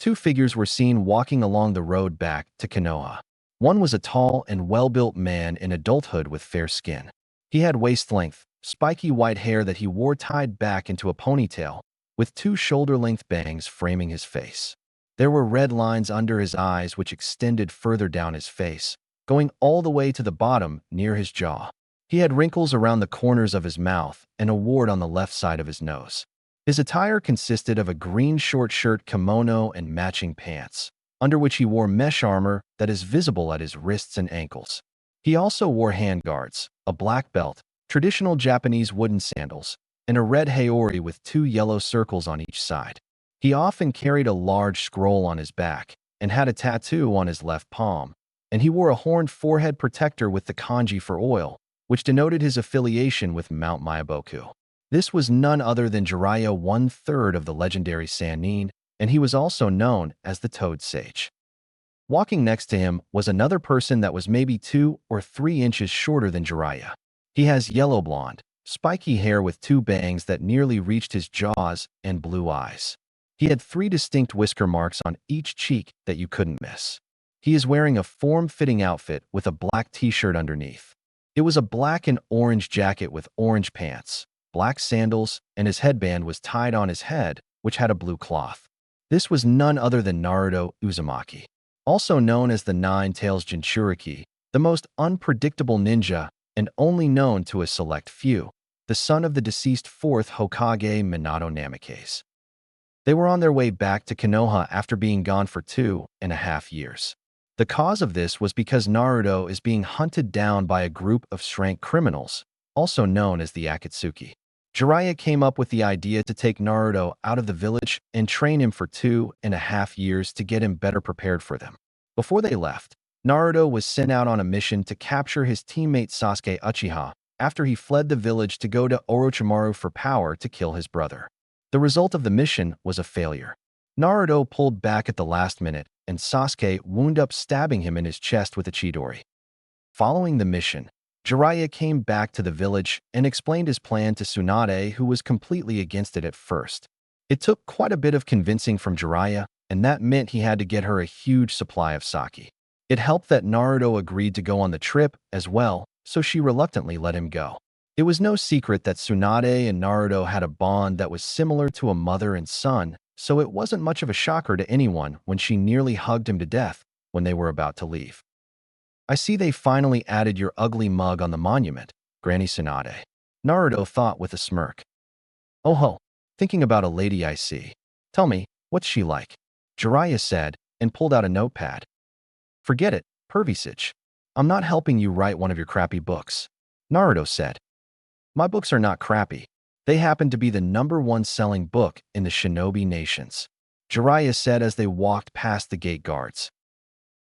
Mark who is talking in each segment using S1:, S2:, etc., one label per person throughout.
S1: Two figures were seen walking along the road back to Konoha. One was a tall and well-built man in adulthood with fair skin. He had waist-length, spiky white hair that he wore tied back into a ponytail, with two shoulder-length bangs framing his face. There were red lines under his eyes which extended further down his face, going all the way to the bottom near his jaw. He had wrinkles around the corners of his mouth and a wart on the left side of his nose. His attire consisted of a green short shirt, kimono, and matching pants, under which he wore mesh armor that is visible at his wrists and ankles. He also wore handguards, a black belt, traditional Japanese wooden sandals, and a red haori with two yellow circles on each side. He often carried a large scroll on his back and had a tattoo on his left palm, and he wore a horned forehead protector with the kanji for oil, which denoted his affiliation with Mount Myaboku. This was none other than Jiraiya, one-third of the legendary Sannin, and he was also known as the Toad Sage. Walking next to him was another person that was maybe 2 or 3 inches shorter than Jiraiya. He has yellow-blonde, spiky hair with two bangs that nearly reached his jaws and blue eyes. He had 3 distinct whisker marks on each cheek that you couldn't miss. He is wearing a form-fitting outfit with a black t-shirt underneath. It was a black and orange jacket with orange pants, black sandals, and his headband was tied on his head, which had a blue cloth. This was none other than Naruto Uzumaki, also known as the Nine-Tails Jinchuriki, the most unpredictable ninja and only known to a select few, the son of the deceased 4th Hokage Minato Namikaze. They were on their way back to Konoha after being gone for 2.5 years. The cause of this was because Naruto is being hunted down by a group of Shrank criminals, also known as the Akatsuki. Jiraiya came up with the idea to take Naruto out of the village and train him for 2.5 years to get him better prepared for them. Before they left, Naruto was sent out on a mission to capture his teammate Sasuke Uchiha after he fled the village to go to Orochimaru for power to kill his brother. The result of the mission was a failure. Naruto pulled back at the last minute, and Sasuke wound up stabbing him in his chest with a chidori. Following the mission, Jiraiya came back to the village and explained his plan to Tsunade, who was completely against it at first. It took quite a bit of convincing from Jiraiya, and that meant he had to get her a huge supply of sake. It helped that Naruto agreed to go on the trip as well, so she reluctantly let him go. It was no secret that Tsunade and Naruto had a bond that was similar to a mother and son, so it wasn't much of a shocker to anyone when she nearly hugged him to death when they were about to leave. "I see they finally added your ugly mug on the monument, Granny Tsunade," Naruto thought with a smirk. "Oh ho, thinking about a lady I see. Tell me, what's she like?" Jiraiya said, and pulled out a notepad. "Forget it, Pervisage. I'm not helping you write one of your crappy books," Naruto said. "My books are not crappy. They happen to be the #1 selling book in the Shinobi Nations," Jiraiya said as they walked past the gate guards.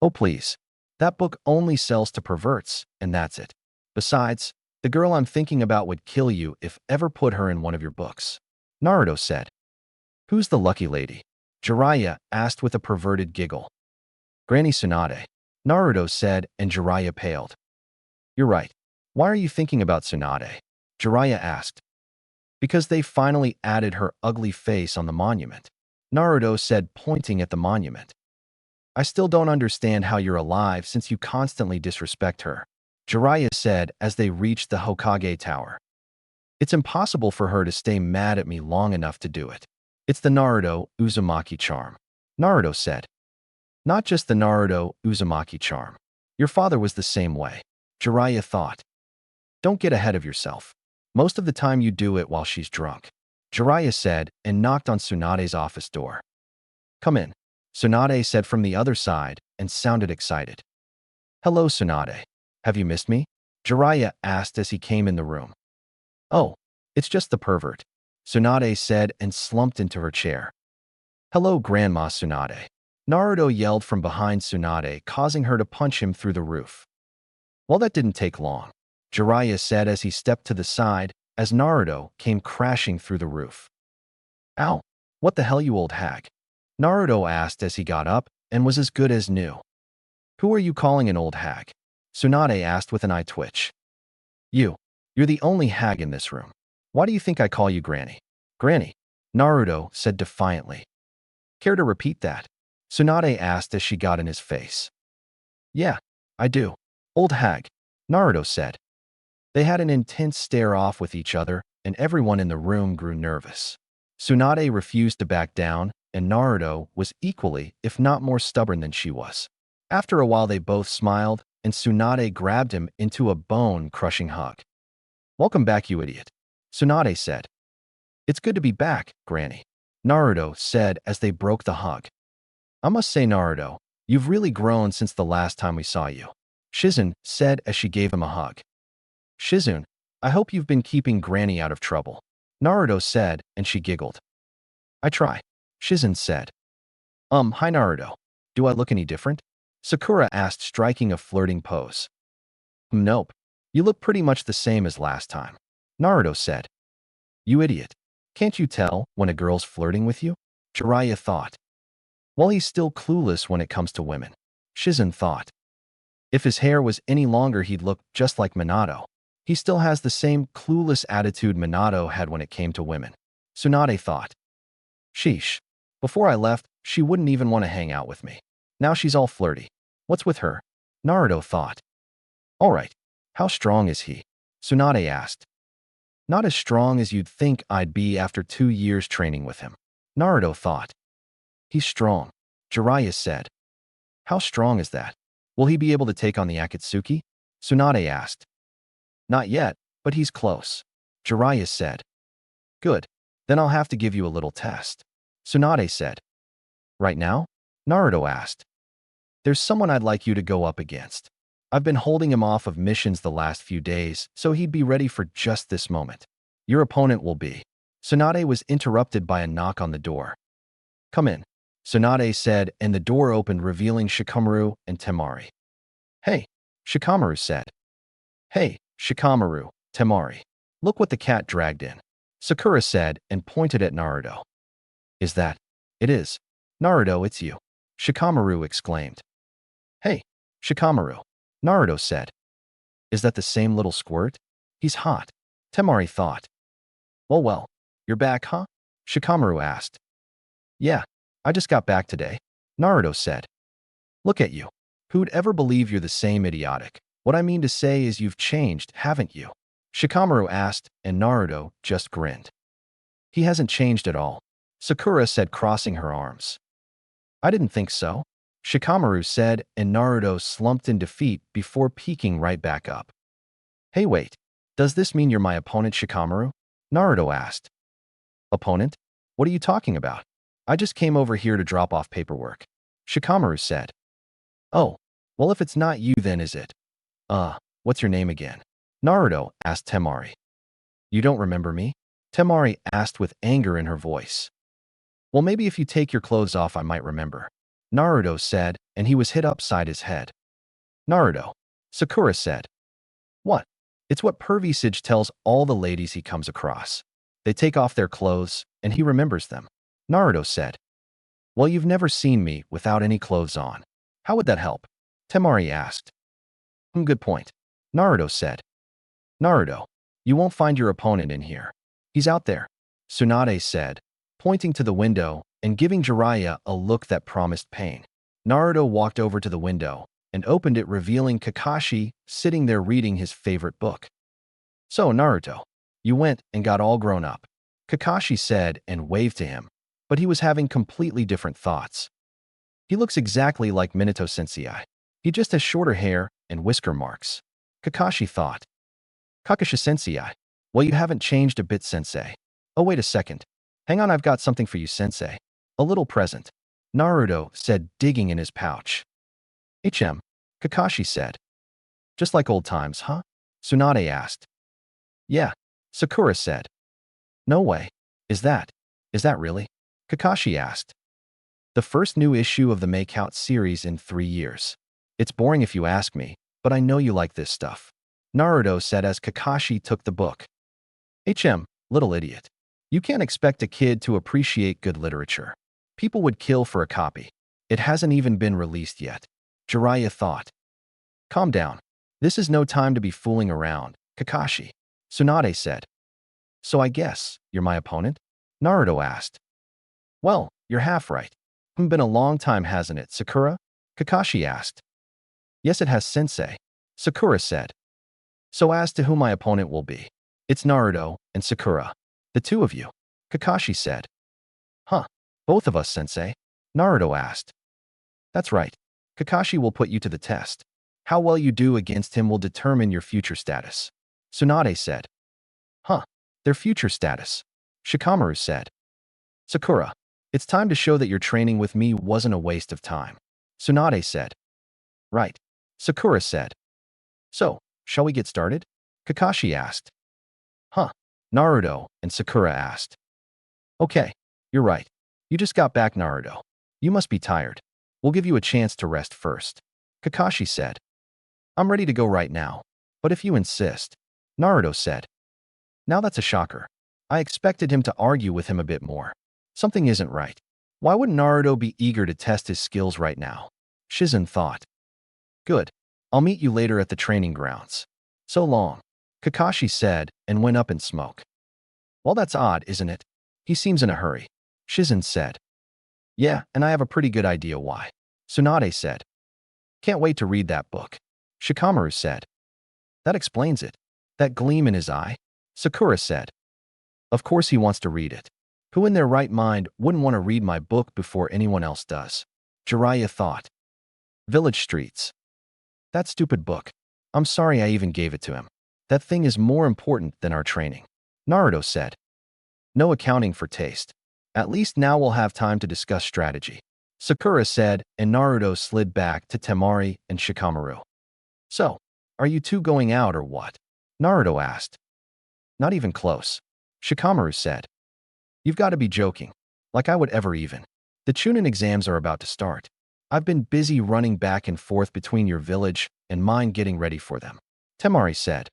S1: "Oh please. That book only sells to perverts, and that's it. Besides, the girl I'm thinking about would kill you if ever put her in one of your books," Naruto said. "Who's the lucky lady?" Jiraiya asked with a perverted giggle. "Granny Tsunade," Naruto said, and Jiraiya paled. "You're right. Why are you thinking about Tsunade?" Jiraiya asked. "Because they finally added her ugly face on the monument," Naruto said, pointing at the monument. "I still don't understand how you're alive since you constantly disrespect her," Jiraiya said as they reached the Hokage Tower. "It's impossible for her to stay mad at me long enough to do it. It's the Naruto Uzumaki charm," Naruto said. "Not just the Naruto Uzumaki charm. Your father was the same way," Jiraiya thought. "Don't get ahead of yourself. Most of the time you do it while she's drunk," Jiraiya said and knocked on Tsunade's office door. "Come in," Tsunade said from the other side and sounded excited. "Hello, Tsunade. Have you missed me?" Jiraiya asked as he came in the room. "Oh, it's just the pervert," Tsunade said and slumped into her chair. "Hello, Grandma Tsunade." Naruto yelled from behind Tsunade, causing her to punch him through the roof. "Well, that didn't take long," Jiraiya said as he stepped to the side as Naruto came crashing through the roof. "Ow, what the hell, you old hag?" Naruto asked as he got up and was as good as new. "Who are you calling an old hag?" Tsunade asked with an eye twitch. You're the only hag in this room. Why do you think I call you Granny?" "Granny," Naruto said defiantly. "Care to repeat that?" Tsunade asked as she got in his face. Yeah, I do. Old hag, Naruto said. They had an intense stare-off with each other, and everyone in the room grew nervous. Tsunade refused to back down, and Naruto was equally, if not more stubborn than she was. After a while they both smiled, and Tsunade grabbed him into a bone-crushing hug. Welcome back, you idiot, Tsunade said. It's good to be back, Granny, Naruto said as they broke the hug. I must say, Naruto, you've really grown since the last time we saw you, Shizune said as she gave him a hug. Shizune, I hope you've been keeping Granny out of trouble, Naruto said, and she giggled. I try, Shizune said. Hi Naruto. Do I look any different? Sakura asked, striking a flirting pose. Nope. You look pretty much the same as last time, Naruto said. You idiot. Can't you tell when a girl's flirting with you? Jiraiya thought. Well, he's still clueless when it comes to women, Shizune thought. If his hair was any longer, he'd look just like Minato. He still has the same clueless attitude Minato had when it came to women, Tsunade thought. Sheesh. Before I left, she wouldn't even want to hang out with me. Now she's all flirty. What's with her? Naruto thought. All right. How strong is he? Tsunade asked. Not as strong as you'd think I'd be after 2 years training with him, Naruto thought. He's strong, Jiraiya said. How strong is that? Will he be able to take on the Akatsuki? Tsunade asked. Not yet, but he's close, Jiraiya said. Good. Then I'll have to give you a little test, Tsunade said. Right now? Naruto asked. There's someone I'd like you to go up against. I've been holding him off of missions the last few days, so he'd be ready for just this moment. Your opponent will be. Tsunade was interrupted by a knock on the door. Come in, Tsunade said, and the door opened, revealing Shikamaru and Temari. Hey, Shikamaru said. Hey, Shikamaru, Temari. Look what the cat dragged in, Sakura said and pointed at Naruto. Is that? It is. Naruto, it's you, Shikamaru exclaimed. Hey, Shikamaru, Naruto said. Is that the same little squirt? He's hot, Temari thought. Well, you're back, huh? Shikamaru asked. Yeah, I just got back today, Naruto said. Look at you. Who'd ever believe you're the same idiotic? What I mean to say is you've changed, haven't you? Shikamaru asked, and Naruto just grinned. He hasn't changed at all, Sakura said, crossing her arms. I didn't think so, Shikamaru said, and Naruto slumped in defeat before peeking right back up. Hey, wait. Does this mean you're my opponent, Shikamaru? Naruto asked. Opponent? What are you talking about? I just came over here to drop off paperwork, Shikamaru said. Oh, well, if it's not you, then is it? What's your name again? Naruto asked Temari. You don't remember me? Temari asked with anger in her voice. Well, maybe if you take your clothes off, I might remember, Naruto said, and he was hit upside his head. Naruto, Sakura said. What? It's what Pervy Sage tells all the ladies he comes across. They take off their clothes, and he remembers them, Naruto said. Well, you've never seen me without any clothes on. How would that help? Temari asked. Good point, Naruto said. Naruto, you won't find your opponent in here. He's out there, Tsunade said, pointing to the window and giving Jiraiya a look that promised pain. Naruto walked over to the window and opened it, revealing Kakashi sitting there reading his favorite book. So, Naruto, you went and got all grown up, Kakashi said and waved to him, but he was having completely different thoughts. He looks exactly like Minato Sensei. He just has shorter hair and whisker marks, Kakashi thought. Kakashi Sensei. Well, you haven't changed a bit, Sensei. Oh, wait a second. Hang on, I've got something for you, Sensei. A little present, Naruto said, digging in his pouch. Kakashi said. Just like old times, huh? Tsunade asked. Yeah, Sakura said. No way. Is that really? Kakashi asked. The first new issue of the Makeout series in 3 years. It's boring if you ask me, but I know you like this stuff, Naruto said as Kakashi took the book. Little idiot. You can't expect a kid to appreciate good literature. People would kill for a copy. It hasn't even been released yet, Jiraiya thought. Calm down. This is no time to be fooling around, Kakashi, Tsunade said. So I guess you're my opponent? Naruto asked. Well, you're half right. Been a long time, hasn't it, Sakura? Kakashi asked. Yes, it has, sensei, Sakura said. So as to who my opponent will be, it's Naruto and Sakura. The two of you, Kakashi said. Huh, both of us, sensei? Naruto asked. That's right. Kakashi will put you to the test. How well you do against him will determine your future status, Tsunade said. Huh, their future status, Shikamaru said. Sakura, it's time to show that your training with me wasn't a waste of time, Tsunade said. Right, Sakura said. So, shall we get started? Kakashi asked. Huh, Naruto and Sakura asked. Okay, you're right. You just got back, Naruto. You must be tired. We'll give you a chance to rest first, Kakashi said. I'm ready to go right now, but if you insist, Naruto said. Now that's a shocker. I expected him to argue with him a bit more. Something isn't right. Why would Naruto be eager to test his skills right now? Shizen thought. Good. I'll meet you later at the training grounds. So long, Kakashi said and went up in smoke. Well, that's odd, isn't it? He seems in a hurry, Shizen said. Yeah, and I have a pretty good idea why, Tsunade said. Can't wait to read that book, Shikamaru said. That explains it. That gleam in his eye, Sakura said. Of course he wants to read it. Who in their right mind wouldn't want to read my book before anyone else does? Jiraiya thought. Village Streets. That stupid book. I'm sorry I even gave it to him. That thing is more important than our training, Naruto said. No accounting for taste. At least now we'll have time to discuss strategy, Sakura said, and Naruto slid back to Temari and Shikamaru. So, are you two going out or what? Naruto asked. Not even close, Shikamaru said. You've got to be joking. Like I would ever even. The Chunin exams are about to start. I've been busy running back and forth between your village and mine getting ready for them, Temari said.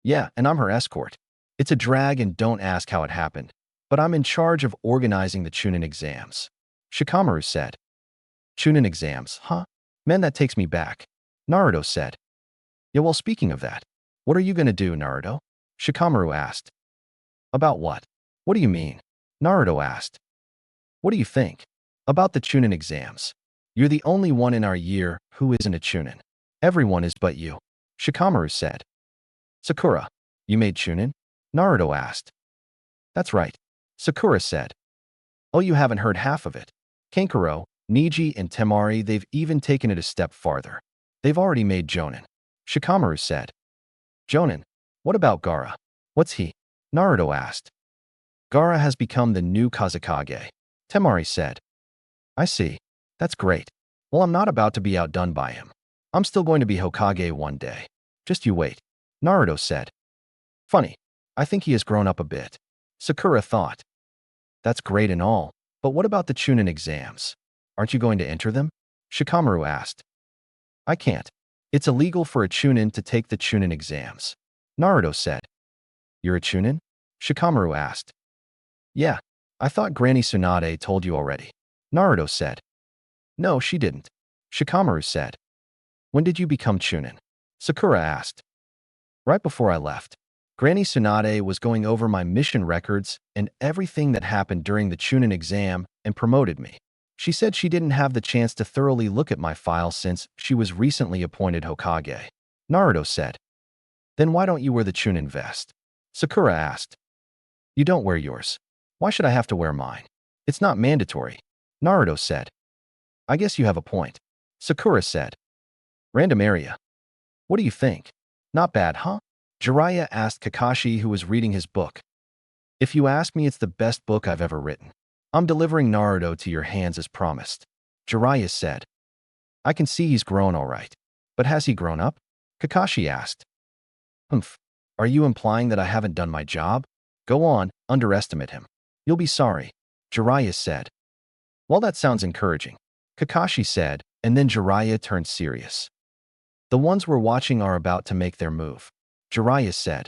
S1: Yeah, and I'm her escort. It's a drag and don't ask how it happened, but I'm in charge of organizing the Chunin exams, Shikamaru said. Chunin exams, huh? Man, that takes me back, Naruto said. Yeah, well, speaking of that, what are you going to do, Naruto? Shikamaru asked. About what? What do you mean? Naruto asked. What do you think? About the Chunin exams. You're the only one in our year who isn't a Chunin. Everyone is but you, Shikamaru said. Sakura, you made Chunin? Naruto asked. That's right, Sakura said. Oh, you haven't heard half of it. Kankuro, Niji, and Temari, they've even taken it a step farther. They've already made Jonin, Shikamaru said. Jonin? What about Gaara? What's he? Naruto asked. Gaara has become the new Kazekage, Temari said. I see. That's great. Well, I'm not about to be outdone by him. I'm still going to be Hokage one day. Just you wait, Naruto said. Funny. I think he has grown up a bit, Sakura thought. That's great and all, but what about the Chunin exams? Aren't you going to enter them? Shikamaru asked. I can't. It's illegal for a Chunin to take the Chunin exams, Naruto said. You're a Chunin? Shikamaru asked. Yeah, I thought Granny Tsunade told you already, Naruto said. No, she didn't, Shikamaru said. When did you become Chunin? Sakura asked. Right before I left. Granny Tsunade was going over my mission records and everything that happened during the Chunin exam and promoted me. She said she didn't have the chance to thoroughly look at my file since she was recently appointed Hokage, Naruto said. Then why don't you wear the Chunin vest? Sakura asked. You don't wear yours. Why should I have to wear mine? It's not mandatory, Naruto said. I guess you have a point, Sakura said. Random area. What do you think? Not bad, huh? Jiraiya asked Kakashi, who was reading his book. If you ask me, it's the best book I've ever written. I'm delivering Naruto to your hands as promised, Jiraiya said. I can see he's grown all right. But has he grown up? Kakashi asked. Humph. Are you implying that I haven't done my job? Go on, underestimate him. You'll be sorry, Jiraiya said. Well, that sounds encouraging, Kakashi said, and then Jiraiya turned serious. The ones we're watching are about to make their move, Jiraiya said.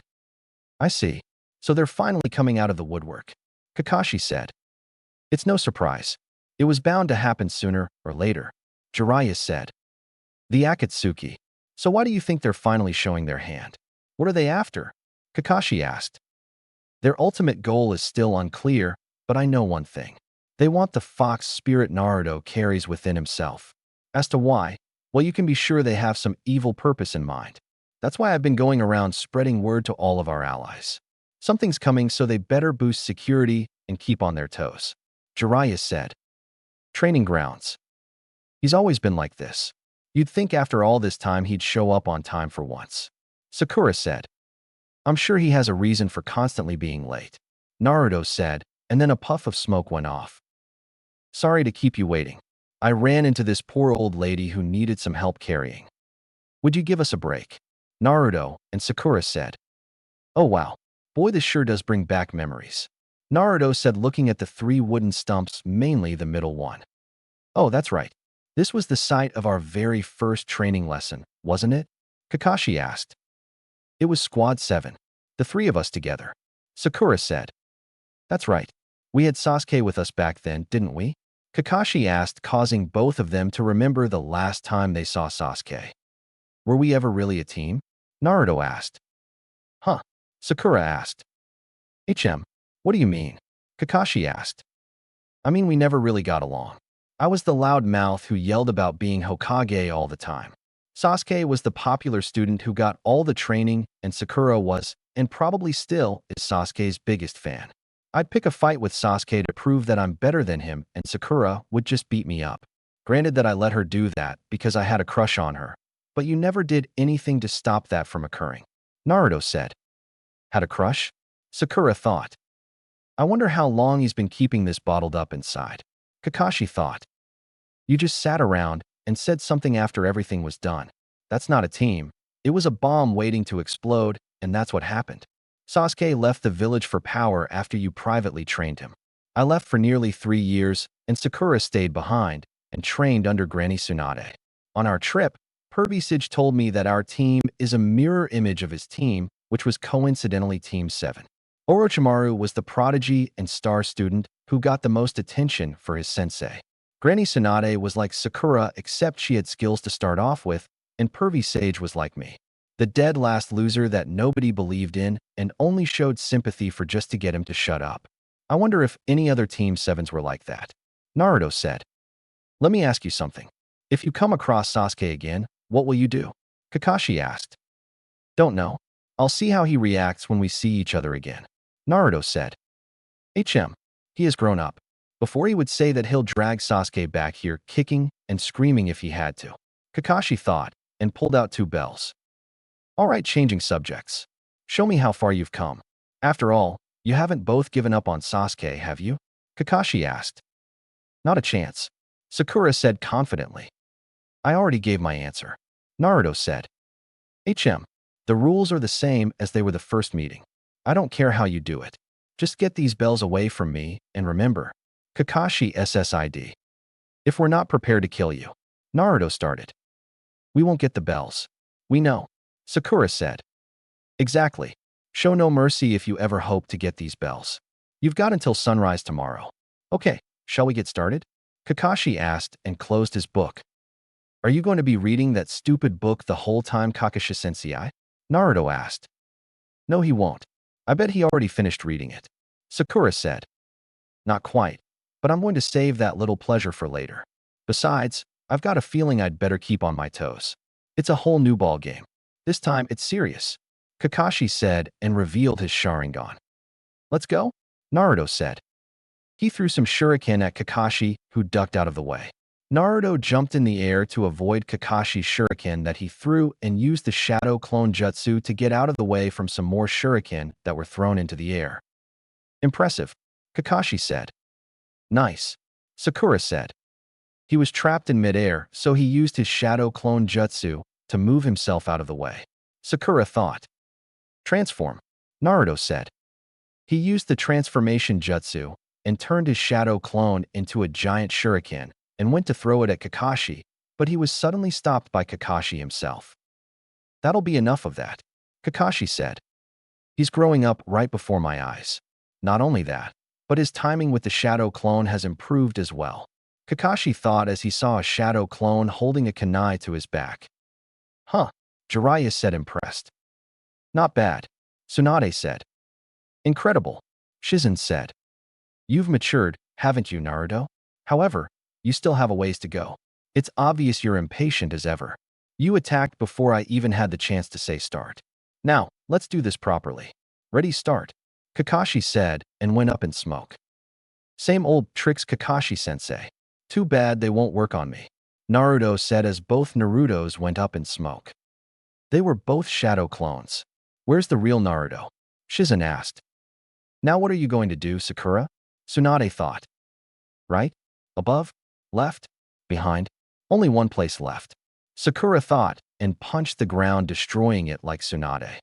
S1: I see. So they're finally coming out of the woodwork, Kakashi said. It's no surprise. It was bound to happen sooner or later, Jiraiya said. The Akatsuki. So why do you think they're finally showing their hand? What are they after? Kakashi asked. Their ultimate goal is still unclear, but I know one thing. They want the fox spirit Naruto carries within himself. As to why, well, you can be sure they have some evil purpose in mind. That's why I've been going around spreading word to all of our allies. Something's coming, so they better boost security and keep on their toes. Jiraiya said. Training grounds. He's always been like this. You'd think after all this time he'd show up on time for once. Sakura said. I'm sure he has a reason for constantly being late. Naruto said, and then a puff of smoke went off. Sorry to keep you waiting. I ran into this poor old lady who needed some help carrying. Would you give us a break? Naruto and Sakura said. Oh wow, boy, this sure does bring back memories. Naruto said, looking at the 3 wooden stumps, mainly the middle one. Oh, that's right. This was the site of our very first training lesson, wasn't it? Kakashi asked. It was Squad 7. The 3 of us together. Sakura said. That's right. We had Sasuke with us back then, didn't we? Kakashi asked, causing both of them to remember the last time they saw Sasuke. Were we ever really a team? Naruto asked. Huh? Sakura asked. What do you mean? Kakashi asked. I mean, we never really got along. I was the loud mouth who yelled about being Hokage all the time. Sasuke was the popular student who got all the training, and Sakura was, and probably still, is Sasuke's biggest fan. I'd pick a fight with Sasuke to prove that I'm better than him, and Sakura would just beat me up. Granted that I let her do that because I had a crush on her, but you never did anything to stop that from occurring. Naruto said. Had a crush? Sakura thought. I wonder how long he's been keeping this bottled up inside. Kakashi thought. You just sat around and said something after everything was done. That's not a team. It was a bomb waiting to explode, and that's what happened. Sasuke left the village for power after you privately trained him. I left for nearly 3 years, and Sakura stayed behind and trained under Granny Tsunade. On our trip, Pervy Sage told me that our team is a mirror image of his team, which was coincidentally Team 7. Orochimaru was the prodigy and star student who got the most attention for his sensei. Granny Tsunade was like Sakura, except she had skills to start off with, and Pervy Sage was like me. The dead last loser that nobody believed in and only showed sympathy for just to get him to shut up. I wonder if any other Team 7s were like that. Naruto said. Let me ask you something. If you come across Sasuke again, what will you do? Kakashi asked. Don't know. I'll see how he reacts when we see each other again. Naruto said. He has grown up. Before he would say that he'll drag Sasuke back here, kicking and screaming if he had to. Kakashi thought and pulled out 2 bells. All right, changing subjects. Show me how far you've come. After all, you haven't both given up on Sasuke, have you? Kakashi asked. Not a chance. Sakura said confidently. I already gave my answer. Naruto said. The rules are the same as they were the first meeting. I don't care how you do it. Just get these bells away from me, and remember. Kakashi SSID. If we're not prepared to kill you. Naruto started. We won't get the bells. We know. Sakura said. Exactly. Show no mercy if you ever hope to get these bells. You've got until sunrise tomorrow. Okay, shall we get started? Kakashi asked and closed his book. Are you going to be reading that stupid book the whole time, Kakashi-sensei? Naruto asked. No, he won't. I bet he already finished reading it. Sakura said. Not quite, but I'm going to save that little pleasure for later. Besides, I've got a feeling I'd better keep on my toes. It's a whole new ball game. This time, it's serious. Kakashi said and revealed his Sharingan. Let's go? Naruto said. He threw some shuriken at Kakashi, who ducked out of the way. Naruto jumped in the air to avoid Kakashi's shuriken that he threw and used the shadow clone jutsu to get out of the way from some more shuriken that were thrown into the air. Impressive, Kakashi said. Nice, Sakura said. He was trapped in midair, so he used his shadow clone jutsu to move himself out of the way. Sakura thought. Transform, Naruto said. He used the transformation jutsu and turned his shadow clone into a giant shuriken and went to throw it at Kakashi, but he was suddenly stopped by Kakashi himself. That'll be enough of that, Kakashi said. He's growing up right before my eyes. Not only that, but his timing with the shadow clone has improved as well. Kakashi thought as he saw a shadow clone holding a kunai to his back. Huh, Jiraiya said, impressed. Not bad, Tsunade said. Incredible, Shizen said. You've matured, haven't you, Naruto? However, you still have a ways to go. It's obvious you're impatient as ever. You attacked before I even had the chance to say start. Now, let's do this properly. Ready, start, Kakashi said and went up in smoke. Same old tricks, Kakashi-sensei. Too bad they won't work on me, Naruto said as both Narutos went up in smoke. They were both shadow clones. Where's the real Naruto? Shizen asked. Now what are you going to do, Sakura? Tsunade thought. Right? Above? Left? Behind? Only one place left. Sakura thought and punched the ground, destroying it like Tsunade.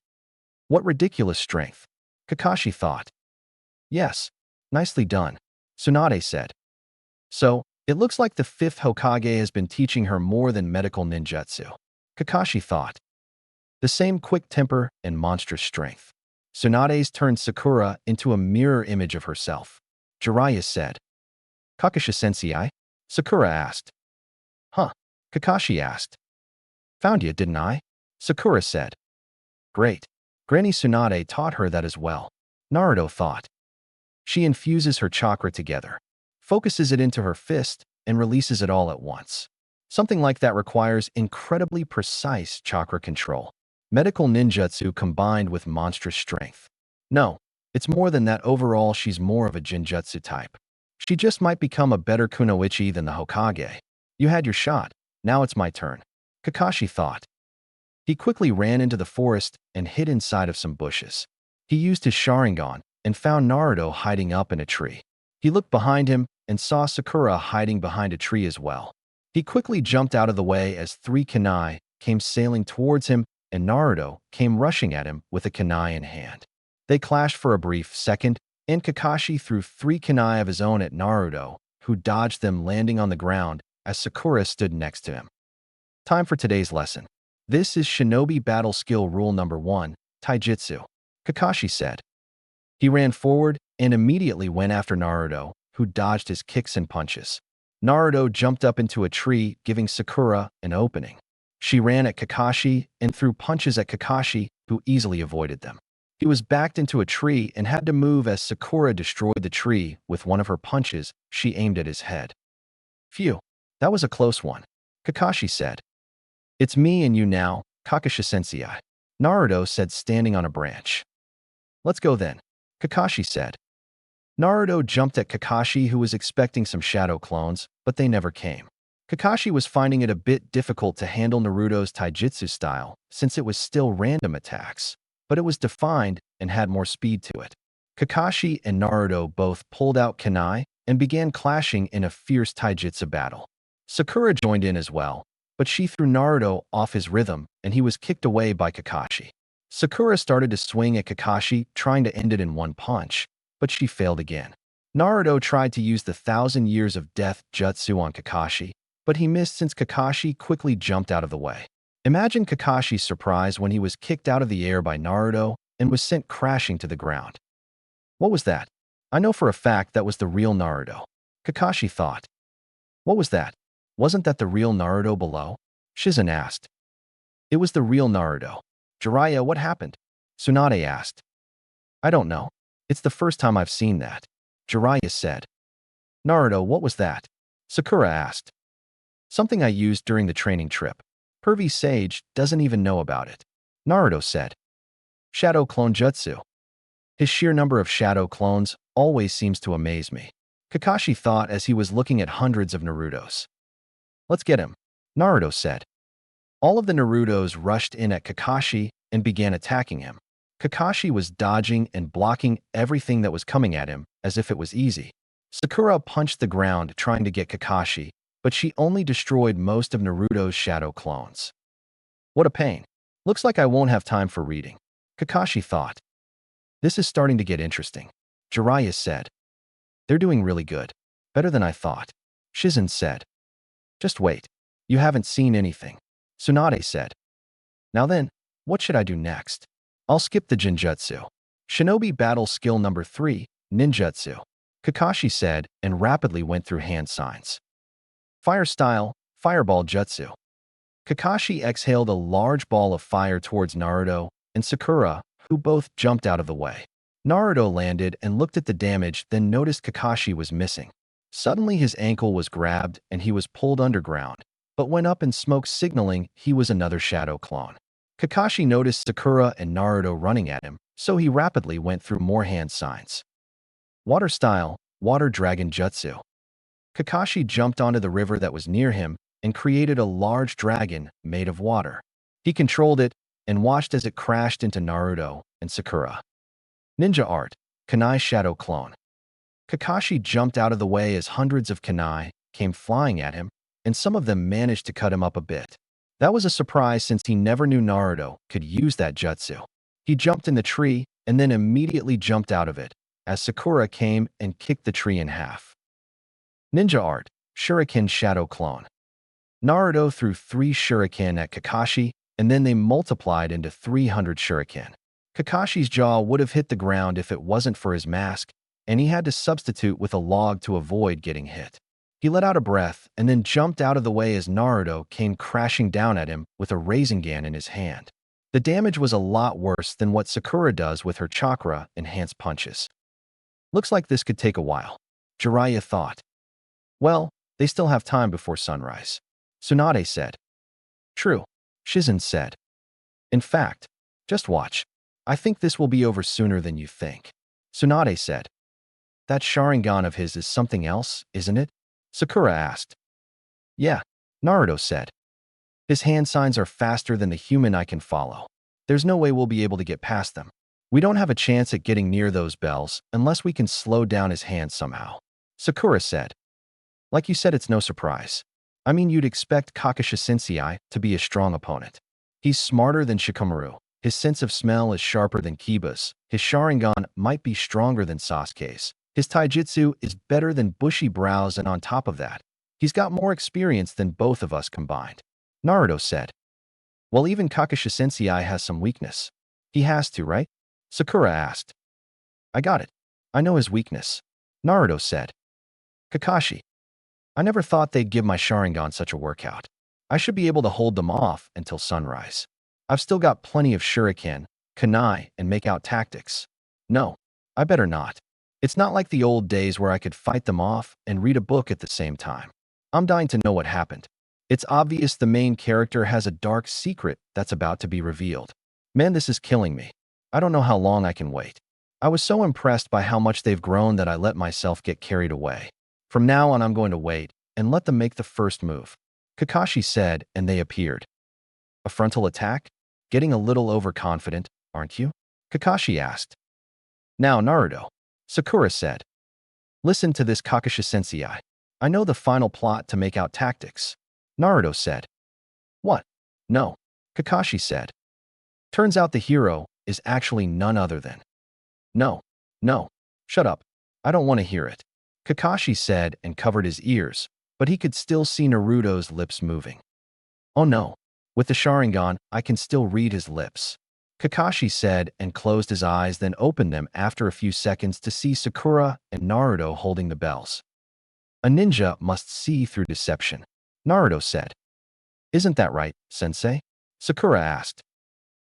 S1: What ridiculous strength, Kakashi thought. Yes, nicely done, Tsunade said. So, it looks like the fifth Hokage has been teaching her more than medical ninjutsu, Kakashi thought. The same quick temper and monstrous strength. Tsunade's turned Sakura into a mirror image of herself, Jiraiya said. Kakashi-sensei? Sakura asked. Huh? Kakashi asked. Found you, didn't I? Sakura said. Great. Granny Tsunade taught her that as well, Naruto thought. She infuses her chakra together, focuses it into her fist, and releases it all at once. Something like that requires incredibly precise chakra control. Medical ninjutsu combined with monstrous strength. No, it's more than that. Overall, she's more of a genjutsu type. She just might become a better kunoichi than the Hokage. You had your shot, now it's my turn, Kakashi thought. He quickly ran into the forest and hid inside of some bushes. He used his Sharingan and found Naruto hiding up in a tree. He looked behind him and saw Sakura hiding behind a tree as well. He quickly jumped out of the way as 3 kunai came sailing towards him, and Naruto came rushing at him with a kunai in hand. They clashed for a brief second, and Kakashi threw 3 kunai of his own at Naruto, who dodged them, landing on the ground as Sakura stood next to him. Time for today's lesson. This is Shinobi Battle Skill Rule Number 1, Taijutsu, Kakashi said. He ran forward and immediately went after Naruto, who dodged his kicks and punches. Naruto jumped up into a tree, giving Sakura an opening. She ran at Kakashi and threw punches at Kakashi, who easily avoided them. He was backed into a tree and had to move as Sakura destroyed the tree with one of her punches. She aimed at his head. Phew, that was a close one, Kakashi said. It's me and you now, Kakashi-sensei, Naruto said, standing on a branch. Let's go then, Kakashi said. Naruto jumped at Kakashi, who was expecting some shadow clones, but they never came. Kakashi was finding it a bit difficult to handle Naruto's taijutsu style, since it was still random attacks, but it was defined and had more speed to it. Kakashi and Naruto both pulled out kunai and began clashing in a fierce taijutsu battle. Sakura joined in as well, but she threw Naruto off his rhythm and he was kicked away by Kakashi. Sakura started to swing at Kakashi, trying to end it in one punch, but she failed again. Naruto tried to use the 1,000 Years of Death jutsu on Kakashi, but he missed since Kakashi quickly jumped out of the way. Imagine Kakashi's surprise when he was kicked out of the air by Naruto and was sent crashing to the ground. What was that? I know for a fact that was the real Naruto, Kakashi thought. What was that? Wasn't that the real Naruto below? Shizen asked. It was the real Naruto. Jiraiya, what happened? Tsunade asked. I don't know. It's the first time I've seen that, Jiraiya said. Naruto, what was that? Sakura asked. Something I used during the training trip. Pervy Sage doesn't even know about it, Naruto said. Shadow clone jutsu. His sheer number of shadow clones always seems to amaze me, Kakashi thought as he was looking at hundreds of Narutos. Let's get him, Naruto said. All of the Narutos rushed in at Kakashi and began attacking him. Kakashi was dodging and blocking everything that was coming at him as if it was easy. Sakura punched the ground trying to get Kakashi, but she only destroyed most of Naruto's shadow clones. What a pain. Looks like I won't have time for reading, Kakashi thought. This is starting to get interesting, Jiraiya said. They're doing really good. Better than I thought, Shizen said. Just wait. You haven't seen anything, Tsunade said. Now then, what should I do next? I'll skip the genjutsu. Shinobi Battle Skill Number 3, Ninjutsu, Kakashi said and rapidly went through hand signs. Fire Style, Fireball Jutsu. Kakashi exhaled a large ball of fire towards Naruto and Sakura, who both jumped out of the way. Naruto landed and looked at the damage, then noticed Kakashi was missing. Suddenly his ankle was grabbed and he was pulled underground, but went up in smoke signaling he was another shadow clone. Kakashi noticed Sakura and Naruto running at him, so he rapidly went through more hand signs. Water style, water dragon jutsu. Kakashi jumped onto the river that was near him and created a large dragon made of water. He controlled it and watched as it crashed into Naruto and Sakura. Ninja art, Kunai shadow clone. Kakashi jumped out of the way as hundreds of kunai came flying at him, and some of them managed to cut him up a bit. That was a surprise since he never knew Naruto could use that jutsu. He jumped in the tree and then immediately jumped out of it, as Sakura came and kicked the tree in half. Ninja art, Shuriken shadow clone. Naruto threw 3 shuriken at Kakashi, and then they multiplied into 300 shuriken. Kakashi's jaw would have hit the ground if it wasn't for his mask, and he had to substitute with a log to avoid getting hit. He let out a breath and then jumped out of the way as Naruto came crashing down at him with a Rasengan in his hand. The damage was a lot worse than what Sakura does with her chakra-enhanced punches. Looks like this could take a while, Jiraiya thought. Well, they still have time before sunrise, Tsunade said. True, Shizen said. In fact, just watch. I think this will be over sooner than you think, Tsunade said. That Sharingan of his is something else, isn't it? Sakura asked. Yeah, Naruto said. His hand signs are faster than the human I can follow. There's no way we'll be able to get past them. We don't have a chance at getting near those bells unless we can slow down his hands somehow, Sakura said. Like you said, it's no surprise. I mean, you'd expect Kakashi Sensei to be a strong opponent. He's smarter than Shikamaru. His sense of smell is sharper than Kiba's. His Sharingan might be stronger than Sasuke's. His taijutsu is better than bushy brows, and on top of that, he's got more experience than both of us combined, Naruto said. Well, even Kakashi Sensei has some weakness. He has to, right? Sakura asked. I got it. I know his weakness, Naruto said. Kakashi. I never thought they'd give my Sharingan such a workout. I should be able to hold them off until sunrise. I've still got plenty of shuriken, kunai, and make-out tactics. No, I better not. It's not like the old days where I could fight them off and read a book at the same time. I'm dying to know what happened. It's obvious the main character has a dark secret that's about to be revealed. Man, this is killing me. I don't know how long I can wait. I was so impressed by how much they've grown that I let myself get carried away. From now on, I'm going to wait and let them make the first move, Kakashi said, and they appeared. A frontal attack? Getting a little overconfident, aren't you? Kakashi asked. Now, Naruto, Sakura said. Listen to this, Kakashi Sensei. I know the final plot to make out tactics, Naruto said. What? No, Kakashi said. Turns out the hero is actually none other than. No, shut up. I don't want to hear it, Kakashi said and covered his ears, but he could still see Naruto's lips moving. Oh no, with the Sharingan, I can still read his lips, Kakashi said and closed his eyes, then opened them after a few seconds to see Sakura and Naruto holding the bells. A ninja must see through deception, Naruto said. Isn't that right, Sensei? Sakura asked.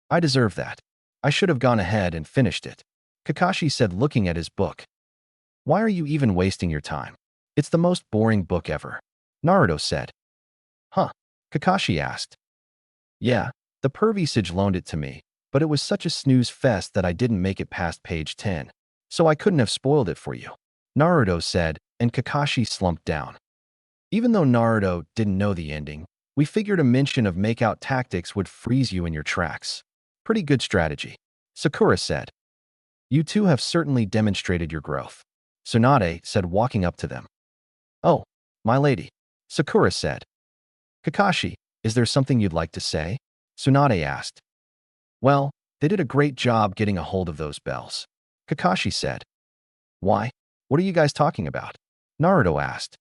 S1: I deserve that. I should have gone ahead and finished it, Kakashi said, looking at his book. Why are you even wasting your time? It's the most boring book ever, Naruto said. Huh? Kakashi asked. Yeah, the pervy sage loaned it to me, but it was such a snooze fest that I didn't make it past page 10, so I couldn't have spoiled it for you, Naruto said, and Kakashi slumped down. Even though Naruto didn't know the ending, we figured a mention of make-out tactics would freeze you in your tracks. Pretty good strategy, Sakura said. You two have certainly demonstrated your growth, Tsunade said, walking up to them. Oh, my lady, Sakura said. Kakashi, is there something you'd like to say? Tsunade asked. Well, they did a great job getting a hold of those bells, Kakashi said. Why? What are you guys talking about? Naruto asked.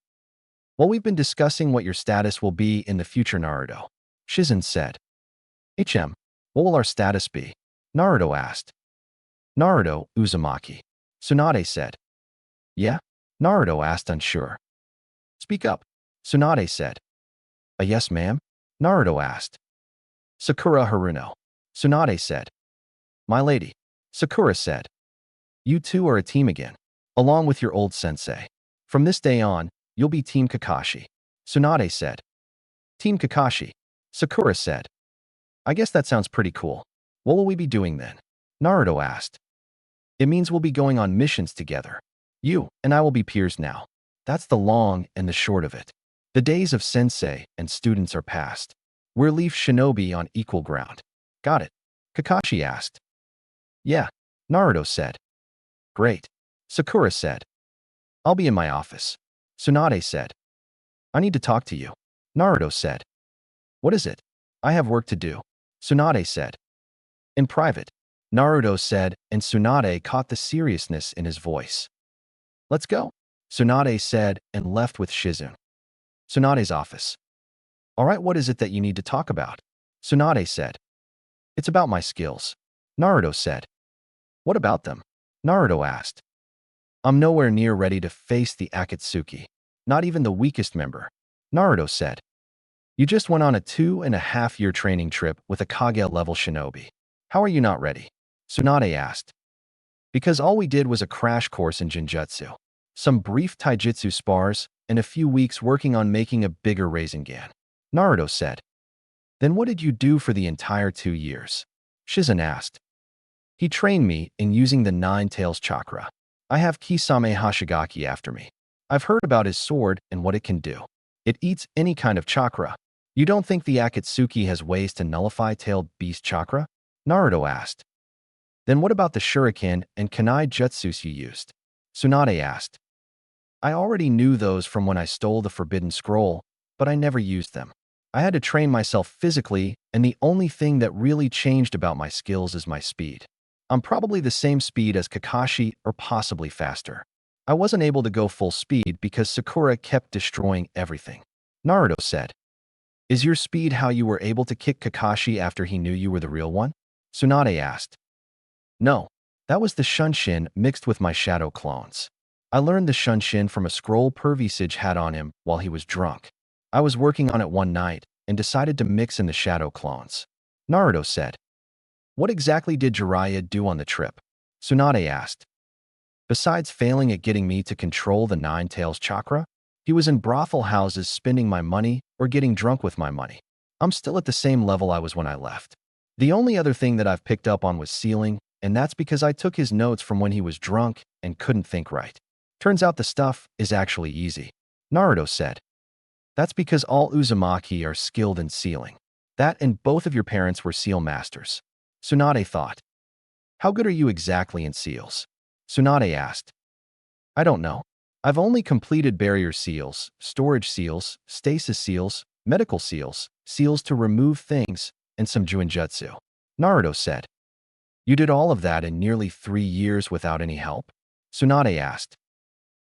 S1: Well, we've been discussing what your status will be in the future, Naruto, Shizen said. What will our status be? Naruto asked. Naruto Uzumaki, Tsunade said. Yeah? Naruto asked, unsure. Speak up, Tsunade said. A yes, ma'am? Naruto asked. Sakura Haruno, Tsunade said. My lady, Sakura said. You two are a team again, along with your old sensei. From this day on, you'll be Team Kakashi. Tsunade said. Team Kakashi. Sakura said. I guess that sounds pretty cool. What will we be doing then? Naruto asked. It means we'll be going on missions together. You and I will be peers now. That's the long and the short of it. The days of sensei and students are past. We're leaf shinobi on equal ground. Got it? Kakashi asked. Yeah, Naruto said. Great. Sakura said. I'll be in my office. Tsunade said. I need to talk to you. Naruto said. What is it? I have work to do. Tsunade said. In private. Naruto said, and Tsunade caught the seriousness in his voice. Let's go. Tsunade said and left with Shizune. Tsunade's office. All right, what is it that you need to talk about? Tsunade said. It's about my skills. Naruto said. What about them? Naruto asked. I'm nowhere near ready to face the Akatsuki. Not even the weakest member. Naruto said. You just went on a 2.5-year training trip with a Kage-level shinobi. How are you not ready? Tsunade asked. Because all we did was a crash course in Genjutsu, some brief taijutsu spars, and a few weeks working on making a bigger Rasengan. Naruto said. Then what did you do for the entire 2 years? Shizune asked. He trained me in using the Nine Tails chakra. I have Kisame Hashigaki after me. I've heard about his sword and what it can do. It eats any kind of chakra. You don't think the Akatsuki has ways to nullify tailed beast chakra? Naruto asked. Then what about the shuriken and kunai jutsus you used? Tsunade asked. I already knew those from when I stole the Forbidden Scroll, but I never used them. I had to train myself physically, and the only thing that really changed about my skills is my speed. I'm probably the same speed as Kakashi or possibly faster. I wasn't able to go full speed because Sakura kept destroying everything. Naruto said. Is your speed how you were able to kick Kakashi after he knew you were the real one? Tsunade asked. No, that was the Shunshin mixed with my shadow clones. I learned the Shunshin from a scroll Pervisage had on him while he was drunk. I was working on it one night and decided to mix in the shadow clones. Naruto said. What exactly did Jiraiya do on the trip? Tsunade asked. Besides failing at getting me to control the Nine Tails chakra, he was in brothel houses spending my money or getting drunk with my money. I'm still at the same level I was when I left. The only other thing that I've picked up on was sealing, and that's because I took his notes from when he was drunk and couldn't think right. Turns out the stuff is actually easy. Naruto said. That's because all Uzumaki are skilled in sealing. That and both of your parents were seal masters. Tsunade thought. How good are you exactly in seals? Tsunade asked. I don't know. I've only completed barrier seals, storage seals, stasis seals, medical seals, seals to remove things, and some Juinjutsu. Naruto said. You did all of that in nearly 3 years without any help? Tsunade asked.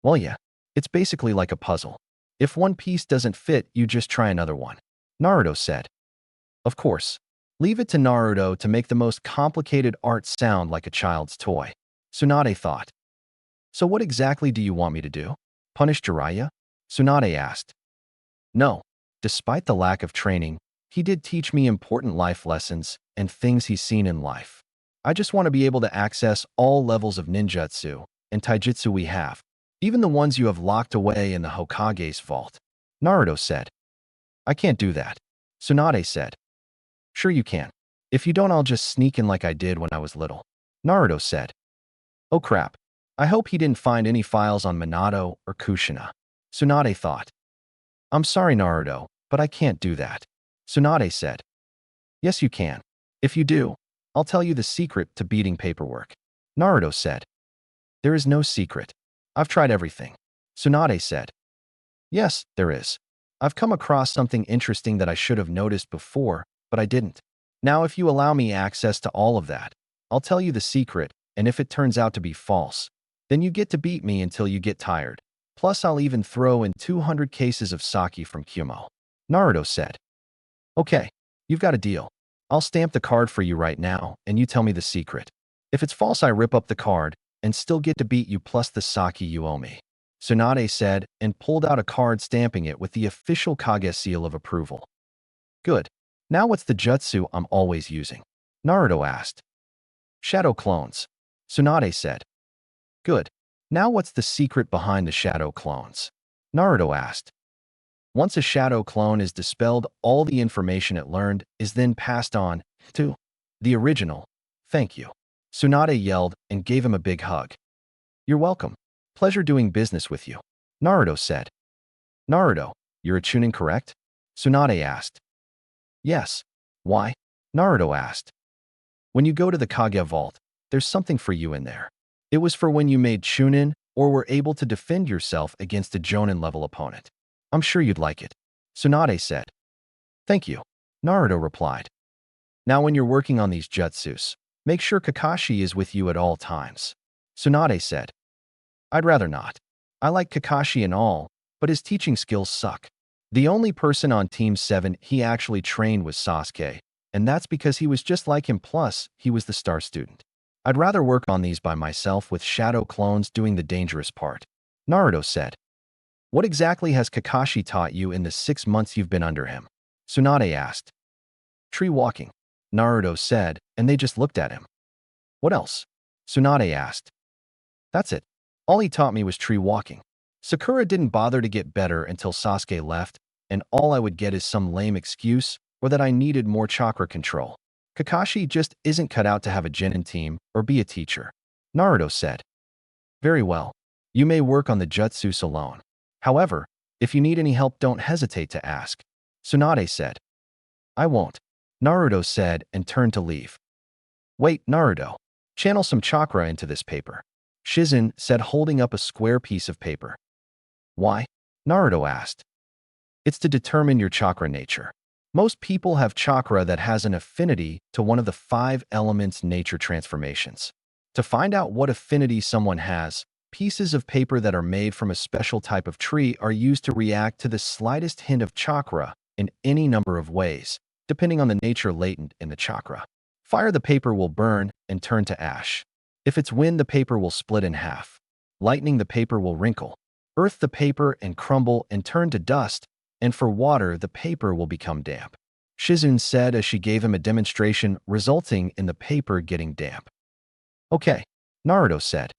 S1: Well, yeah. It's basically like a puzzle. If one piece doesn't fit, you just try another one. Naruto said. Of course. Leave it to Naruto to make the most complicated art sound like a child's toy. Tsunade thought. So what exactly do you want me to do? Punish Jiraiya? Tsunade asked. No. Despite the lack of training, he did teach me important life lessons and things he's seen in life. I just want to be able to access all levels of ninjutsu and taijutsu we have, even the ones you have locked away in the Hokage's vault. Naruto said. I can't do that. Tsunade said. Sure you can. If you don't, I'll just sneak in like I did when I was little. Naruto said. Oh crap. I hope he didn't find any files on Minato or Kushina. Tsunade thought. I'm sorry, Naruto, but I can't do that. Tsunade said. Yes, you can. If you do, I'll tell you the secret to beating paperwork. Naruto said. There is no secret. I've tried everything. Tsunade said. Yes, there is. I've come across something interesting that I should have noticed before, but I didn't. Now, if you allow me access to all of that, I'll tell you the secret, and if it turns out to be false, then you get to beat me until you get tired. Plus, I'll even throw in 200 cases of sake from Kumo. Naruto said. Okay, you've got a deal. I'll stamp the card for you right now, and you tell me the secret. If it's false, I rip up the card and still get to beat you plus the sake you owe me. Tsunade said and pulled out a card stamping it with the official Kage seal of approval. Good. Now what's the jutsu I'm always using? Naruto asked. Shadow clones. Tsunade said. Good. Now what's the secret behind the shadow clones? Naruto asked. Once a shadow clone is dispelled, all the information it learned is then passed on to the original. Thank you. Tsunade yelled and gave him a big hug. You're welcome. Pleasure doing business with you. Naruto said. Naruto, you're a Chunin, correct? Tsunade asked. Yes. Why? Naruto asked. When you go to the Kage vault, there's something for you in there. It was for when you made Chunin or were able to defend yourself against a Jonin-level opponent. I'm sure you'd like it. Tsunade said. Thank you. Naruto replied. Now when you're working on these jutsus, make sure Kakashi is with you at all times. Tsunade said. I'd rather not. I like Kakashi and all, but his teaching skills suck. The only person on Team 7 he actually trained was Sasuke, and that's because he was just like him, plus he was the star student. I'd rather work on these by myself with shadow clones doing the dangerous part. Naruto said. What exactly has Kakashi taught you in the 6 months you've been under him? Tsunade asked. Tree walking, Naruto said, and they just looked at him. What else? Tsunade asked. That's it. All he taught me was tree walking. Sakura didn't bother to get better until Sasuke left, and all I would get is some lame excuse or that I needed more chakra control. Kakashi just isn't cut out to have a genin team or be a teacher. Naruto said. Very well. You may work on the jutsus alone. However, if you need any help, don't hesitate to ask. Tsunade said. I won't. Naruto said and turned to leave. Wait, Naruto. Channel some chakra into this paper. Shizen said, holding up a square piece of paper. Why? Naruto asked. It's to determine your chakra nature. Most people have chakra that has an affinity to one of the 5 elements nature transformations. To find out what affinity someone has, pieces of paper that are made from a special type of tree are used to react to the slightest hint of chakra in any number of ways, depending on the nature latent in the chakra. Fire, the paper will burn and turn to ash. If it's wind, the paper will split in half. Lightning, the paper will wrinkle. Earth, the paper and crumble and turn to dust. And for water, the paper will become damp. Shizen said as she gave him a demonstration, resulting in the paper getting damp. Okay, Naruto said.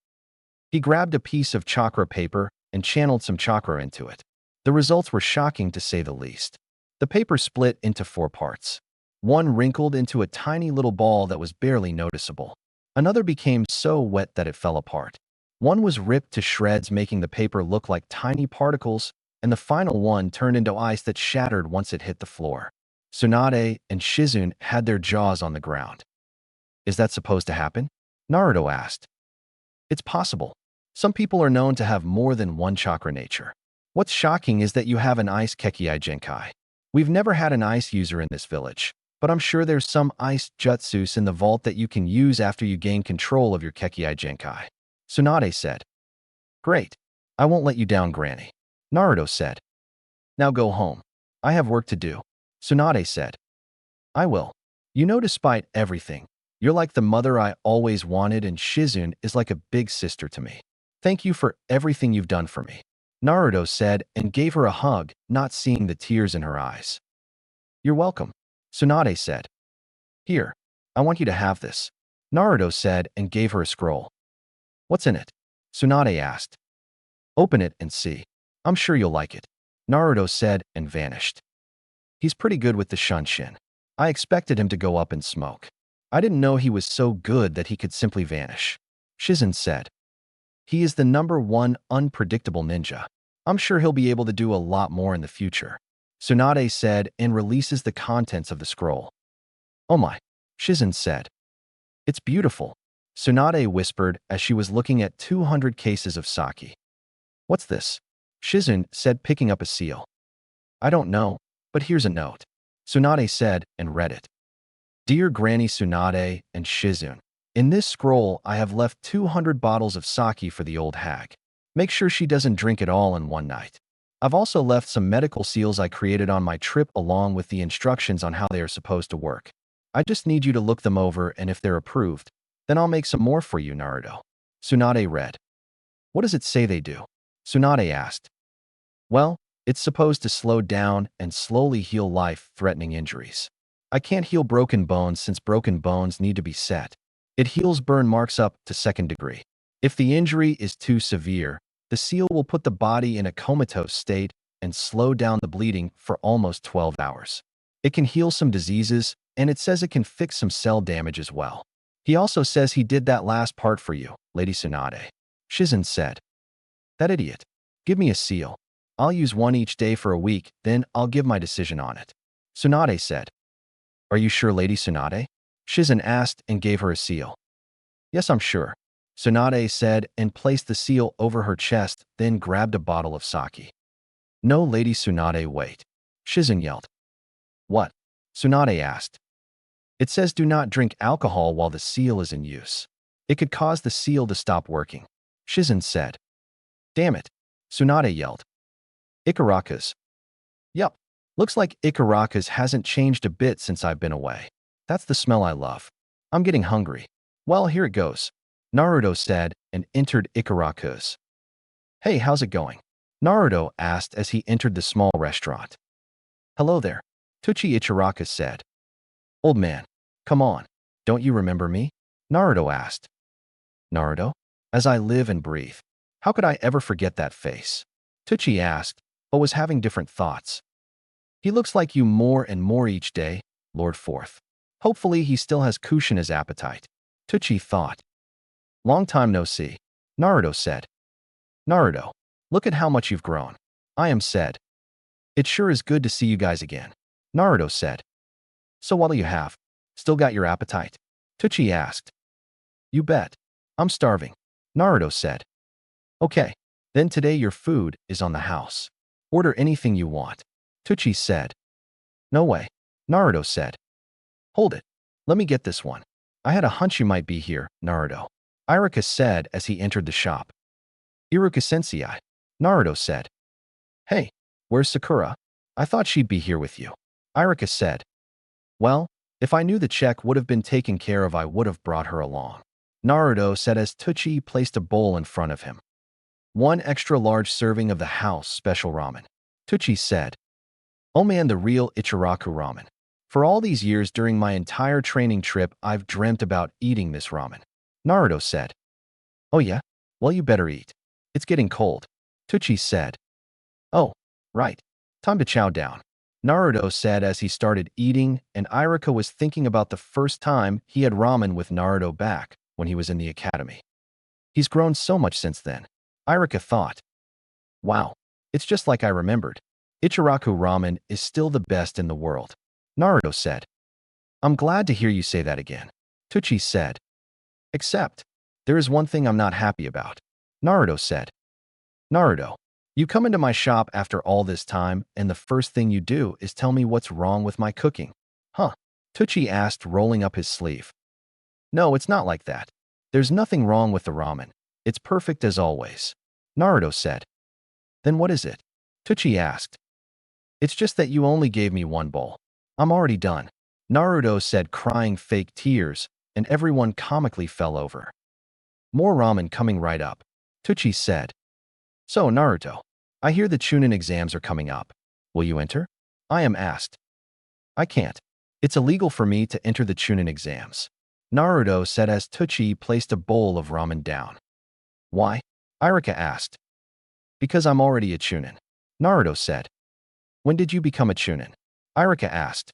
S1: He grabbed a piece of chakra paper and channeled some chakra into it. The results were shocking to say the least. The paper split into 4 parts. One wrinkled into a tiny little ball that was barely noticeable. Another became so wet that it fell apart. One was ripped to shreds, making the paper look like tiny particles, and the final one turned into ice that shattered once it hit the floor. Tsunade and Shizen had their jaws on the ground. Is that supposed to happen? Naruto asked. It's possible. Some people are known to have more than one chakra nature. What's shocking is that you have an ice Kekkei Genkai. We've never had an ice user in this village, but I'm sure there's some ice jutsus in the vault that you can use after you gain control of your Kekkei Genkai. Tsunade said. Great. I won't let you down, Granny. Naruto said. Now go home. I have work to do. Tsunade said. I will. You know, despite everything, you're like the mother I always wanted, and Shizen is like a big sister to me. Thank you for everything you've done for me. Naruto said and gave her a hug, not seeing the tears in her eyes. You're welcome. Tsunade said. Here, I want you to have this. Naruto said and gave her a scroll. What's in it? Tsunade asked. Open it and see. I'm sure you'll like it. Naruto said and vanished. He's pretty good with the Shunshin. I expected him to go up in smoke. I didn't know he was so good that he could simply vanish. Shizen said. He is the #1 unpredictable ninja. I'm sure he'll be able to do a lot more in the future. Tsunade said and releases the contents of the scroll. Oh my, Shizen said. It's beautiful. Tsunade whispered as she was looking at 200 cases of sake. What's this? Shizen said, picking up a seal. I don't know, but here's a note. Tsunade said and read it. Dear Granny Tsunade and Shizen, in this scroll I have left 200 bottles of sake for the old hag. Make sure she doesn't drink it all in one night. I've also left some medical seals I created on my trip along with the instructions on how they are supposed to work. I just need you to look them over, and if they're approved, then I'll make some more for you, Naruto. Tsunade read. What does it say they do? Tsunade asked. Well, it's supposed to slow down and slowly heal life-threatening injuries. I can't heal broken bones since broken bones need to be set. It heals burn marks up to 2nd degree. If the injury is too severe, the seal will put the body in a comatose state and slow down the bleeding for almost 12 hours. It can heal some diseases, and it says it can fix some cell damage as well. He also says he did that last part for you, Lady Tsunade. Shizen said. That idiot. Give me a seal. I'll use one each day for a week, then I'll give my decision on it. Tsunade said. Are you sure, Lady Tsunade? Shizen asked and gave her a seal. Yes, I'm sure. Tsunade said and placed the seal over her chest, then grabbed a bottle of sake. No, Lady Tsunade, wait. Shizen yelled. What? Tsunade asked. It says do not drink alcohol while the seal is in use. It could cause the seal to stop working. Shizen said. Damn it. Tsunade yelled. Ikarakas. Yup. Looks like Ikarakas hasn't changed a bit since I've been away. That's the smell I love. I'm getting hungry. Well, here it goes. Naruto said and entered Ikarakas. Hey, how's it going? Naruto asked as he entered the small restaurant. Hello there. Tuchi Ichiraka said. Old man, come on. Don't you remember me? Naruto asked. Naruto? As I live and breathe. How could I ever forget that face? Tuchi asked, but was having different thoughts. He looks like you more and more each day, Lord Fourth. Hopefully he still has Kushina's appetite. Tuchi thought. Long time no see. Naruto said. Naruto, look at how much you've grown. I am said. It sure is good to see you guys again. Naruto said. So what'll you have? Still got your appetite? Tuchi asked. You bet. I'm starving. Naruto said. Okay, then today your food is on the house. Order anything you want. Tuchi said. No way. Naruto said. Hold it. Let me get this one. I had a hunch you might be here, Naruto. Iruka said as he entered the shop. Iruka sensei, Naruto said. Hey, where's Sakura? I thought she'd be here with you. Iruka said. Well, if I knew the check would have been taken care of, I would have brought her along. Naruto said as Tuchi placed a bowl in front of him. One extra large serving of the house special ramen. Tuchi said. Oh man, the real Ichiraku ramen. For all these years during my entire training trip, I've dreamt about eating this ramen. Naruto said. Oh yeah? Well, you better eat. It's getting cold. Tuchi said. Oh, right. Time to chow down. Naruto said as he started eating, and Iruka was thinking about the first time he had ramen with Naruto back when he was in the academy. He's grown so much since then. Iruka thought. Wow, it's just like I remembered. Ichiraku ramen is still the best in the world. Naruto said. I'm glad to hear you say that again. Tuchi said. Except, there is one thing I'm not happy about. Naruto said. Naruto, you come into my shop after all this time, and the first thing you do is tell me what's wrong with my cooking. Huh? Tuchi asked, rolling up his sleeve. No, it's not like that. There's nothing wrong with the ramen. It's perfect as always. Naruto said. Then what is it? Tuchi asked. It's just that you only gave me one bowl. I'm already done. Naruto said, crying fake tears, and everyone comically fell over. More ramen coming right up. Tuchi said. So, Naruto, I hear the Chunin exams are coming up. Will you enter? I am asked. I can't. It's illegal for me to enter the Chunin exams. Naruto said as Tuchi placed a bowl of ramen down. Why? Iruka asked. Because I'm already a Chunin. Naruto said. When did you become a Chunin? Iruka asked.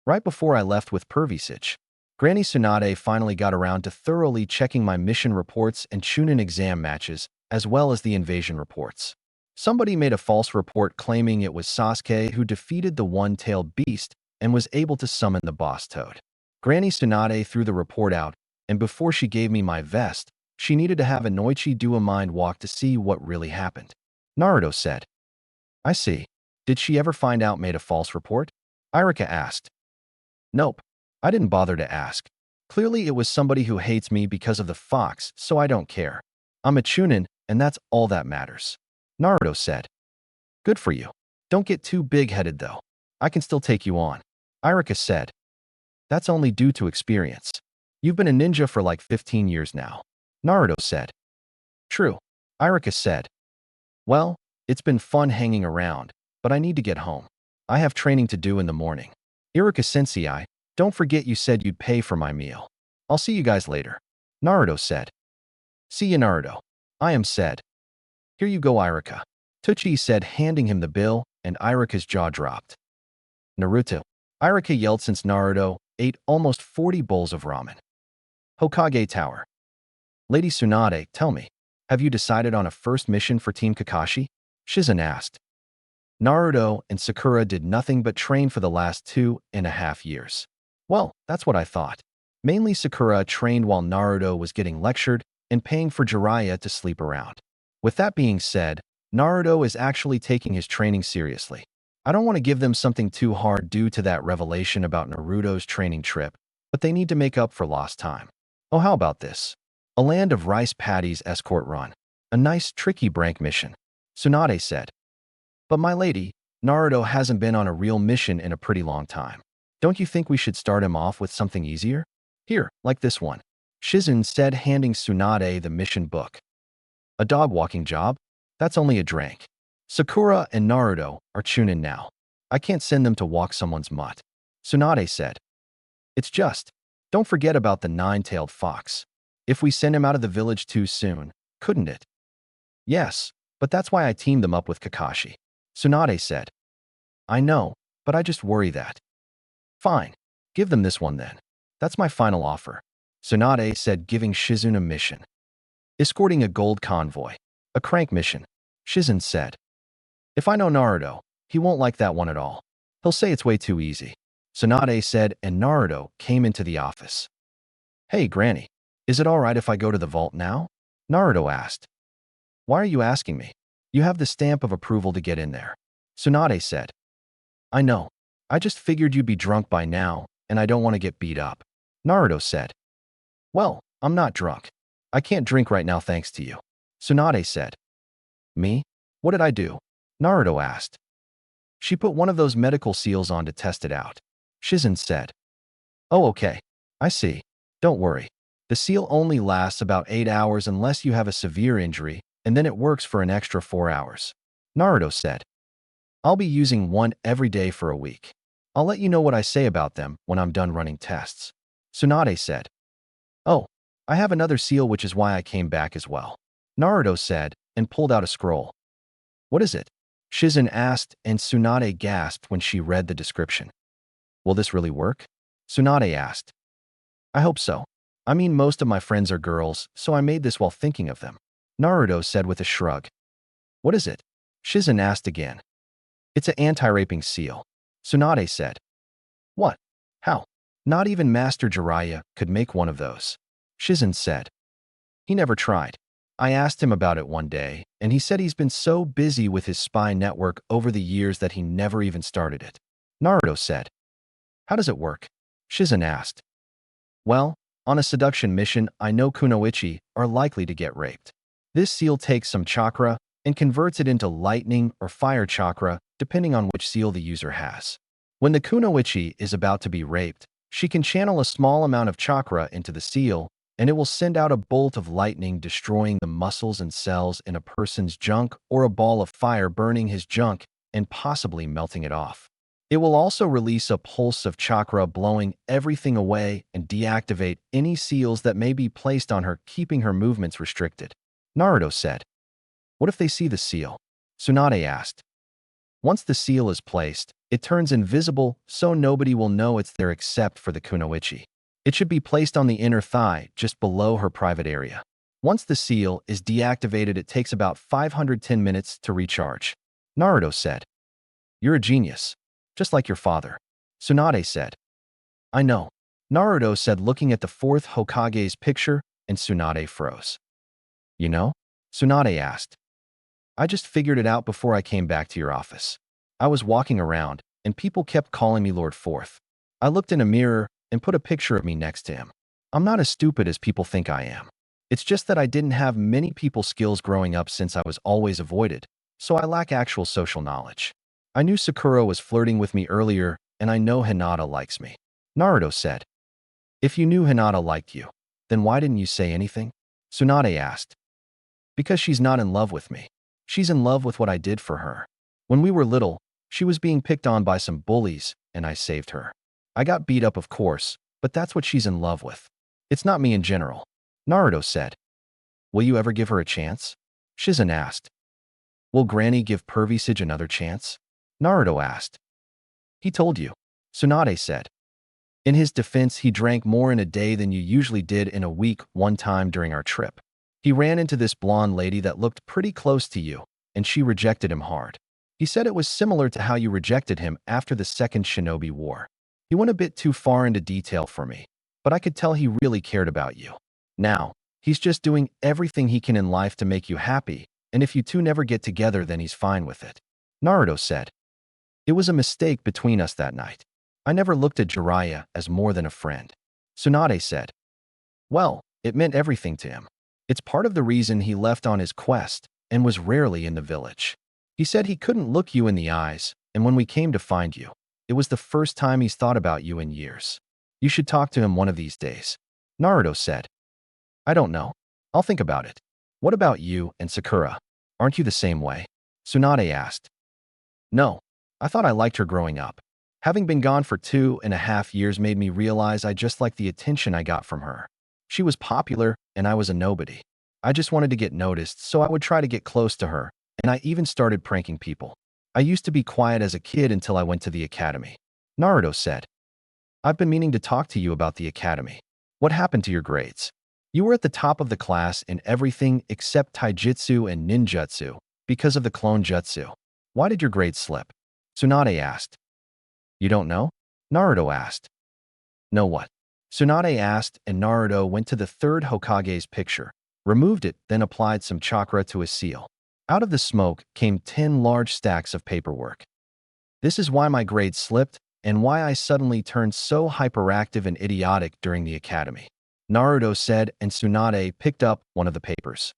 S1: Right before I left with Pervisich. Granny Tsunade finally got around to thoroughly checking my mission reports and Chunin exam matches, as well as the invasion reports. Somebody made a false report claiming it was Sasuke who defeated the one-tailed beast and was able to summon the boss toad. Granny Tsunade threw the report out, and before she gave me my vest, she needed to have Inoichi do a mind walk to see what really happened. Naruto said. I see. Did she ever find out made a false report? Iruka asked. Nope. I didn't bother to ask. Clearly it was somebody who hates me because of the fox, so I don't care. I'm a Chunin, and that's all that matters. Naruto said. Good for you. Don't get too big-headed though. I can still take you on. Iruka said. That's only due to experience. You've been a ninja for like 15 years now. Naruto said. True. Iruka said. Well, it's been fun hanging around, but I need to get home. I have training to do in the morning. Iruka sensei, don't forget you said you'd pay for my meal. I'll see you guys later. Naruto said. See you, Naruto. I am said. Here you go, Iruka. Teuchi said, handing him the bill, and Iruka's jaw dropped. Naruto. Iruka yelled since Naruto ate almost 40 bowls of ramen. Hokage Tower. Lady Tsunade, tell me, have you decided on a first mission for Team Kakashi? Shizen asked. Naruto and Sakura did nothing but train for the last 2.5 years. Well, that's what I thought. Mainly Sakura trained while Naruto was getting lectured and paying for Jiraiya to sleep around. With that being said, Naruto is actually taking his training seriously. I don't want to give them something too hard due to that revelation about Naruto's training trip, but they need to make up for lost time. Oh, how about this? A land of rice paddies escort run. A nice, tricky prank mission. Tsunade said. But my lady, Naruto hasn't been on a real mission in a pretty long time. Don't you think we should start him off with something easier? Here, like this one. Shizen said, handing Tsunade the mission book. A dog walking job? That's only a drink. Sakura and Naruto are chunin now. I can't send them to walk someone's mutt. Tsunade said. It's just, don't forget about the nine-tailed fox. If we send him out of the village too soon, couldn't it? Yes, but that's why I teamed them up with Kakashi. Tsunade said. I know, but I just worry that. Fine, give them this one then. That's my final offer. Tsunade said, giving Shizen a mission. Escorting a gold convoy. A crank mission. Shizen said. If I know Naruto, he won't like that one at all. He'll say it's way too easy. Tsunade said, and Naruto came into the office. Hey, Granny, is it all right if I go to the vault now? Naruto asked. Why are you asking me? You have the stamp of approval to get in there. Tsunade said. I know. I just figured you'd be drunk by now, and I don't want to get beat up. Naruto said. Well, I'm not drunk. I can't drink right now thanks to you. Tsunade said. Me? What did I do? Naruto asked. She put one of those medical seals on to test it out. Shizen said. Oh, okay. I see. Don't worry. The seal only lasts about 8 hours unless you have a severe injury, and then it works for an extra 4 hours. Naruto said. I'll be using one every day for a week. I'll let you know what I say about them when I'm done running tests. Tsunade said. Oh, I have another seal which is why I came back as well. Naruto said, and pulled out a scroll. What is it? Shizen asked, and Tsunade gasped when she read the description. Will this really work? Tsunade asked. I hope so. I mean, most of my friends are girls, so I made this while thinking of them. Naruto said with a shrug. What is it? Shizen asked again. It's an anti-raping seal. Tsunade said. What? How? Not even Master Jiraiya could make one of those. Shizen said. He never tried. I asked him about it one day, and he said he's been so busy with his spy network over the years that he never even started it. Naruto said. How does it work? Shizen asked. Well, on a seduction mission, I know kunoichi are likely to get raped. This seal takes some chakra and converts it into lightning or fire chakra, depending on which seal the user has. When the kunoichi is about to be raped, she can channel a small amount of chakra into the seal, and it will send out a bolt of lightning destroying the muscles and cells in a person's junk, or a ball of fire burning his junk and possibly melting it off. It will also release a pulse of chakra blowing everything away and deactivate any seals that may be placed on her, keeping her movements restricted. Naruto said. What if they see the seal? Tsunade asked. Once the seal is placed, it turns invisible so nobody will know it's there except for the kunoichi. It should be placed on the inner thigh, just below her private area. Once the seal is deactivated, it takes about 510 minutes to recharge. Naruto said. You're a genius. Just like your father. Tsunade said. I know. Naruto said, looking at the fourth Hokage's picture, and Tsunade froze. You know? Tsunade asked. I just figured it out before I came back to your office. I was walking around, and people kept calling me Lord Fourth. I looked in a mirror and put a picture of me next to him. I'm not as stupid as people think I am. It's just that I didn't have many people skills growing up since I was always avoided, so I lack actual social knowledge. I knew Sakura was flirting with me earlier, and I know Hinata likes me. Naruto said. If you knew Hinata liked you, then why didn't you say anything? Tsunade asked. Because she's not in love with me. She's in love with what I did for her. When we were little, she was being picked on by some bullies, and I saved her. I got beat up, of course, but that's what she's in love with. It's not me in general. Naruto said. Will you ever give her a chance? Shizen asked. Will Granny give Pervy Sage another chance? Naruto asked. He told you, Tsunade said. In his defense, he drank more in a day than you usually did in a week one time during our trip. He ran into this blonde lady that looked pretty close to you, and she rejected him hard. He said it was similar to how you rejected him after the Second Shinobi War. He went a bit too far into detail for me, but I could tell he really cared about you. Now, he's just doing everything he can in life to make you happy, and if you two never get together, then he's fine with it. Naruto said. It was a mistake between us that night. I never looked at Jiraiya as more than a friend. Tsunade said. Well, it meant everything to him. It's part of the reason he left on his quest and was rarely in the village. He said he couldn't look you in the eyes, and when we came to find you, it was the first time he's thought about you in years. You should talk to him one of these days. Naruto said. I don't know. I'll think about it. What about you and Sakura? Aren't you the same way? Tsunade asked. No. I thought I liked her growing up. Having been gone for 2.5 years made me realize I just liked the attention I got from her. She was popular, and I was a nobody. I just wanted to get noticed, so I would try to get close to her, and I even started pranking people. I used to be quiet as a kid until I went to the academy. Naruto said. I've been meaning to talk to you about the academy. What happened to your grades? You were at the top of the class in everything except taijutsu and ninjutsu because of the clone jutsu. Why did your grades slip? Tsunade asked. You don't know? Naruto asked. Know what? Tsunade asked, and Naruto went to the third Hokage's picture, removed it, then applied some chakra to a seal. Out of the smoke came 10 large stacks of paperwork. This is why my grades slipped and why I suddenly turned so hyperactive and idiotic during the academy. Naruto said, and Tsunade picked up one of the papers.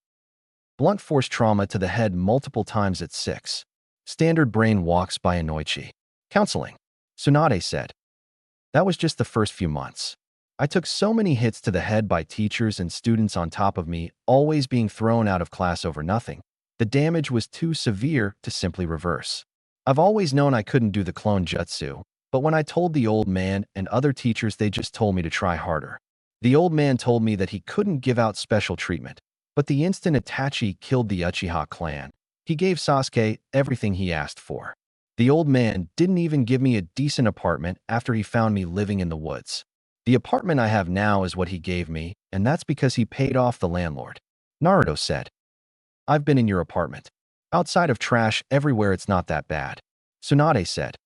S1: Blunt force trauma to the head multiple times at 6. Standard brain walks by Inoichi. Counseling. Tsunade said. That was just the first few months. I took so many hits to the head by teachers and students on top of me, always being thrown out of class over nothing. The damage was too severe to simply reverse. I've always known I couldn't do the clone jutsu, but when I told the old man and other teachers, they just told me to try harder. The old man told me that he couldn't give out special treatment, but the instant Itachi killed the Uchiha clan, he gave Sasuke everything he asked for. The old man didn't even give me a decent apartment after he found me living in the woods. The apartment I have now is what he gave me, and that's because he paid off the landlord. Naruto said. I've been in your apartment. Outside of trash everywhere, it's not that bad. Tsunade said.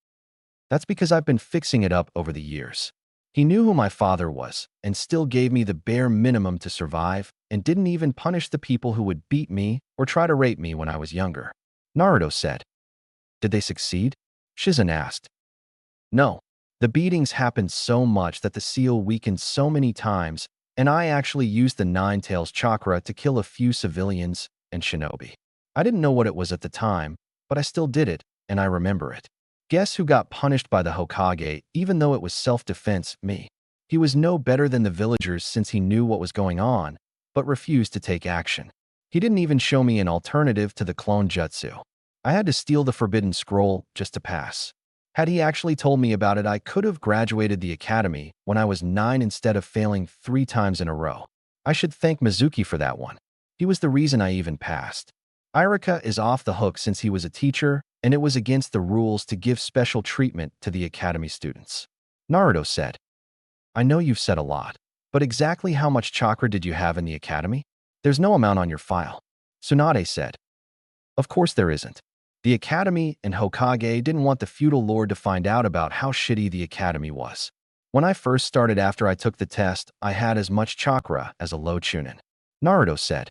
S1: That's because I've been fixing it up over the years. He knew who my father was and still gave me the bare minimum to survive and didn't even punish the people who would beat me or try to rape me when I was younger. Naruto said. Did they succeed? Shizen asked. No. The beatings happened so much that the seal weakened so many times, and I actually used the Nine Tails chakra to kill a few civilians and shinobi. I didn't know what it was at the time, but I still did it, and I remember it. Guess who got punished by the Hokage even though it was self-defense? Me. He was no better than the villagers since he knew what was going on, but refused to take action. He didn't even show me an alternative to the clone jutsu. I had to steal the forbidden scroll just to pass. Had he actually told me about it, I could have graduated the academy when I was 9 instead of failing 3 times in a row. I should thank Mizuki for that one. He was the reason I even passed. Irika is off the hook since he was a teacher, and it was against the rules to give special treatment to the academy students. Naruto said. I know you've said a lot, but exactly how much chakra did you have in the academy? There's no amount on your file. Tsunade said. Of course there isn't. The academy and Hokage didn't want the feudal lord to find out about how shitty the academy was. When I first started after I took the test, I had as much chakra as a low chunin. Naruto said.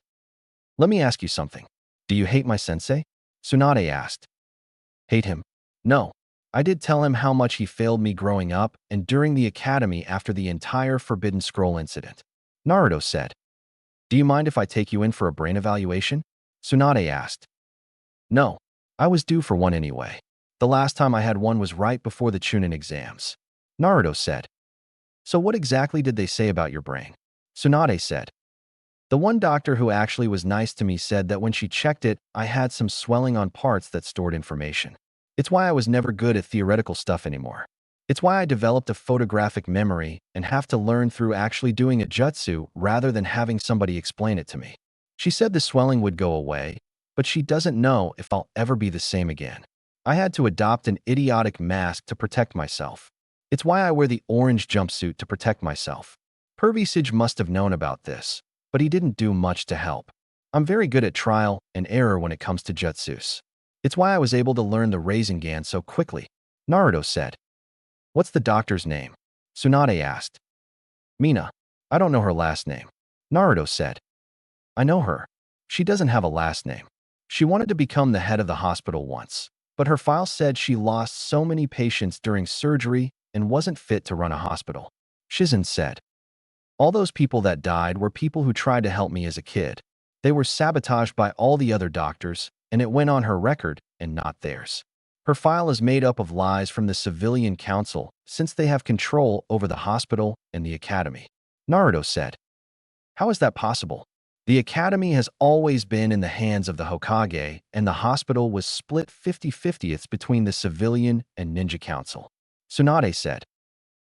S1: Let me ask you something. Do you hate my sensei? Tsunade asked. Hate him? No. I did tell him how much he failed me growing up and during the academy after the entire Forbidden Scroll incident. Naruto said. Do you mind if I take you in for a brain evaluation? Tsunade asked. No. I was due for one anyway. The last time I had one was right before the Chunin exams. Naruto said. So what exactly did they say about your brain? Tsunade said. The one doctor who actually was nice to me said that when she checked it, I had some swelling on parts that stored information. It's why I was never good at theoretical stuff anymore. It's why I developed a photographic memory and have to learn through actually doing a jutsu rather than having somebody explain it to me. She said the swelling would go away, but she doesn't know if I'll ever be the same again. I had to adopt an idiotic mask to protect myself. It's why I wear the orange jumpsuit to protect myself. Pervisage must have known about this, but he didn't do much to help. I'm very good at trial and error when it comes to jutsus. It's why I was able to learn the Rasengan so quickly. Naruto said. What's the doctor's name? Tsunade asked. Mina. I don't know her last name. Naruto said. I know her. She doesn't have a last name. She wanted to become the head of the hospital once, but her file said she lost so many patients during surgery and wasn't fit to run a hospital. Shizen said. All those people that died were people who tried to help me as a kid. They were sabotaged by all the other doctors, and it went on her record and not theirs. Her file is made up of lies from the civilian council since they have control over the hospital and the academy. Naruto said. How is that possible? The academy has always been in the hands of the Hokage, and the hospital was split 50-50 between the civilian and ninja council. Tsunade said.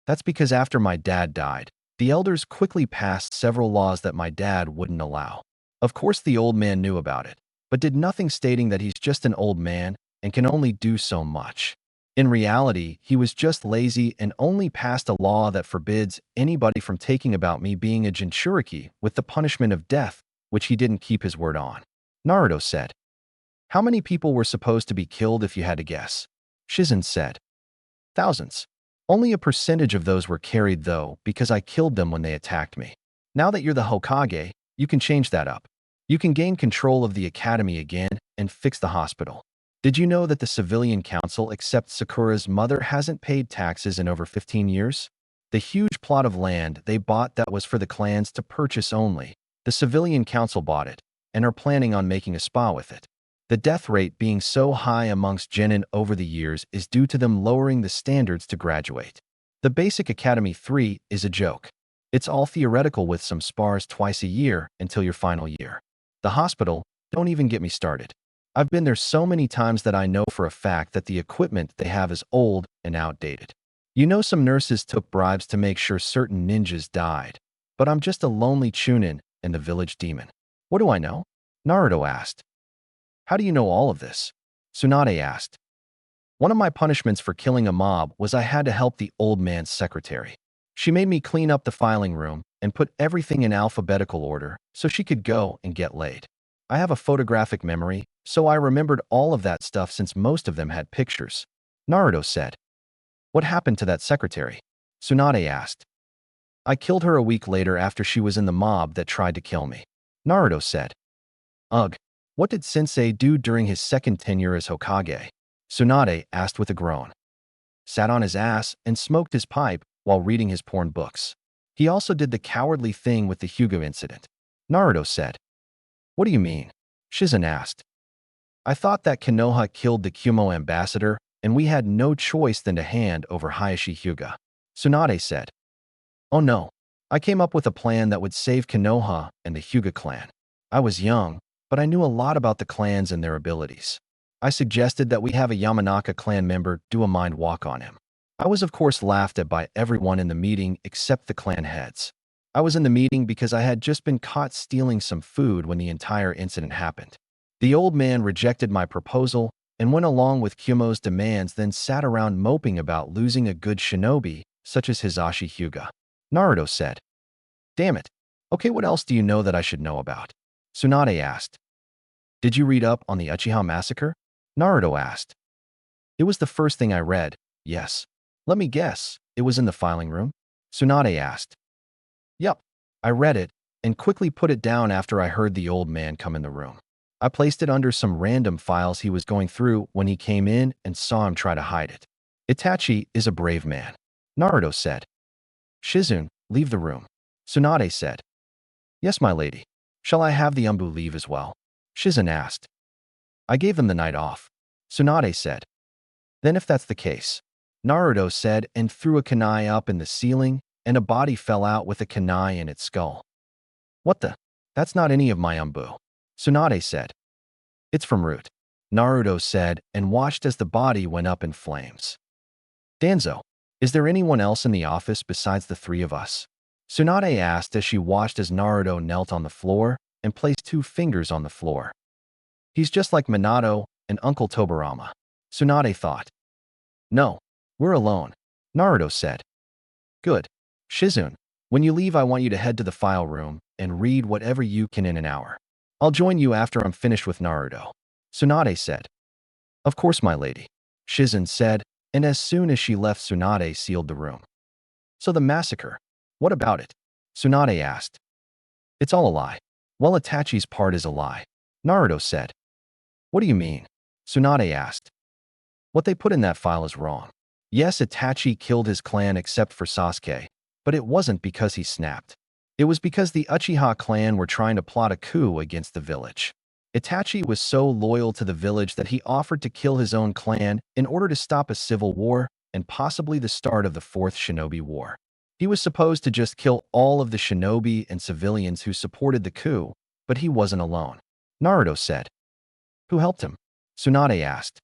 S1: That's because after my dad died, the elders quickly passed several laws that my dad wouldn't allow. Of course the old man knew about it, but did nothing, stating that he's just an old man and can only do so much. In reality, he was just lazy and only passed a law that forbids anybody from taking about me being a Jinchuriki with the punishment of death, which he didn't keep his word on. Naruto said. How many people were supposed to be killed if you had to guess? Shizen said. Thousands. Only a percentage of those were carried though, because I killed them when they attacked me. Now that you're the Hokage, you can change that up. You can gain control of the academy again and fix the hospital. Did you know that the civilian council, except Sakura's mother, hasn't paid taxes in over 15 years? The huge plot of land they bought that was for the clans to purchase only, the civilian council bought it and are planning on making a spa with it. The death rate being so high amongst genin over the years is due to them lowering the standards to graduate. The basic Academy 3 is a joke. It's all theoretical with some spars twice a year until your final year. The hospital, don't even get me started. I've been there so many times that I know for a fact that the equipment they have is old and outdated. You know, some nurses took bribes to make sure certain ninjas died. But I'm just a lonely Chunin and the village demon. What do I know? Naruto asked. How do you know all of this? Tsunade asked. One of my punishments for killing a mob was I had to help the old man's secretary. She made me clean up the filing room and put everything in alphabetical order so she could go and get laid. I have a photographic memory, so I remembered all of that stuff since most of them had pictures. Naruto said. What happened to that secretary? Tsunade asked. I killed her a week later after she was in the mob that tried to kill me. Naruto said. Ugh, what did Sensei do during his second tenure as Hokage? Tsunade asked with a groan. Sat on his ass and smoked his pipe while reading his porn books. He also did the cowardly thing with the Hyuga incident. Naruto said. What do you mean? Shizen asked. I thought that Konoha killed the Kumo ambassador, and we had no choice than to hand over Hayashi Hyuga. Tsunade said. Oh no, I came up with a plan that would save Konoha and the Hyuga clan. I was young, but I knew a lot about the clans and their abilities. I suggested that we have a Yamanaka clan member do a mind walk on him. I was of course laughed at by everyone in the meeting except the clan heads. I was in the meeting because I had just been caught stealing some food when the entire incident happened. The old man rejected my proposal and went along with Kumo's demands, then sat around moping about losing a good shinobi such as Hisashi Hyuga. Naruto said. Damn it. Okay, what else do you know that I should know about? Tsunade asked. Did you read up on the Uchiha massacre? Naruto asked. It was the first thing I read, yes. Let me guess, it was in the filing room? Tsunade asked. Yup, I read it and quickly put it down after I heard the old man come in the room. I placed it under some random files he was going through when he came in and saw him try to hide it. Itachi is a brave man. Naruto said. Shizune, leave the room. Tsunade said. Yes, my lady. Shall I have the Umbu leave as well? Shizen asked. I gave them the night off. Tsunade said. Then if that's the case, Naruto said and threw a kunai up in the ceiling and a body fell out with a kunai in its skull. What the? That's not any of my Umbu. Tsunade said. It's from Root. Naruto said and watched as the body went up in flames. Danzo, is there anyone else in the office besides the three of us? Tsunade asked as she watched as Naruto knelt on the floor and placed 2 fingers on the floor. He's just like Minato and Uncle Tobarama. Tsunade thought. No, we're alone, Naruto said. Good. Shizune, when you leave I want you to head to the file room and read whatever you can in an hour. I'll join you after I'm finished with Naruto. Tsunade said. Of course, my lady, Shizune said, and as soon as she left Tsunade sealed the room. So the massacre, what about it? Tsunade asked. It's all a lie. Well, Itachi's part is a lie, Naruto said. What do you mean? Tsunade asked. What they put in that file is wrong. Yes, Itachi killed his clan except for Sasuke, but it wasn't because he snapped. It was because the Uchiha clan were trying to plot a coup against the village. Itachi was so loyal to the village that he offered to kill his own clan in order to stop a civil war and possibly the start of the Fourth Shinobi War. He was supposed to just kill all of the shinobi and civilians who supported the coup, but he wasn't alone, Naruto said. Who helped him? Tsunade asked.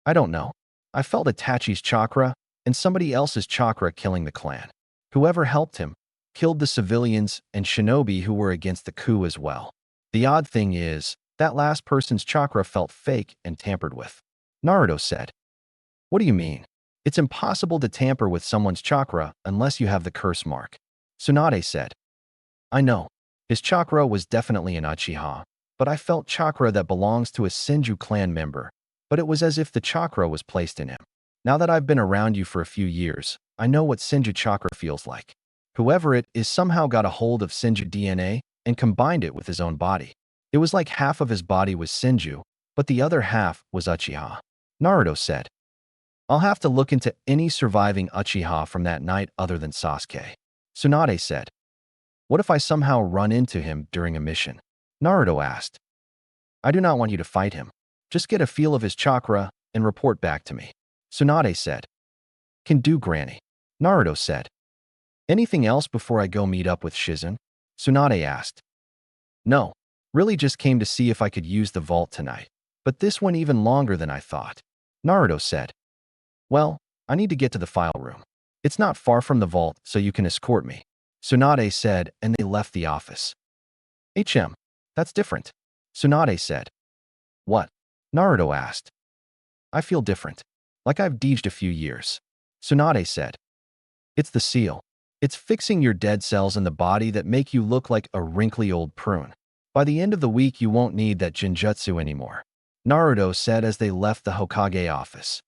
S1: I don't know. I felt Itachi's chakra and somebody else's chakra killing the clan. Whoever helped him killed the civilians and shinobi who were against the coup as well. The odd thing is, that last person's chakra felt fake and tampered with, Naruto said. What do you mean? It's impossible to tamper with someone's chakra unless you have the curse mark, Tsunade said. I know. His chakra was definitely an Uchiha, but I felt chakra that belongs to a Senju clan member, but it was as if the chakra was placed in him. Now that I've been around you for a few years, I know what Senju chakra feels like. Whoever it is somehow got a hold of Senju DNA and combined it with his own body. It was like half of his body was Senju, but the other half was Uchiha, Naruto said. I'll have to look into any surviving Uchiha from that night other than Sasuke, Tsunade said. What if I somehow run into him during a mission? Naruto asked. I do not want you to fight him. Just get a feel of his chakra and report back to me, Tsunade said. Can do, Granny, Naruto said. Anything else before I go meet up with Shizune? Tsunade asked. No, really just came to see if I could use the vault tonight. But this went even longer than I thought, Naruto said. Well, I need to get to the file room. It's not far from the vault, so you can escort me, Tsunade said, and they left the office. That's different, Tsunade said. What? Naruto asked. I feel different. Like I've aged a few years, Tsunade said. It's the seal. It's fixing your dead cells in the body that make you look like a wrinkly old prune. By the end of the week, you won't need that genjutsu anymore, Naruto said as they left the Hokage office.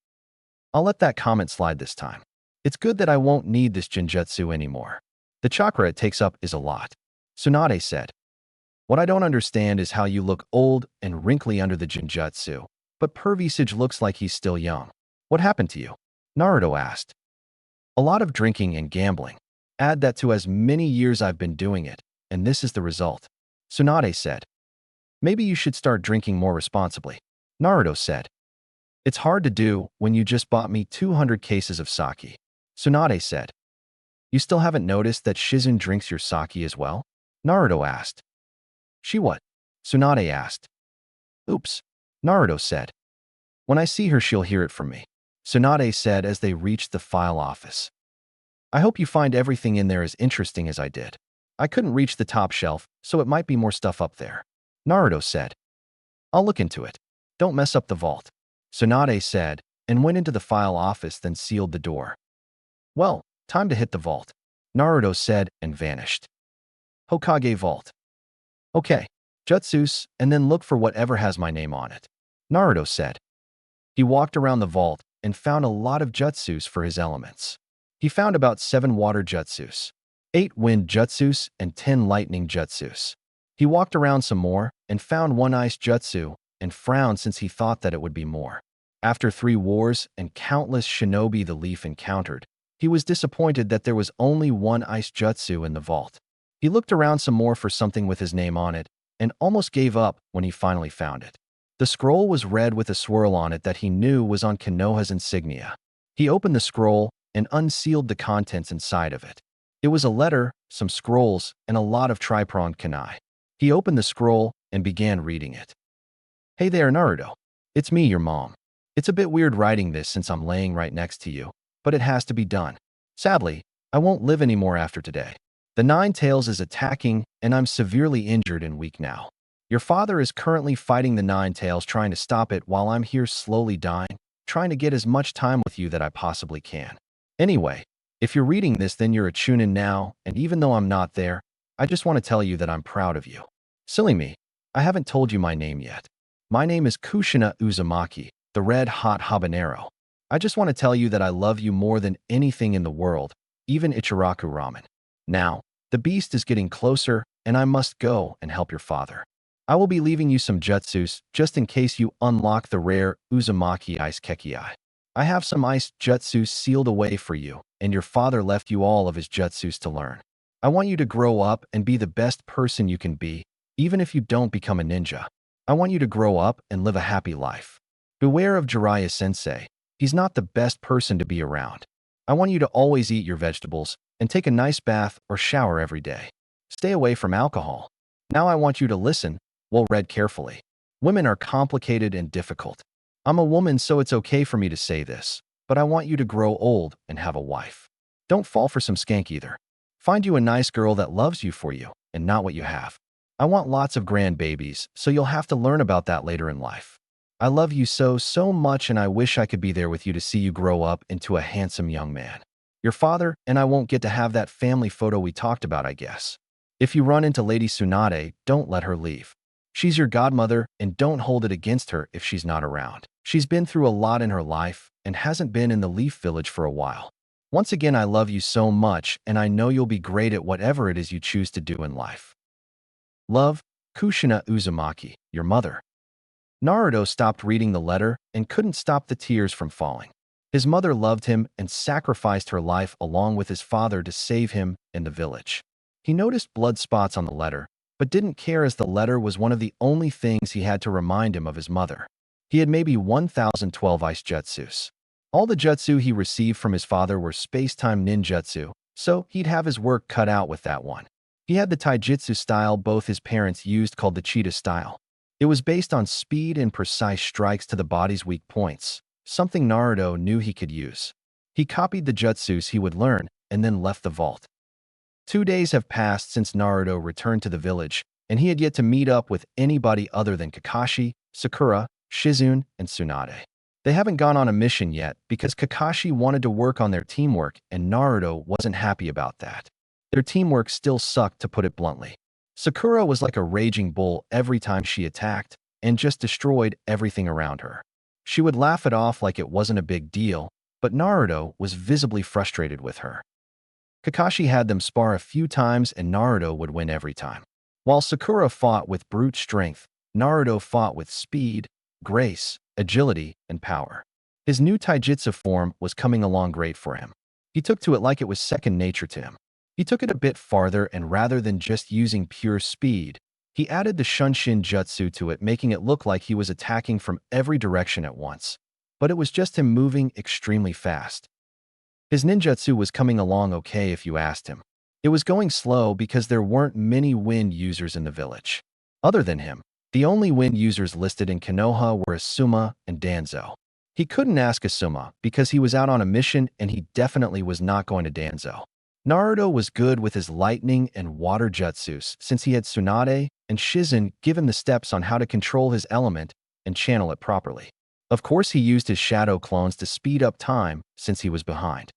S1: I'll let that comment slide this time. It's good that I won't need this genjutsu anymore. The chakra it takes up is a lot, Tsunade said. What I don't understand is how you look old and wrinkly under the genjutsu, but Pervisage looks like he's still young. What happened to you? Naruto asked. A lot of drinking and gambling. Add that to as many years I've been doing it, and this is the result, Tsunade said. Maybe you should start drinking more responsibly, Naruto said. It's hard to do when you just bought me 200 cases of sake, Tsunade said. You still haven't noticed that Shizune drinks your sake as well? Naruto asked. She what? Tsunade asked. Oops, Naruto said. When I see her, she'll hear it from me, Tsunade said as they reached the file office. I hope you find everything in there as interesting as I did. I couldn't reach the top shelf, so it might be more stuff up there, Naruto said. I'll look into it. Don't mess up the vault, Tsunade said, and went into the file office, then sealed the door. Well, time to hit the vault, Naruto said and vanished. Hokage vault. Okay, jutsus, and then look for whatever has my name on it, Naruto said. He walked around the vault and found a lot of jutsus for his elements. He found about 7 water jutsus, 8 wind jutsus, and 10 lightning jutsus. He walked around some more and found 1 ice jutsu and frowned since he thought that it would be more. After 3 wars and countless shinobi the Leaf encountered, he was disappointed that there was only 1 ice jutsu in the vault. He looked around some more for something with his name on it and almost gave up when he finally found it. The scroll was red with a swirl on it that he knew was on Konoha's insignia. He opened the scroll and unsealed the contents inside of it. It was a letter, some scrolls, and a lot of tri-pronged kunai. He opened the scroll and began reading it. Hey there, Naruto. It's me, your mom. It's a bit weird writing this since I'm laying right next to you, but it has to be done. Sadly, I won't live anymore after today. The Nine Tails is attacking, and I'm severely injured and weak now. Your father is currently fighting the Nine Tails, trying to stop it while I'm here slowly dying, trying to get as much time with you that I possibly can. Anyway, if you're reading this, then you're a Chunin now, and even though I'm not there, I just want to tell you that I'm proud of you. Silly me, I haven't told you my name yet. My name is Kushina Uzumaki, the red hot habanero. I just want to tell you that I love you more than anything in the world, even Ichiraku ramen. Now, the beast is getting closer, and I must go and help your father. I will be leaving you some jutsus just in case you unlock the rare Uzumaki Ice Kekkei. I have some ice jutsus sealed away for you, and your father left you all of his jutsus to learn. I want you to grow up and be the best person you can be, even if you don't become a ninja. I want you to grow up and live a happy life. Beware of Jiraiya sensei. He's not the best person to be around. I want you to always eat your vegetables and take a nice bath or shower every day. Stay away from alcohol. Now I want you to listen. Well, read carefully. Women are complicated and difficult. I'm a woman, so it's okay for me to say this, but I want you to grow old and have a wife. Don't fall for some skank either. Find you a nice girl that loves you for you and not what you have. I want lots of grandbabies, so you'll have to learn about that later in life. I love you so much, and I wish I could be there with you to see you grow up into a handsome young man. Your father and I won't get to have that family photo we talked about, I guess. If you run into Lady Tsunade, don't let her leave. She's your godmother, and don't hold it against her if she's not around. She's been through a lot in her life and hasn't been in the Leaf Village for a while. Once again, I love you so much, and I know you'll be great at whatever it is you choose to do in life. Love, Kushina Uzumaki, your mother. Naruto stopped reading the letter and couldn't stop the tears from falling. His mother loved him and sacrificed her life along with his father to save him and the village. He noticed blood spots on the letter, but didn't care as the letter was one of the only things he had to remind him of his mother. He had maybe 1,012 ice jutsus. All the jutsu he received from his father were space-time ninjutsu, so he'd have his work cut out with that one. He had the taijutsu style both his parents used called the cheetah style. It was based on speed and precise strikes to the body's weak points, something Naruto knew he could use. He copied the jutsus he would learn and then left the vault. 2 days have passed since Naruto returned to the village, and he had yet to meet up with anybody other than Kakashi, Sakura, Shizune, and Tsunade. They haven't gone on a mission yet because Kakashi wanted to work on their teamwork and Naruto wasn't happy about that. Their teamwork still sucked, to put it bluntly. Sakura was like a raging bull every time she attacked and just destroyed everything around her. She would laugh it off like it wasn't a big deal, but Naruto was visibly frustrated with her. Kakashi had them spar a few times and Naruto would win every time. While Sakura fought with brute strength, Naruto fought with speed, grace, agility, and power. His new taijutsu form was coming along great for him. He took to it like it was second nature to him. He took it a bit farther, and rather than just using pure speed, he added the Shunshin jutsu to it, making it look like he was attacking from every direction at once. But it was just him moving extremely fast. His ninjutsu was coming along okay if you asked him. It was going slow because there weren't many wind users in the village. Other than him, the only wind users listed in Konoha were Asuma and Danzo. He couldn't ask Asuma because he was out on a mission and he definitely was not going to Danzo. Naruto was good with his lightning and water jutsus since he had Tsunade and Shizune give him the steps on how to control his element and channel it properly. Of course, he used his shadow clones to speed up time since he was behind.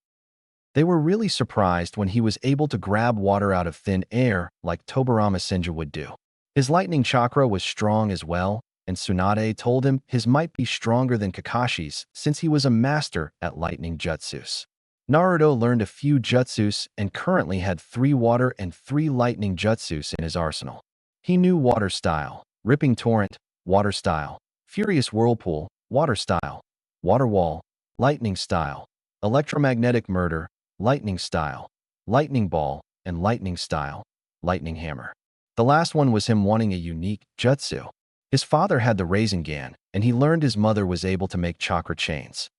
S1: They were really surprised when he was able to grab water out of thin air like Tobirama Senju would do. His lightning chakra was strong as well, and Tsunade told him his might be stronger than Kakashi's since he was a master at lightning jutsus. Naruto learned a few jutsus and currently had 3 water and 3 lightning jutsus in his arsenal. He knew water style, ripping torrent, water style, furious whirlpool, water style, water wall, lightning style, electromagnetic murder, lightning style, lightning ball, and lightning style, lightning hammer. The last one was him wanting a unique jutsu. His father had the Rasengan, and he learned his mother was able to make chakra chains.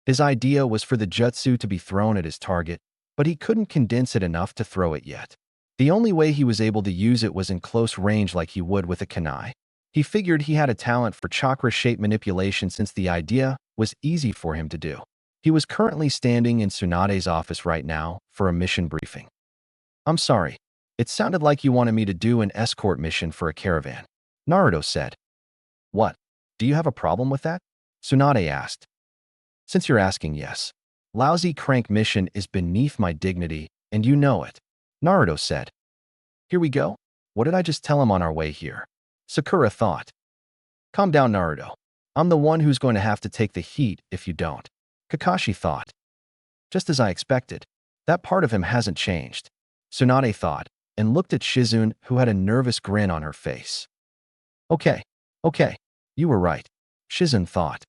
S1: His idea was for the jutsu to be thrown at his target, but he couldn't condense it enough to throw it yet. The only way he was able to use it was in close range like he would with a kunai. He figured he had a talent for chakra shape manipulation since the idea was easy for him to do. He was currently standing in Tsunade's office right now for a mission briefing. I'm sorry. It sounded like you wanted me to do an escort mission for a caravan. Naruto said. What? Do you have a problem with that? Tsunade asked. Since you're asking, yes. Lousy crank mission is beneath my dignity, and you know it. Naruto said. Here we go? What did I just tell him on our way here? Sakura thought. Calm down, Naruto. I'm the one who's going to have to take the heat if you don't. Kakashi thought. Just as I expected. That part of him hasn't changed. Tsunade thought, and looked at Shizune, who had a nervous grin on her face. Okay. You were right. Shizune thought.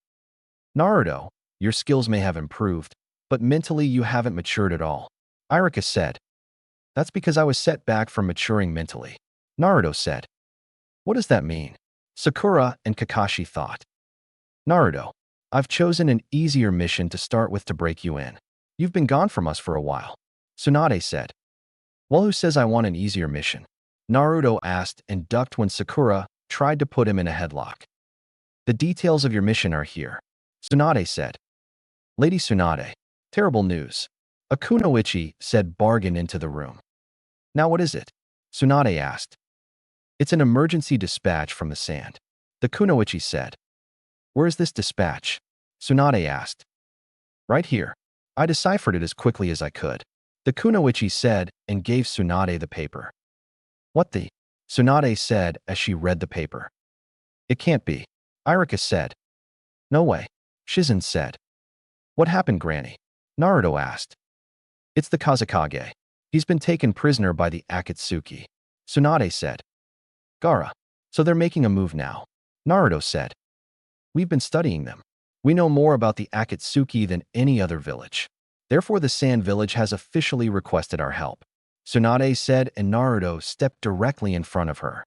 S1: Naruto, your skills may have improved, but mentally you haven't matured at all. Iruka said. That's because I was set back from maturing mentally. Naruto said. What does that mean? Sakura and Kakashi thought. Naruto, I've chosen an easier mission to start with to break you in. You've been gone from us for a while. Tsunade said. Well, who says I want an easier mission? Naruto asked and ducked when Sakura tried to put him in a headlock. The details of your mission are here. Tsunade said. Lady Tsunade, terrible news. A kunoichi said bargain into the room. Now what is it? Tsunade asked. It's an emergency dispatch from the sand. The kunoichi said. Where is this dispatch? Tsunade asked. Right here. I deciphered it as quickly as I could. The kunoichi said and gave Tsunade the paper. What the? Tsunade said as she read the paper. It can't be. Iruka said. No way. Shizune said. What happened, Granny? Naruto asked. It's the Kazekage. He's been taken prisoner by the Akatsuki. Tsunade said. Gaara. So they're making a move now. Naruto said. We've been studying them. We know more about the Akatsuki than any other village. Therefore, the Sand Village has officially requested our help. Tsunade said, and Naruto stepped directly in front of her.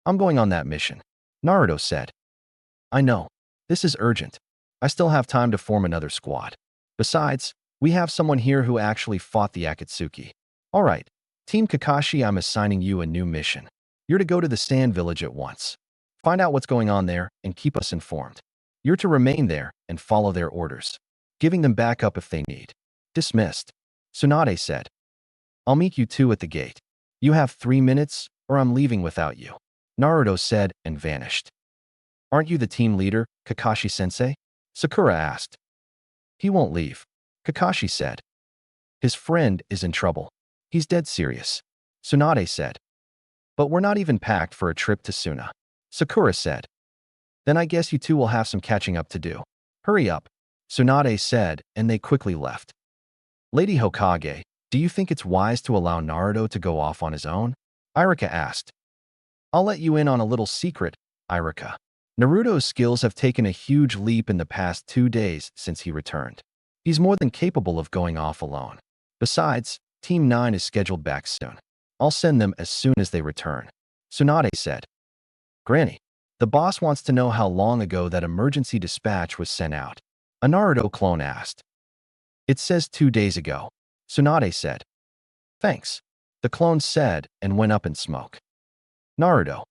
S1: I'm going on that mission. Naruto said. I know. This is urgent. I still have time to form another squad. Besides, we have someone here who actually fought the Akatsuki. All right, Team Kakashi, I'm assigning you a new mission. You're to go to the Sand Village at once. Find out what's going on there and keep us informed. You're to remain there and follow their orders, giving them backup if they need. Dismissed. Tsunade said. I'll meet you two at the gate. You have 3 minutes, or I'm leaving without you. Naruto said and vanished. Aren't you the team leader, Kakashi-sensei? Sakura asked. He won't leave. Kakashi said. His friend is in trouble. He's dead serious. Tsunade said. But we're not even packed for a trip to Suna. Sakura said. Then I guess you two will have some catching up to do. Hurry up. Tsunade said, and they quickly left. Lady Hokage, do you think it's wise to allow Naruto to go off on his own? Iruka asked. I'll let you in on a little secret, Iruka. Naruto's skills have taken a huge leap in the past 2 days since he returned. He's more than capable of going off alone. Besides, Team 9 is scheduled back soon. I'll send them as soon as they return. Tsunade said. Granny, the boss wants to know how long ago that emergency dispatch was sent out. A Naruto clone asked. It says 2 days ago. Tsunade said. Thanks. The clone said and went up in smoke. Naruto.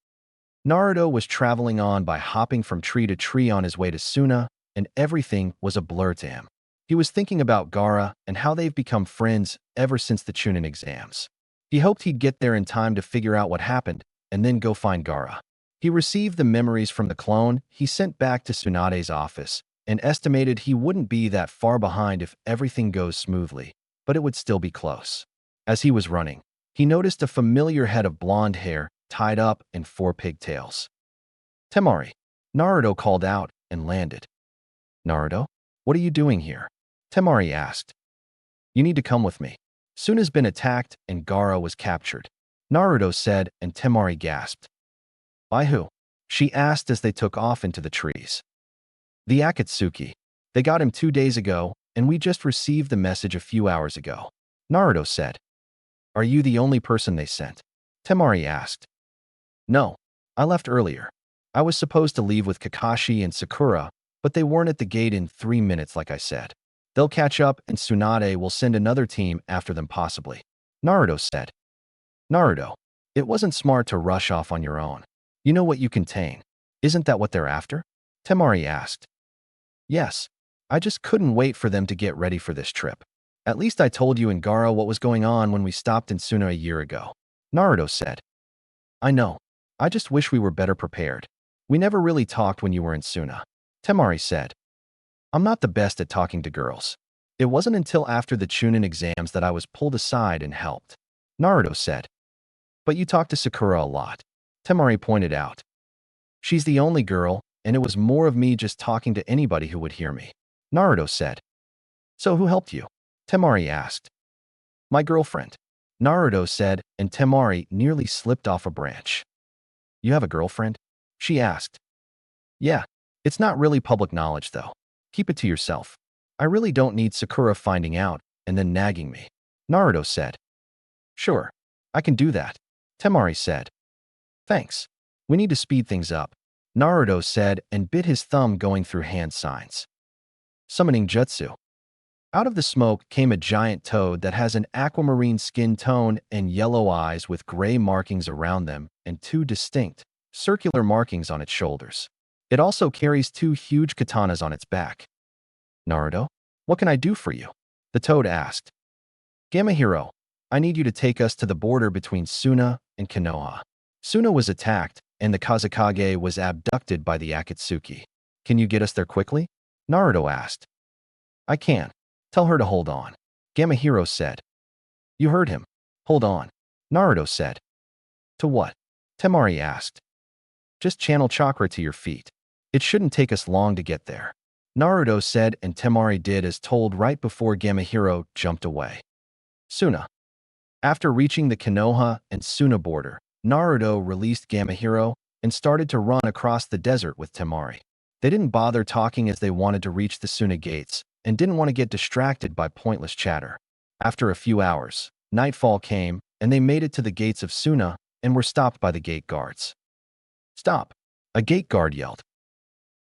S1: Naruto was traveling on by hopping from tree to tree on his way to Suna, and everything was a blur to him. He was thinking about Gaara and how they've become friends ever since the Chunin exams. He hoped he'd get there in time to figure out what happened and then go find Gaara. He received the memories from the clone he sent back to Tsunade's office and estimated he wouldn't be that far behind if everything goes smoothly, but it would still be close. As he was running, he noticed a familiar head of blonde hair tied up in 4 pigtails. Temari. Naruto called out and landed. Naruto, what are you doing here? Temari asked. You need to come with me. Suna's been attacked and Gaara was captured. Naruto said, and Temari gasped. By who? She asked as they took off into the trees. The Akatsuki. They got him 2 days ago, and we just received the message a few hours ago. Naruto said. Are you the only person they sent? Temari asked. No, I left earlier. I was supposed to leave with Kakashi and Sakura, but they weren't at the gate in 3 minutes like I said. They'll catch up and Tsunade will send another team after them possibly. Naruto said. Naruto, it wasn't smart to rush off on your own. You know what you contain. Isn't that what they're after? Temari asked. Yes, I just couldn't wait for them to get ready for this trip. At least I told you and Gaara what was going on when we stopped in Suna a year ago. Naruto said. I know. I just wish we were better prepared. We never really talked when you were in Suna. Temari said. I'm not the best at talking to girls. It wasn't until after the Chunin exams that I was pulled aside and helped. Naruto said. But you talked to Sakura a lot. Temari pointed out. She's the only girl, and it was more of me just talking to anybody who would hear me. Naruto said. So who helped you? Temari asked. My girlfriend. Naruto said, and Temari nearly slipped off a branch. You have a girlfriend? She asked. Yeah. It's not really public knowledge, though. Keep it to yourself. I really don't need Sakura finding out and then nagging me. Naruto said. Sure. I can do that. Temari said. Thanks. We need to speed things up. Naruto said and bit his thumb going through hand signs. Summoning jutsu. Out of the smoke came a giant toad that has an aquamarine skin tone and yellow eyes with gray markings around them and two distinct, circular markings on its shoulders. It also carries two huge katanas on its back. Naruto, what can I do for you? The toad asked. Gamma Hero, I need you to take us to the border between Suna and Konoha. Suna was attacked, and the Kazekage was abducted by the Akatsuki. Can you get us there quickly? Naruto asked. I can. Tell her to hold on. Gamma Hero said. You heard him. Hold on. Naruto said. To what? Temari asked. Just channel chakra to your feet. It shouldn't take us long to get there. Naruto said and Temari did as told right before Gamma Hero jumped away. Suna. After reaching the Konoha and Suna border, Naruto released Gamma Hero and started to run across the desert with Temari. They didn't bother talking as they wanted to reach the Suna gates and didn't want to get distracted by pointless chatter. After a few hours, nightfall came and they made it to the gates of Suna and were stopped by the gate guards. Stop! A gate guard yelled.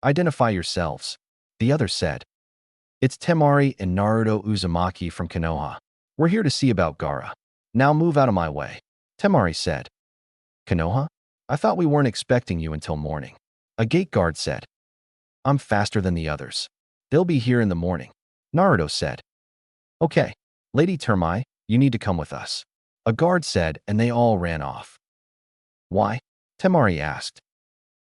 S1: Identify yourselves, the other said. It's Temari and Naruto Uzumaki from Konoha. We're here to see about Gaara. Now move out of my way, Temari said. Konoha? I thought we weren't expecting you until morning. A gate guard said. I'm faster than the others. They'll be here in the morning, Naruto said. Okay, Lady Termai, you need to come with us. A guard said and they all ran off. Why? Temari asked.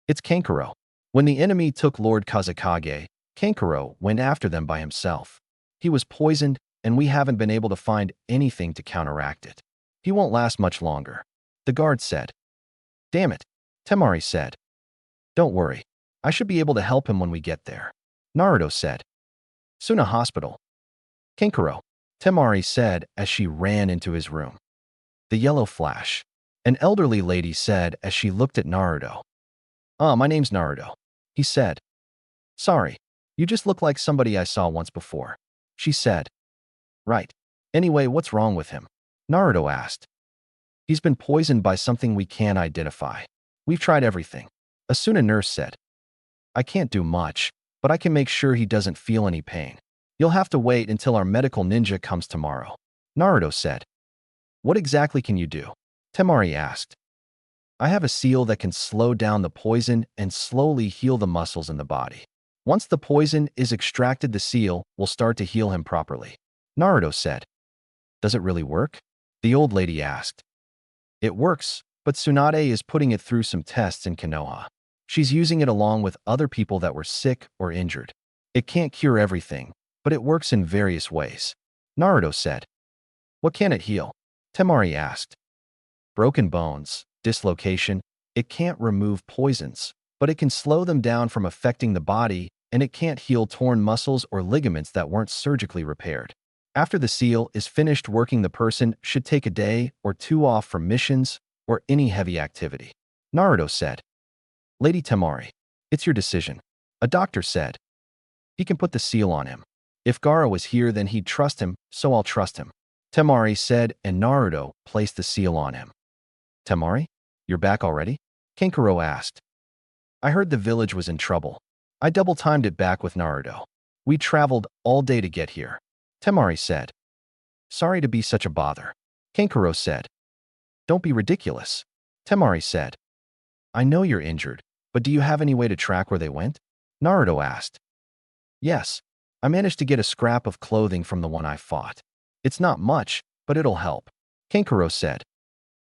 S1: It's Kankuro. When the enemy took Lord Kazekage, Kankuro went after them by himself. He was poisoned and we haven't been able to find anything to counteract it. He won't last much longer, the guard said. Damn it, Temari said. Don't worry, I should be able to help him when we get there, Naruto said. Suna Hospital. Kankuro, Temari said as she ran into his room. The yellow flash, an elderly lady said as she looked at Naruto. My name's Naruto, he said. Sorry, you just look like somebody I saw once before, she said. Right. Anyway, what's wrong with him? Naruto asked. He's been poisoned by something we can't identify. We've tried everything, a Suna nurse said. I can't do much, but I can make sure he doesn't feel any pain. You'll have to wait until our medical ninja comes tomorrow, Naruto said. What exactly can you do? Temari asked. I have a seal that can slow down the poison and slowly heal the muscles in the body. Once the poison is extracted, the seal will start to heal him properly, Naruto said. Does it really work? The old lady asked. It works, but Tsunade is putting it through some tests in Konoha. She's using it along with other people that were sick or injured. It can't cure everything, but it works in various ways, Naruto said. What can it heal? Temari asked. Broken bones, dislocation. It can't remove poisons, but it can slow them down from affecting the body, and it can't heal torn muscles or ligaments that weren't surgically repaired. After the seal is finished working, the person should take a day or two off from missions or any heavy activity, Naruto said. Lady Temari, it's your decision, a doctor said. He can put the seal on him. If Gaara was here, then he'd trust him, so I'll trust him, Temari said, and Naruto placed the seal on him. Temari, you're back already? Kankuro asked. I heard the village was in trouble. I double-timed it back with Naruto. We traveled all day to get here, Temari said. Sorry to be such a bother, Kankuro said. Don't be ridiculous, Temari said. I know you're injured, but do you have any way to track where they went? Naruto asked. Yes, I managed to get a scrap of clothing from the one I fought. It's not much, but it'll help. Kankuro said.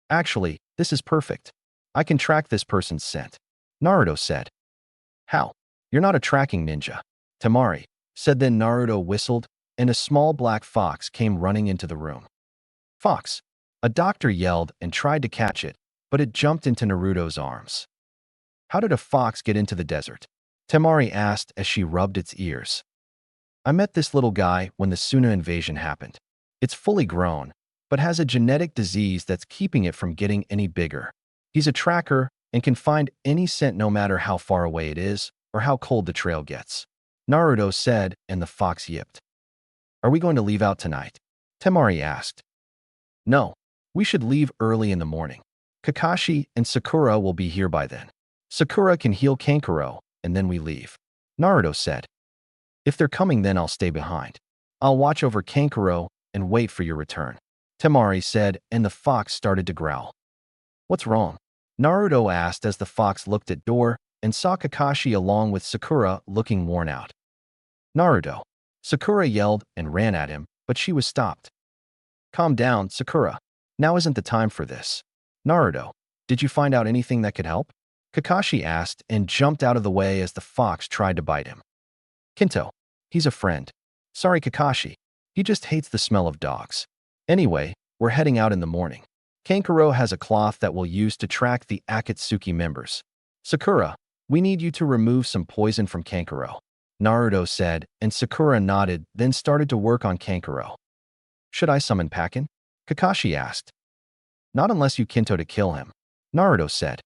S1: Actually, this is perfect. I can track this person's scent. Naruto said. How? You're not a tracking ninja. Temari said. Then Naruto whistled, and a small black fox came running into the room. Fox! A doctor yelled and tried to catch it, but it jumped into Naruto's arms. How did a fox get into the desert? Temari asked as she rubbed its ears. I met this little guy when the Suna invasion happened. It's fully grown, but has a genetic disease that's keeping it from getting any bigger. He's a tracker and can find any scent no matter how far away it is or how cold the trail gets. Naruto said, and the fox yipped. Are we going to leave out tonight? Temari asked. No, we should leave early in the morning. Kakashi and Sakura will be here by then. Sakura can heal Kankuro, and then we leave. Naruto said. If they're coming, then I'll stay behind. I'll watch over Kankuro and wait for your return. Temari said, and the fox started to growl. What's wrong? Naruto asked as the fox looked at door and saw Kakashi along with Sakura looking worn out. Naruto. Sakura yelled and ran at him, but she was stopped. Calm down, Sakura. Now isn't the time for this. Naruto, did you find out anything that could help? Kakashi asked and jumped out of the way as the fox tried to bite him. Kinto. He's a friend. Sorry, Kakashi. He just hates the smell of dogs. Anyway, we're heading out in the morning. Kankuro has a cloth that we'll use to track the Akatsuki members. Sakura, we need you to remove some poison from Kankuro. Naruto said, and Sakura nodded, then started to work on Kankuro. Should I summon Pakin? Kakashi asked. Not unless you Kinto to kill him. Naruto said.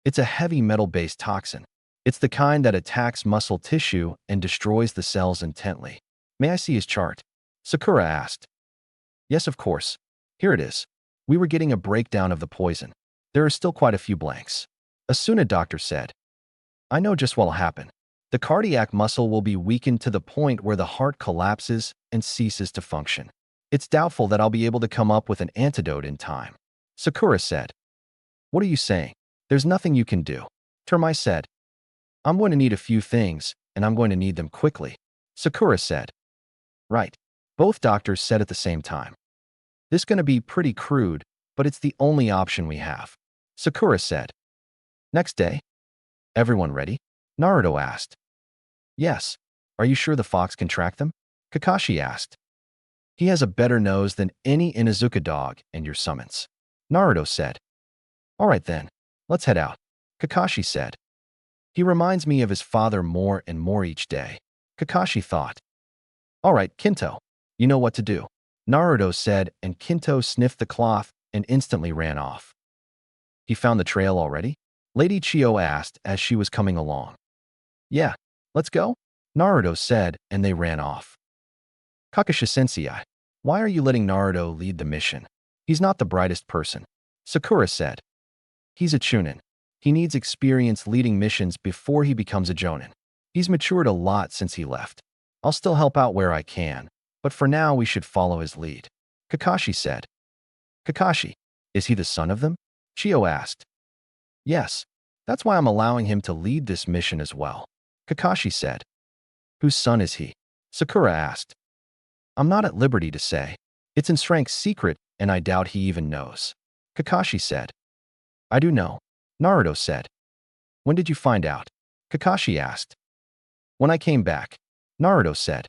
S1: It's a heavy metal-based toxin. It's the kind that attacks muscle tissue and destroys the cells intently. May I see his chart? Sakura asked. Yes, of course. Here it is. We were getting a breakdown of the poison. There are still quite a few blanks. A Suna doctor said. I know just what'll happen. The cardiac muscle will be weakened to the point where the heart collapses and ceases to function. It's doubtful that I'll be able to come up with an antidote in time. Sakura said. What are you saying? There's nothing you can do. Termai said. I'm going to need a few things, and I'm going to need them quickly. Sakura said. Right. Both doctors said at the same time. This is going to be pretty crude, but it's the only option we have. Sakura said. Next day. Everyone ready? Naruto asked. Yes. Are you sure the fox can track them? Kakashi asked. He has a better nose than any Inuzuka dog and your summons. Naruto said. All right then, let's head out. Kakashi said. He reminds me of his father more and more each day. Kakashi thought. All right, Kinto, you know what to do. Naruto said, and Kinto sniffed the cloth and instantly ran off. He found the trail already? Lady Chiyo asked as she was coming along. Yeah, let's go, Naruto said, and they ran off. Kakashi-sensei, why are you letting Naruto lead the mission? He's not the brightest person. Sakura said. He's a chunin. He needs experience leading missions before he becomes a jonin. He's matured a lot since he left. I'll still help out where I can, but for now we should follow his lead. Kakashi said. Kakashi, is he the son of them? Chiyo asked. Yes, that's why I'm allowing him to lead this mission as well. Kakashi said. Whose son is he? Sakura asked. I'm not at liberty to say. It's in Strank's secret, and I doubt he even knows. Kakashi said. I do know. Naruto said. When did you find out? Kakashi asked. When I came back. Naruto said.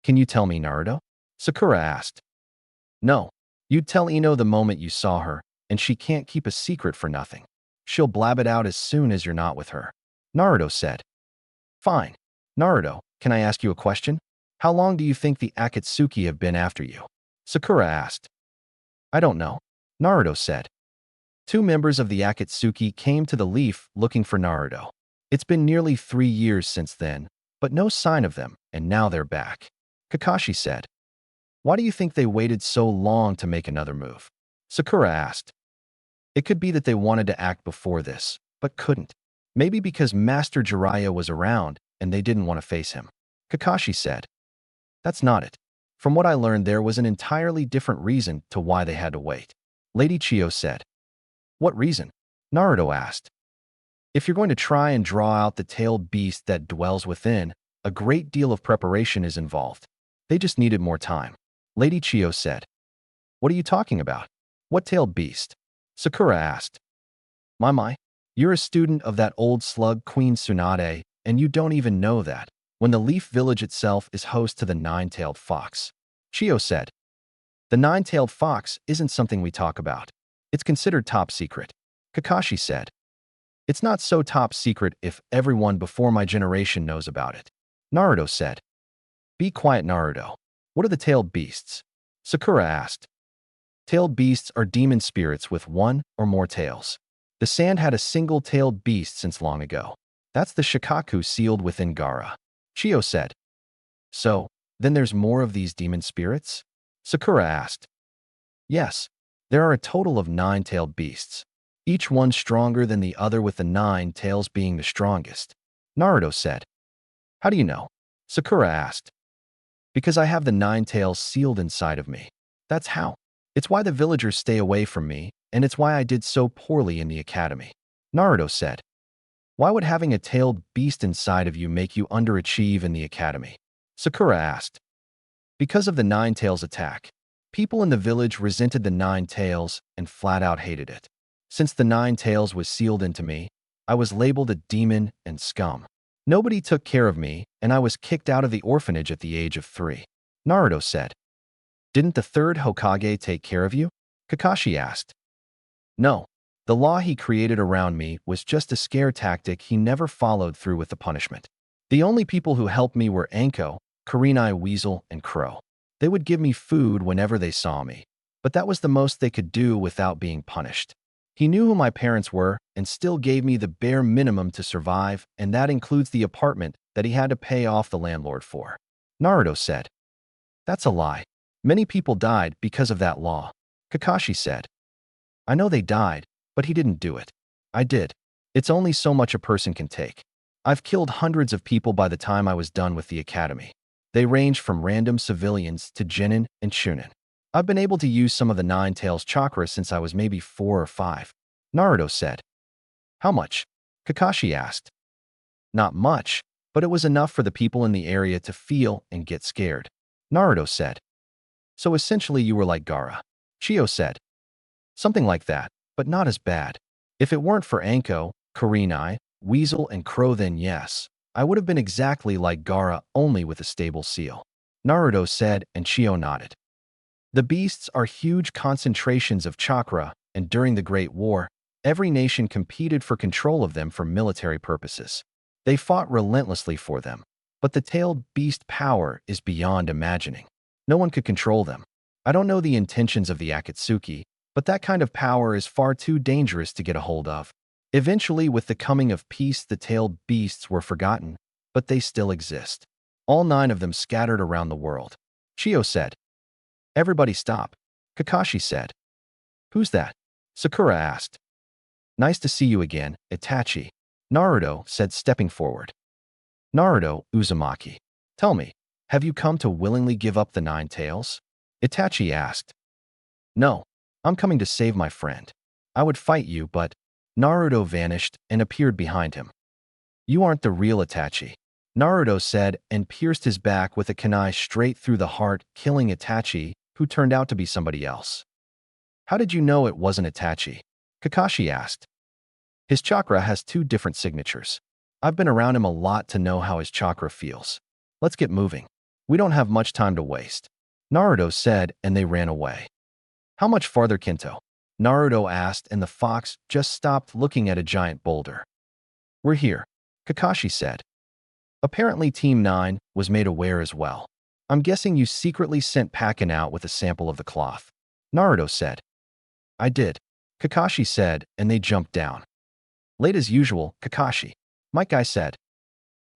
S1: Can you tell me, Naruto? Sakura asked. No. You'd tell Ino the moment you saw her, and she can't keep a secret for nothing. She'll blab it out as soon as you're not with her. Naruto said. Fine. Naruto, can I ask you a question? How long do you think the Akatsuki have been after you? Sakura asked. I don't know. Naruto said. 2 members of the Akatsuki came to the leaf looking for Naruto. It's been nearly 3 years since then, but no sign of them, and now they're back. Kakashi said. Why do you think they waited so long to make another move? Sakura asked. It could be that they wanted to act before this, but couldn't. Maybe because Master Jiraiya was around and they didn't want to face him. Kakashi said. That's not it. From what I learned, there was an entirely different reason to why they had to wait. Lady Chiyo said. What reason? Naruto asked. If you're going to try and draw out the tailed beast that dwells within, a great deal of preparation is involved. They just needed more time. Lady Chio said. What are you talking about? What tailed beast? Sakura asked. My, you're a student of that old slug Queen Tsunade, and you don't even know that, when the Leaf Village itself is host to the nine-tailed fox. Chio said. The nine-tailed fox isn't something we talk about. It's considered top secret. Kakashi said. It's not so top secret if everyone before my generation knows about it. Naruto said. Be quiet, Naruto. What are the tailed beasts? Sakura asked. Tailed beasts are demon spirits with one or more tails. The sand had a single-tailed beast since long ago. That's the Shikaku sealed within Gaara. Chio said. So, then there's more of these demon spirits? Sakura asked. Yes, there are a total of 9 tailed beasts, each one stronger than the other with the 9 tails being the strongest. Naruto said. How do you know? Sakura asked. Because I have the 9 tails sealed inside of me. That's how. It's why the villagers stay away from me, and it's why I did so poorly in the academy. Naruto said. Why would having a tailed beast inside of you make you underachieve in the academy? Sakura asked. Because of the 9 tails attack. People in the village resented the 9 tails and flat out hated it. Since the 9 tails was sealed into me, I was labeled a demon and scum. Nobody took care of me, and I was kicked out of the orphanage at the age of 3. Naruto said. Didn't the 3rd Hokage take care of you? Kakashi asked. No. The law he created around me was just a scare tactic. He never followed through with the punishment. The only people who helped me were Anko, Kurenai, Weasel, and Crow. They would give me food whenever they saw me, but that was the most they could do without being punished. He knew who my parents were and still gave me the bare minimum to survive, and that includes the apartment that he had to pay off the landlord for. Naruto said. That's a lie. Many people died because of that law. Kakashi said. I know they died, but he didn't do it. I did. It's only so much a person can take. I've killed hundreds of people by the time I was done with the academy. They range from random civilians to genin and shunin. I've been able to use some of the 9 tails chakra since I was maybe 4 or 5. Naruto said. How much? Kakashi asked. Not much, but it was enough for the people in the area to feel and get scared. Naruto said. So essentially you were like Gaara. Chio said. Something like that, but not as bad. If it weren't for Anko, Kurenai, Weasel, and Crow, then yes, I would have been exactly like Gaara, only with a stable seal. Naruto said, and Chio nodded. The beasts are huge concentrations of chakra, and during the Great War, every nation competed for control of them for military purposes. They fought relentlessly for them, but the tailed beast power is beyond imagining. No one could control them. I don't know the intentions of the Akatsuki, but that kind of power is far too dangerous to get a hold of. Eventually, with the coming of peace, the tailed beasts were forgotten, but they still exist. All 9 of them scattered around the world. Chio said. Everybody stop. Kakashi said. Who's that? Sakura asked. Nice to see you again, Itachi. Naruto said, stepping forward. Naruto, Uzumaki. Tell me, have you come to willingly give up the 9 tails? Itachi asked. No, I'm coming to save my friend. I would fight you, but… Naruto vanished and appeared behind him. You aren't the real Itachi, Naruto said and pierced his back with a kunai straight through the heart, killing Itachi, who turned out to be somebody else. How did you know it wasn't Itachi? Kakashi asked. His chakra has 2 different signatures. I've been around him a lot to know how his chakra feels. Let's get moving. We don't have much time to waste, Naruto said, and they ran away. How much farther, Kinto? Naruto asked, and the fox just stopped looking at a giant boulder. We're here, Kakashi said. Apparently Team 9 was made aware as well. I'm guessing you secretly sent Pakin out with a sample of the cloth, Naruto said. I did, Kakashi said, and they jumped down. Late as usual, Kakashi, my guy said.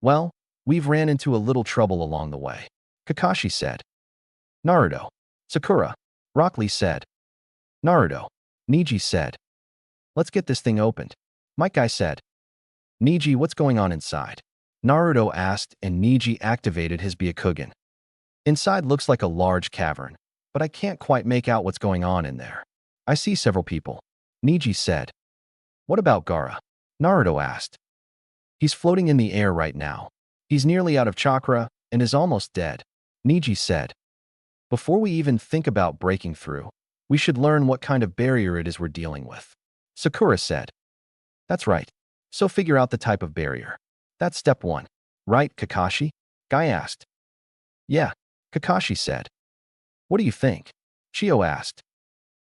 S1: Well, we've ran into a little trouble along the way, Kakashi said. Naruto, Sakura, Rock Lee said. Naruto, Neji said. Let's get this thing opened, my guy said. Neji, what's going on inside? Naruto asked, and Neji activated his Byakugan. Inside looks like a large cavern, but I can't quite make out what's going on in there. I see several people, Neji said. What about Gaara? Naruto asked. He's floating in the air right now. He's nearly out of chakra and is almost dead, Neji said. Before we even think about breaking through, we should learn what kind of barrier it is we're dealing with. Sakura said. That's right. So figure out the type of barrier. That's step 1. Right, Kakashi? Guy asked. Yeah, Kakashi said. What do you think? Chio asked.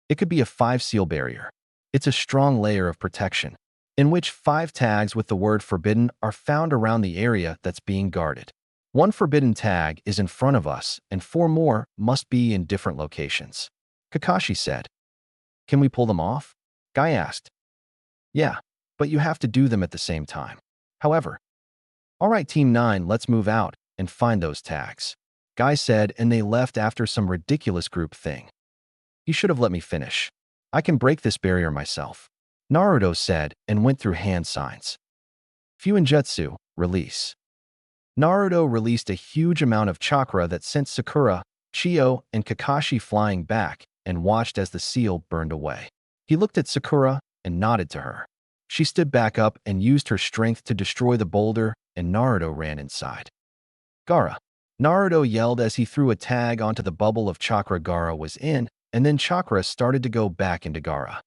S1: It could be a 5-seal barrier. It's a strong layer of protection, in which 5 tags with the word forbidden are found around the area that's being guarded. 1 forbidden tag is in front of us, and 4 more must be in different locations. Kakashi said. Can we pull them off? Guy asked. Yeah, but you have to do them at the same time. However, all right, Team 9, let's move out and find those tags. Guy said, and they left after some ridiculous group thing. You should have let me finish. I can break this barrier myself. Naruto said and went through hand signs. Fuinjutsu, release. Naruto released a huge amount of chakra that sent Sakura, Chio, and Kakashi flying back and watched as the seal burned away. He looked at Sakura and nodded to her. She stood back up and used her strength to destroy the boulder, and Naruto ran inside. Gaara. Naruto yelled as he threw a tag onto the bubble of chakra Gaara was in, and then chakra started to go back into Gaara.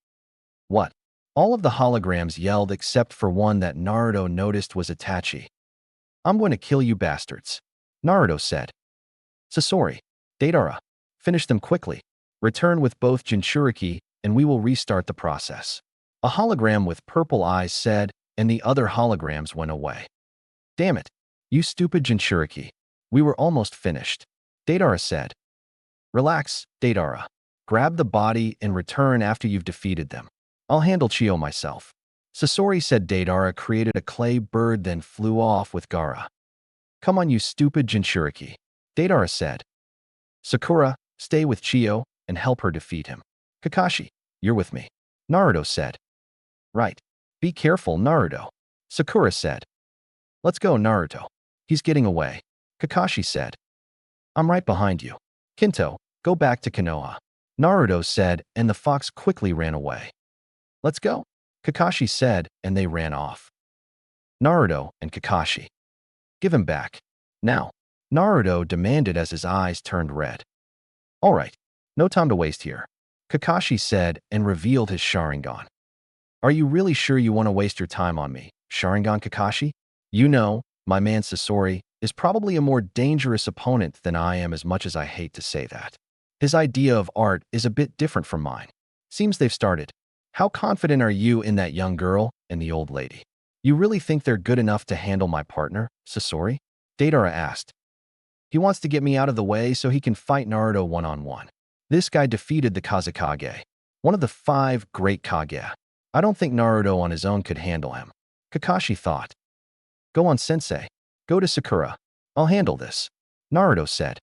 S1: What? All of the holograms yelled except for one that Naruto noticed was Itachi. I'm going to kill you bastards, Naruto said. Sasori, Deidara, finish them quickly. Return with both Jinchuriki, and we will restart the process. A hologram with purple eyes said, and the other holograms went away. Damn it, you stupid Jinchuriki. We were almost finished, Deidara said. Relax, Deidara. Grab the body and return after you've defeated them. I'll handle Chio myself. Sasori said. Deidara created a clay bird then flew off with Gaara. Come on, you stupid Jinchuriki, Deidara said. Sakura, stay with Chio and help her defeat him. Kakashi, you're with me, Naruto said. Right. Be careful, Naruto, Sakura said. Let's go, Naruto. He's getting away, Kakashi said. I'm right behind you. Kinto, go back to Konoha, Naruto said, and the fox quickly ran away. Let's go, Kakashi said, and they ran off. Naruto and Kakashi. Give him back. Now, Naruto demanded as his eyes turned red. All right, no time to waste here, Kakashi said and revealed his Sharingan. Are you really sure you want to waste your time on me, Sharingan Kakashi? You know, my man Sasori is probably a more dangerous opponent than I am, as much as I hate to say that. His idea of art is a bit different from mine. Seems they've started. How confident are you in that young girl and the old lady? You really think they're good enough to handle my partner, Sasori? Deidara asked. He wants to get me out of the way so he can fight Naruto one-on-one. This guy defeated the Kazekage, one of the 5 great Kage. I don't think Naruto on his own could handle him, Kakashi thought. Go on, sensei. Go to Sakura. I'll handle this, Naruto said.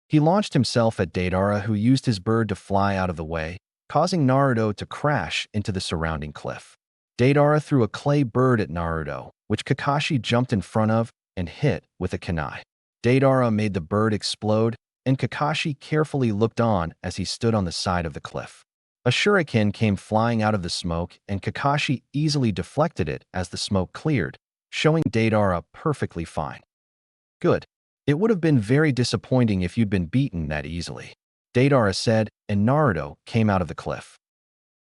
S1: He launched himself at Deidara, who used his bird to fly out of the way, causing Naruto to crash into the surrounding cliff. Deidara threw a clay bird at Naruto, which Kakashi jumped in front of and hit with a kunai. Deidara made the bird explode, and Kakashi carefully looked on as he stood on the side of the cliff. A shuriken came flying out of the smoke, and Kakashi easily deflected it as the smoke cleared, showing Deidara perfectly fine. Good. It would have been very disappointing if you'd been beaten that easily, Deidara said, and Naruto came out of the cliff.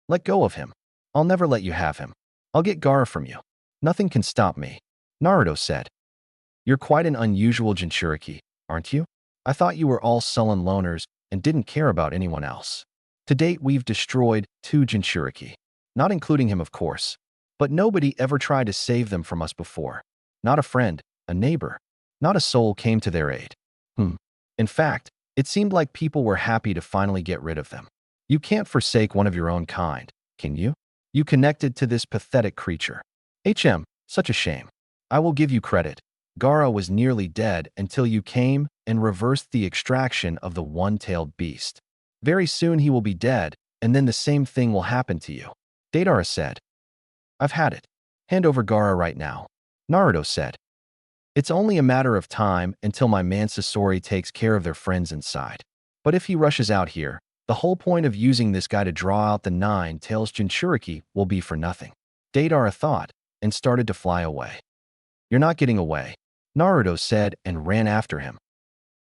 S1: Let go of him. I'll never let you have him. I'll get Gaara from you. Nothing can stop me, Naruto said. You're quite an unusual Jinchuriki, aren't you? I thought you were all sullen loners and didn't care about anyone else. To date, we've destroyed 2 Jinchuriki, not including him, of course, but nobody ever tried to save them from us before. Not a friend, a neighbor, not a soul came to their aid. In fact, it seemed like people were happy to finally get rid of them. You can't forsake one of your own kind, can you? You connected to this pathetic creature. Such a shame. I will give you credit. Gaara was nearly dead until you came and reversed the extraction of the one-tailed beast. Very soon he will be dead, and then the same thing will happen to you, Deidara said. I've had it. Hand over Gaara right now, Naruto said. It's only a matter of time until my man Sasori takes care of their friends inside. But if he rushes out here, the whole point of using this guy to draw out the 9 tails Jinchuriki will be for nothing, Deidara thought, and started to fly away. You're not getting away, Naruto said and ran after him.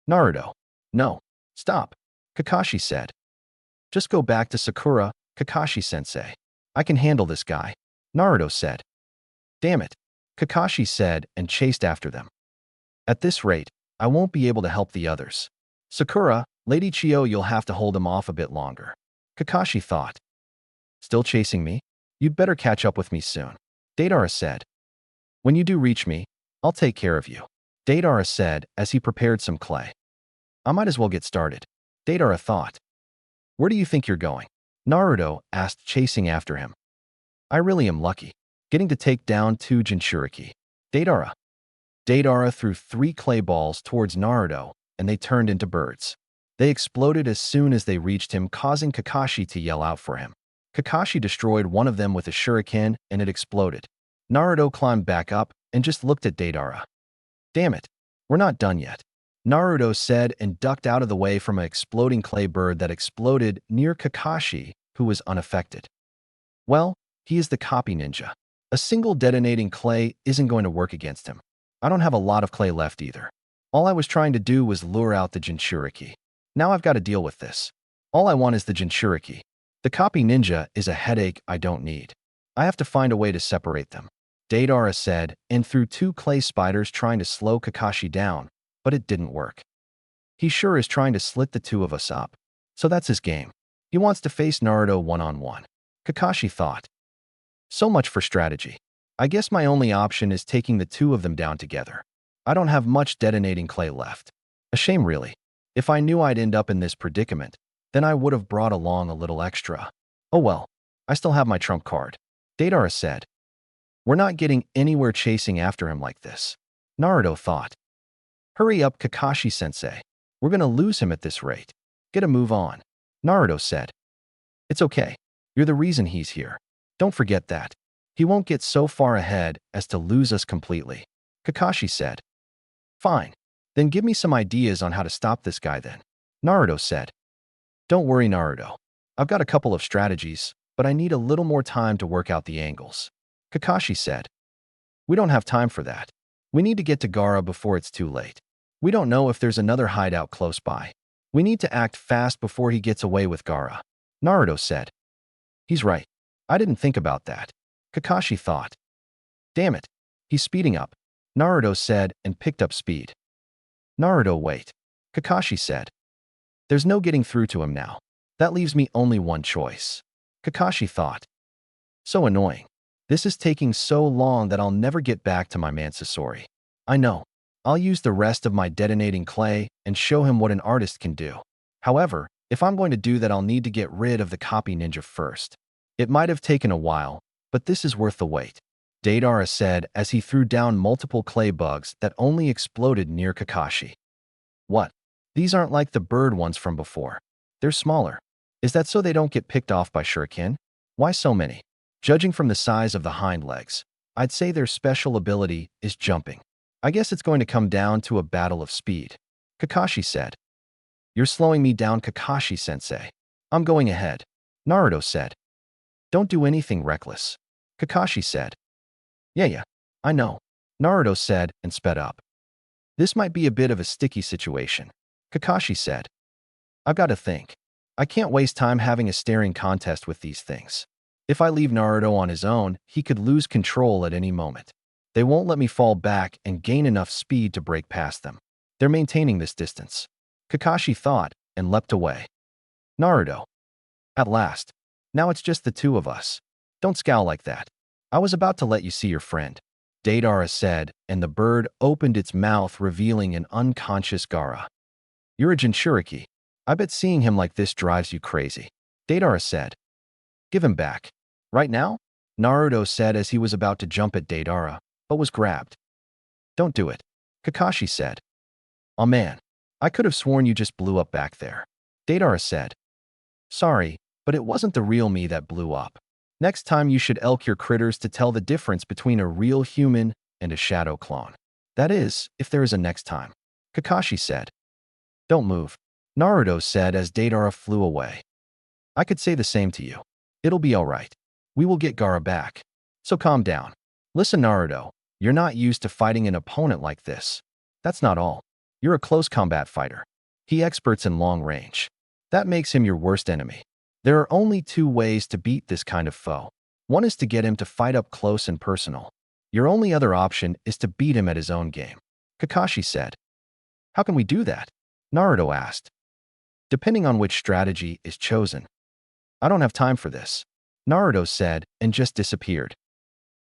S1: Naruto. No. Stop, Kakashi said. Just go back to Sakura, Kakashi-sensei. I can handle this guy, Naruto said. Damn it, Kakashi said and chased after them. At this rate, I won't be able to help the others. Sakura, Lady Chio, you'll have to hold him off a bit longer. Kakashi thought. Still chasing me? You'd better catch up with me soon, Deidara said. When you do reach me, I'll take care of you, Deidara said as he prepared some clay. I might as well get started, Deidara thought. Where do you think you're going? Naruto asked, chasing after him. I really am lucky, getting to take down 2 Jinchuriki. Deidara threw 3 clay balls towards Naruto, and they turned into birds. They exploded as soon as they reached him, causing Kakashi to yell out for him. Kakashi destroyed one of them with a shuriken, and it exploded. Naruto climbed back up and just looked at Deidara. Damn it, we're not done yet, Naruto said and ducked out of the way from an exploding clay bird that exploded near Kakashi, who was unaffected. Well, he is the copy ninja. A single detonating clay isn't going to work against him. I don't have a lot of clay left either. All I was trying to do was lure out the Jinchuriki. Now I've got to deal with this. All I want is the Jinchuriki. The copy ninja is a headache I don't need. I have to find a way to separate them, Deidara said and threw 2 clay spiders trying to slow Kakashi down, but it didn't work. He sure is trying to slit the 2 of us up. So that's his game. He wants to face Naruto one-on-one, Kakashi thought. So much for strategy. I guess my only option is taking the 2 of them down together. I don't have much detonating clay left. A shame, really. If I knew I'd end up in this predicament, then I would have brought along a little extra. Oh well, I still have my trump card, Deidara said. We're not getting anywhere chasing after him like this, Naruto thought. Hurry up, Kakashi-sensei. We're gonna lose him at this rate. Get a move on, Naruto said. It's okay. You're the reason he's here. Don't forget that. He won't get so far ahead as to lose us completely, Kakashi said. Fine. Then give me some ideas on how to stop this guy then, Naruto said. Don't worry, Naruto. I've got a couple of strategies, but I need a little more time to work out the angles, Kakashi said. We don't have time for that. We need to get to Gaara before it's too late. We don't know if there's another hideout close by. We need to act fast before he gets away with Gaara, Naruto said. He's right. I didn't think about that, Kakashi thought. Damn it. He's speeding up, Naruto said and picked up speed. Naruto, wait, Kakashi said. There's no getting through to him now. That leaves me only one choice, Kakashi thought. So annoying. This is taking so long that I'll never get back to my man Sasori. I know. I'll use the rest of my detonating clay and show him what an artist can do. However, if I'm going to do that, I'll need to get rid of the copy ninja first. It might have taken a while, but this is worth the wait, Deidara said as he threw down multiple clay bugs that only exploded near Kakashi. What? These aren't like the bird ones from before. They're smaller. Is that so they don't get picked off by shuriken? Why so many? Judging from the size of the hind legs, I'd say their special ability is jumping. I guess it's going to come down to a battle of speed, Kakashi said. You're slowing me down, Kakashi-sensei. I'm going ahead, Naruto said. Don't do anything reckless, Kakashi said. Yeah, I know, Naruto said and sped up. This might be a bit of a sticky situation, Kakashi said. I've got to think. I can't waste time having a staring contest with these things. If I leave Naruto on his own, he could lose control at any moment. They won't let me fall back and gain enough speed to break past them. They're maintaining this distance, Kakashi thought and leapt away. Naruto. At last. Now it's just the 2 of us. Don't scowl like that. I was about to let you see your friend, Deidara said, and the bird opened its mouth, revealing an unconscious Gaara. You're a Jinchuriki. I bet seeing him like this drives you crazy, Deidara said. Give him back. Right now? Naruto said as he was about to jump at Deidara, but was grabbed. Don't do it, Kakashi said. Oh man, I could have sworn you just blew up back there, Deidara said. Sorry, but it wasn't the real me that blew up. Next time you should elk your critters to tell the difference between a real human and a shadow clone. That is, if there is a next time, Kakashi said. Don't move, Naruto said as Deidara flew away. I could say the same to you. It'll be all right. We will get Gaara back. So calm down. Listen, Naruto, you're not used to fighting an opponent like this. That's not all. You're a close combat fighter. He experts in long range. That makes him your worst enemy. There are only two ways to beat this kind of foe. One is to get him to fight up close and personal. Your only other option is to beat him at his own game. Kakashi said. How can we do that? Naruto asked. Depending on which strategy is chosen. I don't have time for this, Naruto said and just disappeared.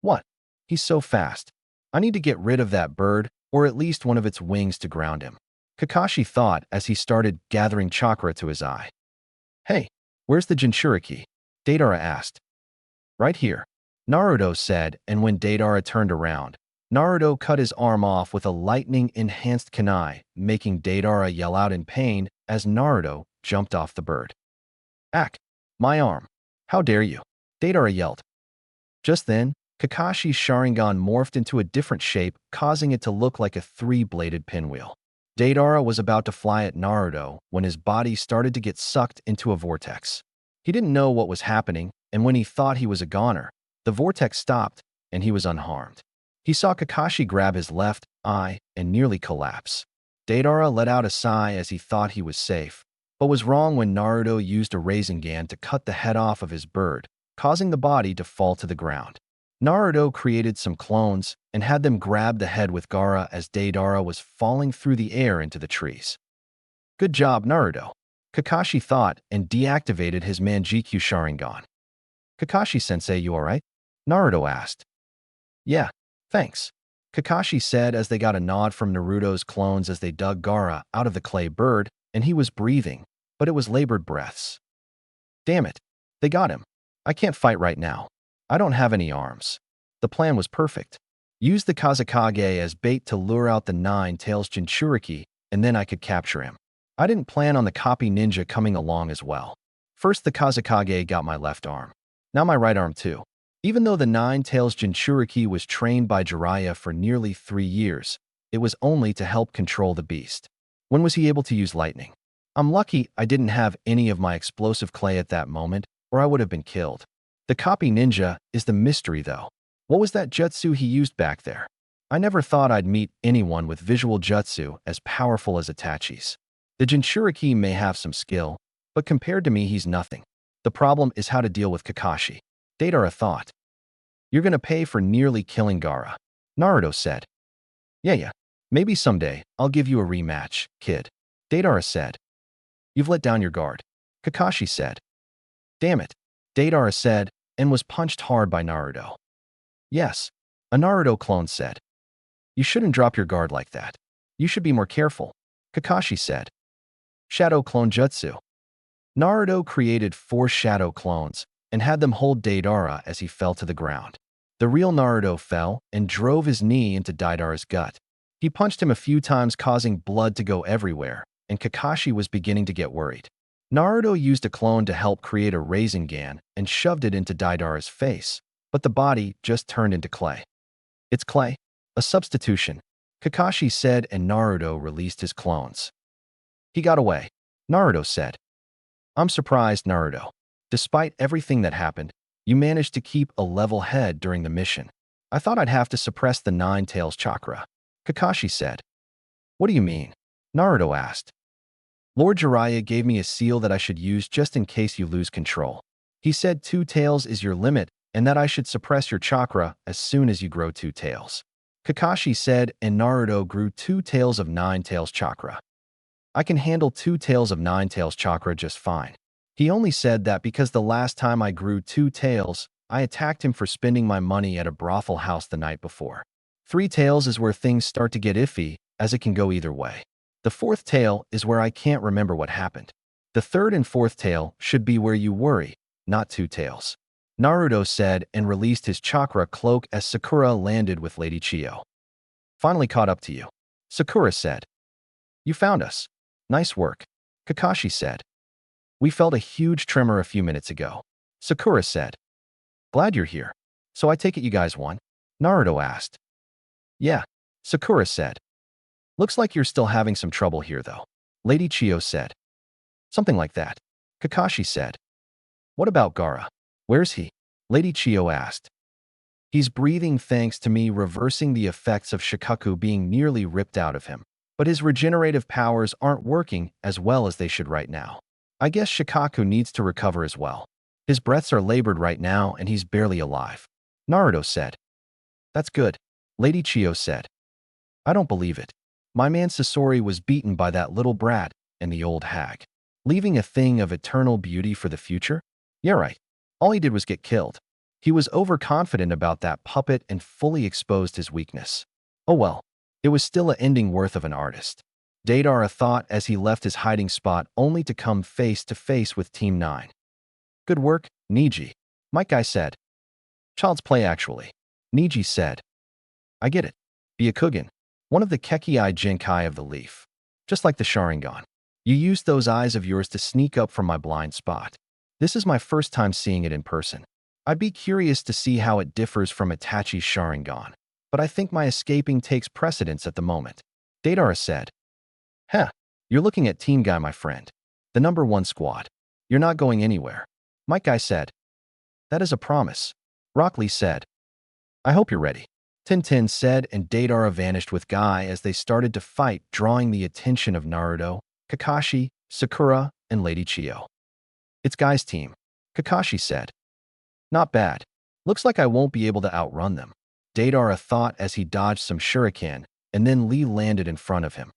S1: What? He's so fast. I need to get rid of that bird, or at least one of its wings to ground him. Kakashi thought as he started gathering chakra to his eye. Hey, where's the Jinchuriki? Deidara asked. Right here, Naruto said, and when Deidara turned around, Naruto cut his arm off with a lightning-enhanced kunai, making Deidara yell out in pain as Naruto jumped off the bird. Ack! My arm! How dare you! Deidara yelled. Just then, Kakashi's Sharingan morphed into a different shape, causing it to look like a three-bladed pinwheel. Deidara was about to fly at Naruto when his body started to get sucked into a vortex. He didn't know what was happening, and when he thought he was a goner, the vortex stopped and he was unharmed. He saw Kakashi grab his left eye and nearly collapse. Deidara let out a sigh as he thought he was safe, but was wrong when Naruto used a Rasengan to cut the head off of his bird, causing the body to fall to the ground. Naruto created some clones and had them grab the head with Gaara as Deidara was falling through the air into the trees. Good job, Naruto, Kakashi thought and deactivated his Manjikyu Sharingan. Kakashi-sensei, you alright? Naruto asked. Yeah, thanks, Kakashi said as they got a nod from Naruto's clones as they dug Gaara out of the clay bird, and he was breathing, but it was labored breaths. Damn it, they got him. I can't fight right now. I don't have any arms. The plan was perfect. Use the Kazekage as bait to lure out the Nine-Tails Jinchuriki, and then I could capture him. I didn't plan on the copy ninja coming along as well. First the Kazekage got my left arm. Now my right arm too. Even though the Nine-Tails Jinchuriki was trained by Jiraiya for nearly 3 years, it was only to help control the beast. When was he able to use lightning? I'm lucky I didn't have any of my explosive clay at that moment, or I would have been killed. The copy ninja is the mystery though. What was that jutsu he used back there? I never thought I'd meet anyone with visual jutsu as powerful as Itachi's. The Jinchuriki may have some skill, but compared to me he's nothing. The problem is how to deal with Kakashi. Deidara thought. You're gonna pay for nearly killing Gaara, Naruto said. Yeah, maybe someday I'll give you a rematch, kid, Deidara said. You've let down your guard, Kakashi said. Damn it, Deidara said, and was punched hard by Naruto. Yes, a Naruto clone said. You shouldn't drop your guard like that. You should be more careful, Kakashi said. Shadow Clone Jutsu. Naruto created 4 shadow clones and had them hold Deidara as he fell to the ground. The real Naruto fell and drove his knee into Deidara's gut. He punched him a few times, causing blood to go everywhere, and Kakashi was beginning to get worried. Naruto used a clone to help create a Rasengan and shoved it into Deidara's face, but the body just turned into clay. It's clay? A substitution, Kakashi said, and Naruto released his clones. He got away, Naruto said. I'm surprised, Naruto. Despite everything that happened, you managed to keep a level head during the mission. I thought I'd have to suppress the Nine-Tails chakra, Kakashi said. What do you mean? Naruto asked. Lord Jiraiya gave me a seal that I should use just in case you lose control. He said 2 tails is your limit and that I should suppress your chakra as soon as you grow 2 tails. Kakashi said, and Naruto grew 2 tails of Nine-Tails chakra. I can handle 2 tails of Nine-Tails chakra just fine. He only said that because the last time I grew 2 tails, I attacked him for spending my money at a brothel house the night before. 3 tails is where things start to get iffy, as it can go either way. The 4th tail is where I can't remember what happened. The 3rd and 4th tail should be where you worry, not 2 tails, Naruto said and released his chakra cloak as Sakura landed with Lady Chiyo. Finally caught up to you, Sakura said. You found us. Nice work, Kakashi said. We felt a huge tremor a few minutes ago, Sakura said. Glad you're here. So I take it you guys won? Naruto asked. Yeah, Sakura said. Looks like you're still having some trouble here though, Lady Chiyo said. Something like that, Kakashi said. What about Gaara? Where's he? Lady Chiyo asked. He's breathing thanks to me reversing the effects of Shikaku being nearly ripped out of him, but his regenerative powers aren't working as well as they should right now. I guess Shikaku needs to recover as well. His breaths are labored right now and he's barely alive. Naruto said. That's good. Lady Chiyo said. I don't believe it. My man Sasori was beaten by that little brat and the old hag, leaving a thing of eternal beauty for the future? Yeah, right. All he did was get killed. He was overconfident about that puppet and fully exposed his weakness. Oh well, it was still an ending worth of an artist. Deidara thought as he left his hiding spot only to come face to face with Team 9. Good work, Niji. Kekkei said. Child's play actually. Niji said. I get it. Byakugan, one of the Kekkei Genkai of the leaf. Just like the Sharingan. You used those eyes of yours to sneak up from my blind spot. This is my first time seeing it in person. I'd be curious to see how it differs from Itachi's Sharingan, but I think my escaping takes precedence at the moment. Deidara said. Heh, you're looking at Team Guy, my friend. The #1 squad. You're not going anywhere. Kekkei said. That is a promise. Rock Lee said. I hope you're ready. Tintin said, and Deidara vanished with Guy as they started to fight, drawing the attention of Naruto, Kakashi, Sakura, and Lady Chiyo. It's Guy's team, Kakashi said. Not bad. Looks like I won't be able to outrun them, Deidara thought as he dodged some shuriken, and then Lee landed in front of him.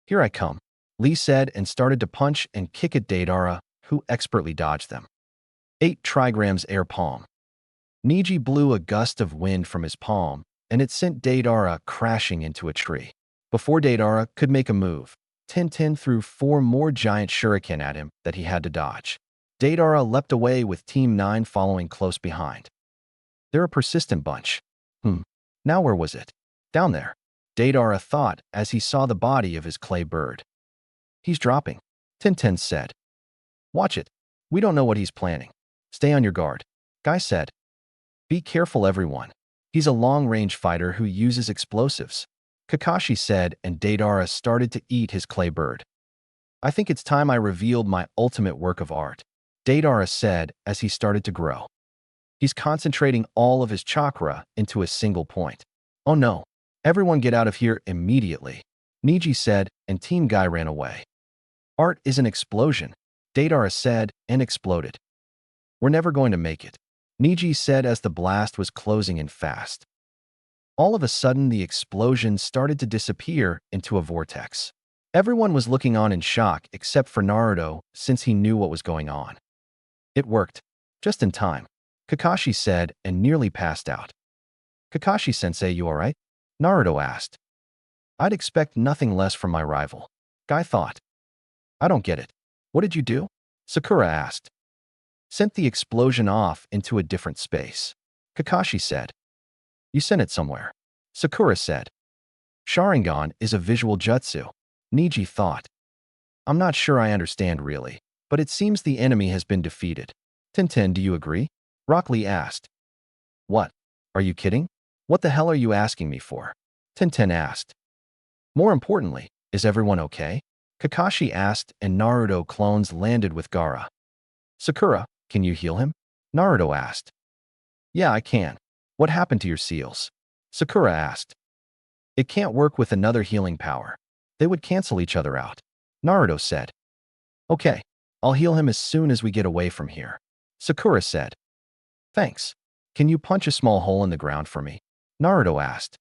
S1: Here I come, Lee said and started to punch and kick at Deidara, who expertly dodged them. 8 trigrams air palm. Niji blew a gust of wind from his palm, and it sent Deidara crashing into a tree. Before Deidara could make a move, Tintin threw 4 more giant shuriken at him that he had to dodge. Deidara leapt away with Team 9 following close behind. They're a persistent bunch. Now where was it? Down there, Deidara thought as he saw the body of his clay bird. He's dropping, Tintin said. Watch it. We don't know what he's planning. Stay on your guard, Guy said. Be careful, everyone. He's a long-range fighter who uses explosives, Kakashi said, and Deidara started to eat his clay bird. I think it's time I revealed my ultimate work of art, Deidara said as he started to grow. He's concentrating all of his chakra into a single point. Oh no, everyone get out of here immediately, Niji said, and Team Guy ran away. Art is an explosion, Deidara said, and exploded. We're never going to make it, Niji said as the blast was closing in fast. All of a sudden, the explosion started to disappear into a vortex. Everyone was looking on in shock except for Naruto, since he knew what was going on. It worked. Just in time, Kakashi said, and nearly passed out. Kakashi-sensei, you alright? Naruto asked. I'd expect nothing less from my rival, Guy thought. I don't get it. What did you do? Sakura asked. Sent the explosion off into a different space, Kakashi said. You sent it somewhere, Sakura said. Sharingan is a visual jutsu, Niji thought. I'm not sure I understand really, but it seems the enemy has been defeated. Tintin, do you agree? Rock Lee asked. What? Are you kidding? What the hell are you asking me for? Tintin asked. More importantly, is everyone okay? Kakashi asked, and Naruto clones landed with Gaara. Sakura, can you heal him? Naruto asked. Yeah, I can. What happened to your seals? Sakura asked. It can't work with another healing power. They would cancel each other out, Naruto said. Okay, I'll heal him as soon as we get away from here, Sakura said. Thanks. Can you punch a small hole in the ground for me? Naruto asked.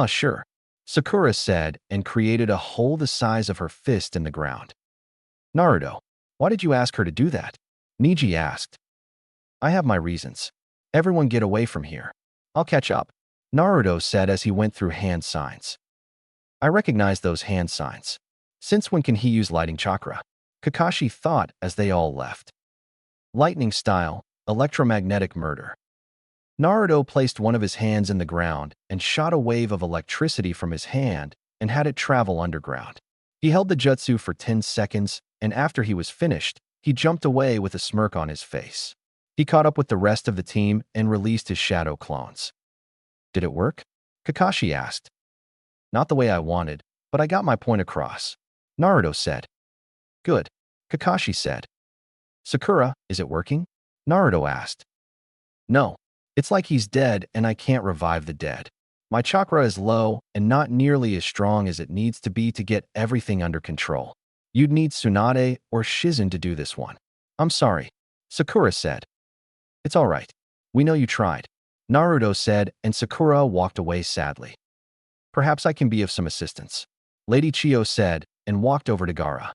S1: Sure, Sakura said and created a hole the size of her fist in the ground. Naruto, why did you ask her to do that? Niji asked. I have my reasons. Everyone get away from here. I'll catch up, Naruto said as he went through hand signs. I recognize those hand signs. Since when can he use lighting chakra? Kakashi thought as they all left. Lightning style, electromagnetic murder. Naruto placed one of his hands in the ground and shot a wave of electricity from his hand and had it travel underground. He held the jutsu for 10 seconds, and after he was finished, he jumped away with a smirk on his face. He caught up with the rest of the team and released his shadow clones. Did it work? Kakashi asked. Not the way I wanted, but I got my point across, Naruto said. Good, Kakashi said. Sakura, is it working? Naruto asked. No, it's like he's dead and I can't revive the dead, My chakra is low and not nearly as strong as it needs to be to get everything under control. You'd need Tsunade or Shizen to do this one. I'm sorry, Sakura said. It's all right. We know you tried, Naruto said, and Sakura walked away sadly. Perhaps I can be of some assistance, Lady Chiyo said, and walked over to Gaara.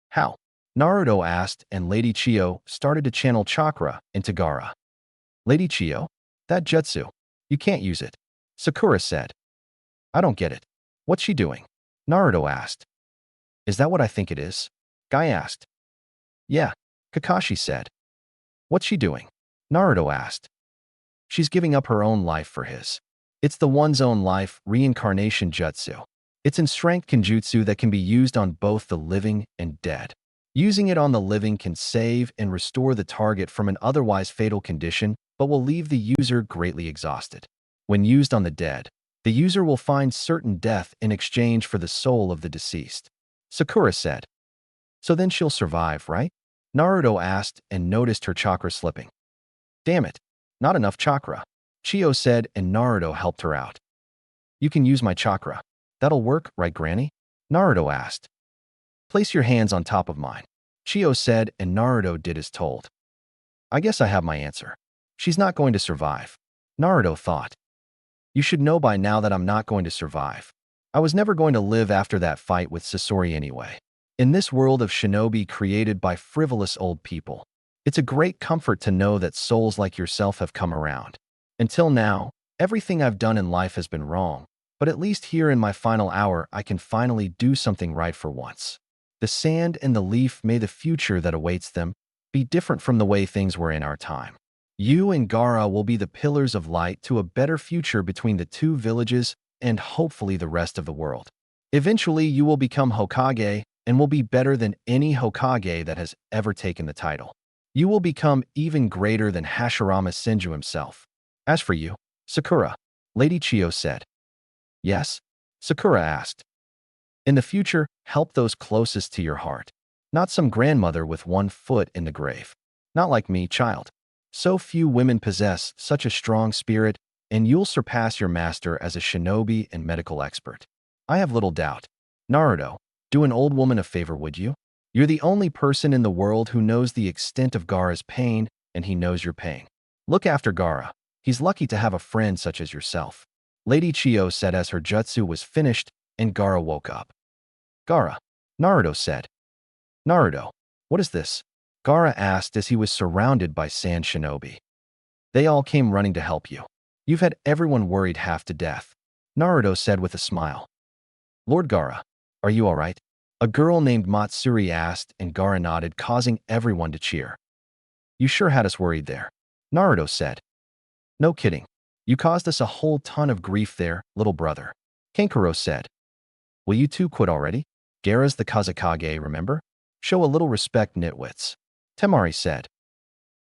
S1: How? Naruto asked, and Lady Chiyo started to channel chakra into Gaara. Lady Chiyo? That jutsu. You can't use it, Sakura said. I don't get it. What's she doing? Naruto asked. Is that what I think it is? Guy asked. Yeah, Kakashi said. What's she doing? Naruto asked. She's giving up her own life for his. It's the one's own life reincarnation jutsu. It's in strength kenjutsu that can be used on both the living and dead. Using it on the living can save and restore the target from an otherwise fatal condition, but will leave the user greatly exhausted. When used on the dead, the user will find certain death in exchange for the soul of the deceased. Sakura said. So then she'll survive, right? Naruto asked and noticed her chakra slipping. Damn it, not enough chakra, Chiyo said, and Naruto helped her out. You can use my chakra. That'll work, right, Granny? Naruto asked. Place your hands on top of mine, Chiyo said, and Naruto did as told. I guess I have my answer. She's not going to survive, Naruto thought. You should know by now that I'm not going to survive. I was never going to live after that fight with Sasori anyway. In this world of shinobi created by frivolous old people, it's a great comfort to know that souls like yourself have come around. Until now, everything I've done in life has been wrong, but at least here in my final hour I can finally do something right for once. The sand and the leaf, may the future that awaits them be different from the way things were in our time. You and Gaara will be the pillars of light to a better future between the two villages and hopefully the rest of the world. Eventually, you will become Hokage and will be better than any Hokage that has ever taken the title. You will become even greater than Hashirama Senju himself. As for you, Sakura, Lady Chiyo said. Yes? Sakura asked. In the future, help those closest to your heart. Not some grandmother with one foot in the grave. Not like me, child. So few women possess such a strong spirit, and you'll surpass your master as a shinobi and medical expert. I have little doubt. Naruto, do an old woman a favor, would you? You're the only person in the world who knows the extent of Gaara's pain, and he knows your pain. Look after Gaara. He's lucky to have a friend such as yourself. Lady Chiyo said as her jutsu was finished, and Gaara woke up. Gaara, Naruto said. Naruto, what is this? Gaara asked as he was surrounded by sand shinobi. They all came running to help you. You've had everyone worried half to death, Naruto said with a smile. Lord Gaara, are you all right? A girl named Matsuri asked, and Gaara nodded, causing everyone to cheer. You sure had us worried there, Naruto said. No kidding. You caused us a whole ton of grief there, little brother, Kankuro said. Will you two quit already? Gaara's the Kazekage, remember? Show a little respect, nitwits, Temari said.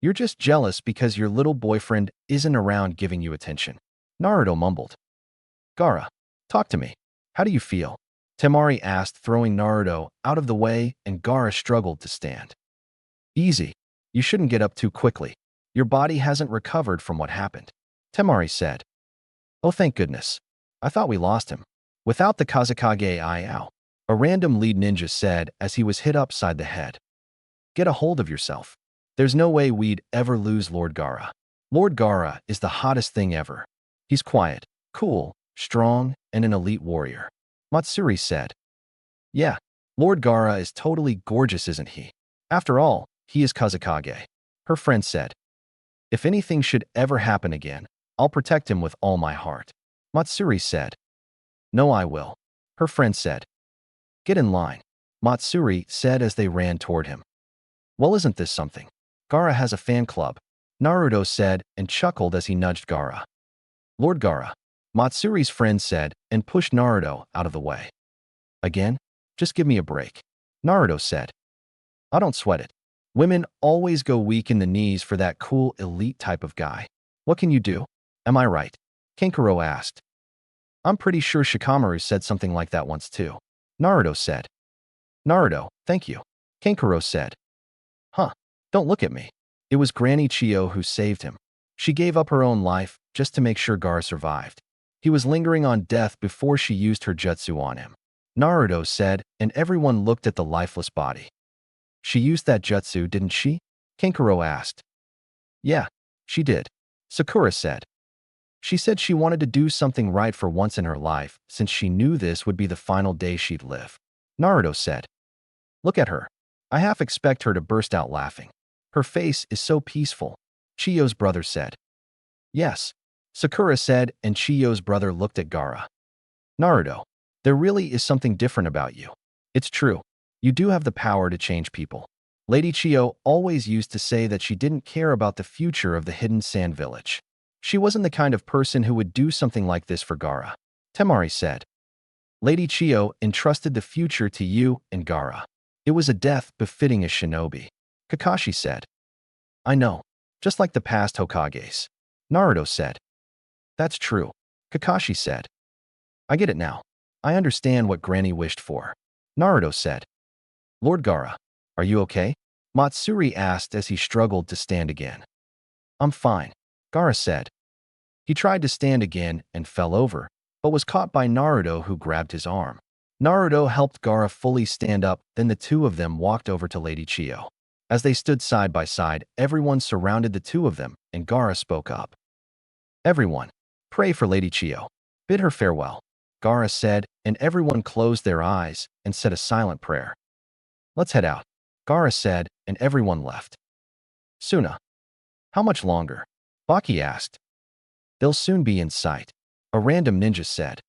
S1: You're just jealous because your little boyfriend isn't around giving you attention, Naruto mumbled. Gaara, talk to me. How do you feel? Temari asked, throwing Naruto out of the way, and Gaara struggled to stand. Easy. You shouldn't get up too quickly. Your body hasn't recovered from what happened, Temari said. Oh, thank goodness. I thought we lost him. Without the Kazekage Iao, a random lead ninja said as he was hit upside the head. Get a hold of yourself. There's no way we'd ever lose Lord Gaara. Lord Gaara is the hottest thing ever. He's quiet, cool, strong, and an elite warrior, Matsuri said. Yeah, Lord Gaara is totally gorgeous, isn't he? After all, he is Kazekage, her friend said. If anything should ever happen again, I'll protect him with all my heart, Matsuri said. No, I will, her friend said. Get in line, Matsuri said as they ran toward him. Well, isn't this something? Gaara has a fan club, Naruto said and chuckled as he nudged Gaara. Lord Gaara, Matsuri's friend said and pushed Naruto out of the way. Again? Just give me a break, Naruto said. I don't sweat it. Women always go weak in the knees for that cool elite type of guy. What can you do? Am I right? Kankuro asked. I'm pretty sure Shikamaru said something like that once too, Naruto said. Naruto, thank you, Kankuro said. Huh, don't look at me. It was Granny Chiyo who saved him. She gave up her own life just to make sure Gaara survived. He was lingering on death before she used her jutsu on him. Naruto said, and everyone looked at the lifeless body. She used that jutsu, didn't she? Kenkaro asked. Yeah, she did. Sakura said. She said she wanted to do something right for once in her life, since she knew this would be the final day she'd live. Naruto said. Look at her. I half expect her to burst out laughing. Her face is so peaceful. Chiyo's brother said. Yes, Sakura said, and Chiyo's brother looked at Gaara. Naruto, there really is something different about you. It's true. You do have the power to change people. Lady Chiyo always used to say that she didn't care about the future of the hidden sand village. She wasn't the kind of person who would do something like this for Gaara. Temari said. Lady Chiyo entrusted the future to you and Gaara. It was a death befitting a shinobi. Kakashi said. I know, just like the past Hokages. Naruto said. That's true. Kakashi said. I get it now. I understand what Granny wished for. Naruto said. Lord Gaara, are you okay? Matsuri asked as he struggled to stand again. I'm fine, Gaara said. He tried to stand again and fell over, but was caught by Naruto, who grabbed his arm. Naruto helped Gaara fully stand up, then the two of them walked over to Lady Chiyo. As they stood side by side, everyone surrounded the two of them, and Gaara spoke up. Everyone, pray for Lady Chiyo. Bid her farewell, Gaara said, and everyone closed their eyes and said a silent prayer. Let's head out, Gaara said, and everyone left. Suna. How much longer? Baki asked. They'll soon be in sight, a random ninja said.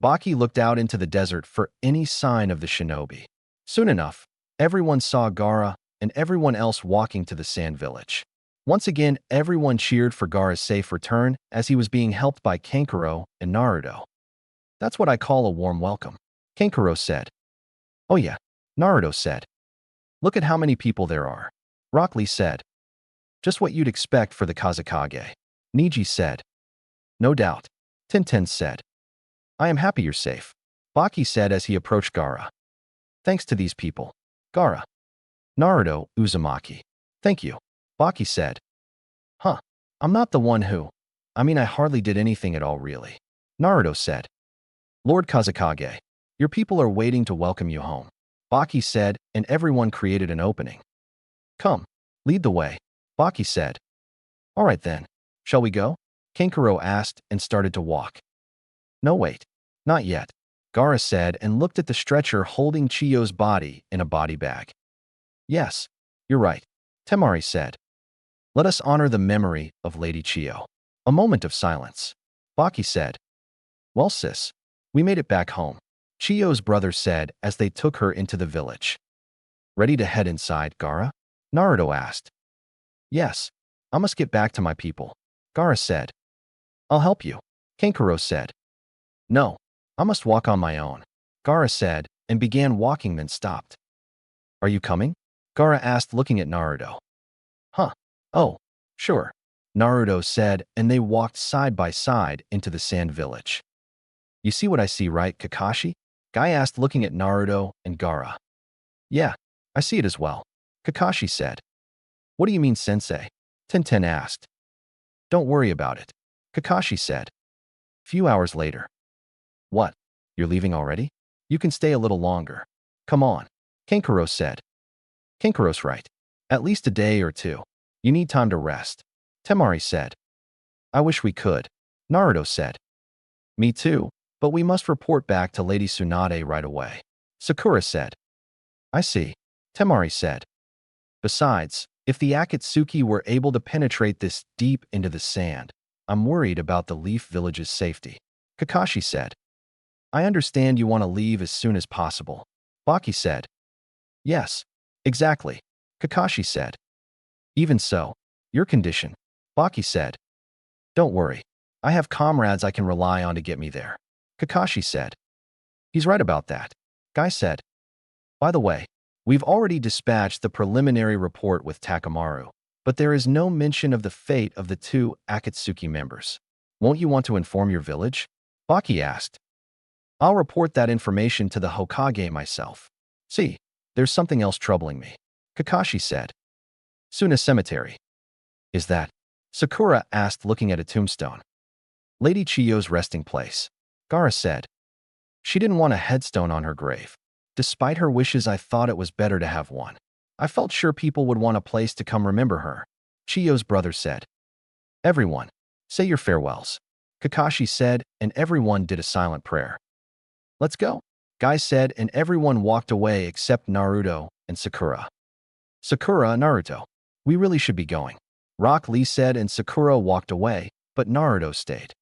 S1: Baki looked out into the desert for any sign of the shinobi. Soon enough, everyone saw Gaara and everyone else walking to the sand village. Once again, everyone cheered for Gaara's safe return as he was being helped by Kankuro and Naruto. That's what I call a warm welcome, Kankuro said. Oh yeah, Naruto said. Look at how many people there are, Rock Lee said. Just what you'd expect for the Kazekage, Niji said. No doubt, Tintin said. I am happy you're safe, Baki said as he approached Gaara. Thanks to these people, Gaara. Naruto, Uzumaki. Thank you, Baki said. Huh, I'm not the one who. I hardly did anything at all really, Naruto said. Lord Kazekage, your people are waiting to welcome you home, Baki said, and everyone created an opening. Come, lead the way, Baki said. All right then, shall we go? Kankuro asked and started to walk. No wait, not yet, Gaara said and looked at the stretcher holding Chiyo's body in a body bag. Yes, you're right, Temari said. Let us honor the memory of Lady Chiyo. A moment of silence. Baki said. Well sis, we made it back home, Chiyo's brother said as they took her into the village. Ready to head inside, Gaara? Naruto asked. Yes, I must get back to my people, Gaara said. I'll help you, Kankuro said. No, I must walk on my own, Gaara said, and began walking then stopped. Are you coming? Gaara asked looking at Naruto. Huh. Oh, sure, Naruto said, and they walked side by side into the sand village. You see what I see, right, Kakashi? Guy asked looking at Naruto and Gaara. Yeah, I see it as well, Kakashi said. What do you mean, sensei? Tintin asked. Don't worry about it, Kakashi said. Few hours later. What? You're leaving already? You can stay a little longer. Come on, Kankuro said. Kankuro's right. At least a day or two. You need time to rest, Temari said. I wish we could, Naruto said. Me too, but we must report back to Lady Tsunade right away, Sakura said. I see, Temari said. Besides, if the Akatsuki were able to penetrate this deep into the sand, I'm worried about the Leaf Village's safety, Kakashi said. I understand you want to leave as soon as possible, Baki said. Yes, exactly, Kakashi said. Even so, your condition, Baki said. Don't worry, I have comrades I can rely on to get me there, Kakashi said. He's right about that, Guy said. By the way, we've already dispatched the preliminary report with Takamaru, but there is no mention of the fate of the two Akatsuki members. Won't you want to inform your village? Baki asked. I'll report that information to the Hokage myself. See, there's something else troubling me, Kakashi said. Suna Cemetery. Is that? Sakura asked looking at a tombstone. Lady Chiyo's resting place. Gaara said. She didn't want a headstone on her grave. Despite her wishes, I thought it was better to have one. I felt sure people would want a place to come remember her. Chiyo's brother said. Everyone, say your farewells. Kakashi said, and everyone did a silent prayer. Let's go, Guy said, and everyone walked away except Naruto and Sakura. Sakura, Naruto. We really should be going. Rock Lee said, and Sakura walked away, but Naruto stayed.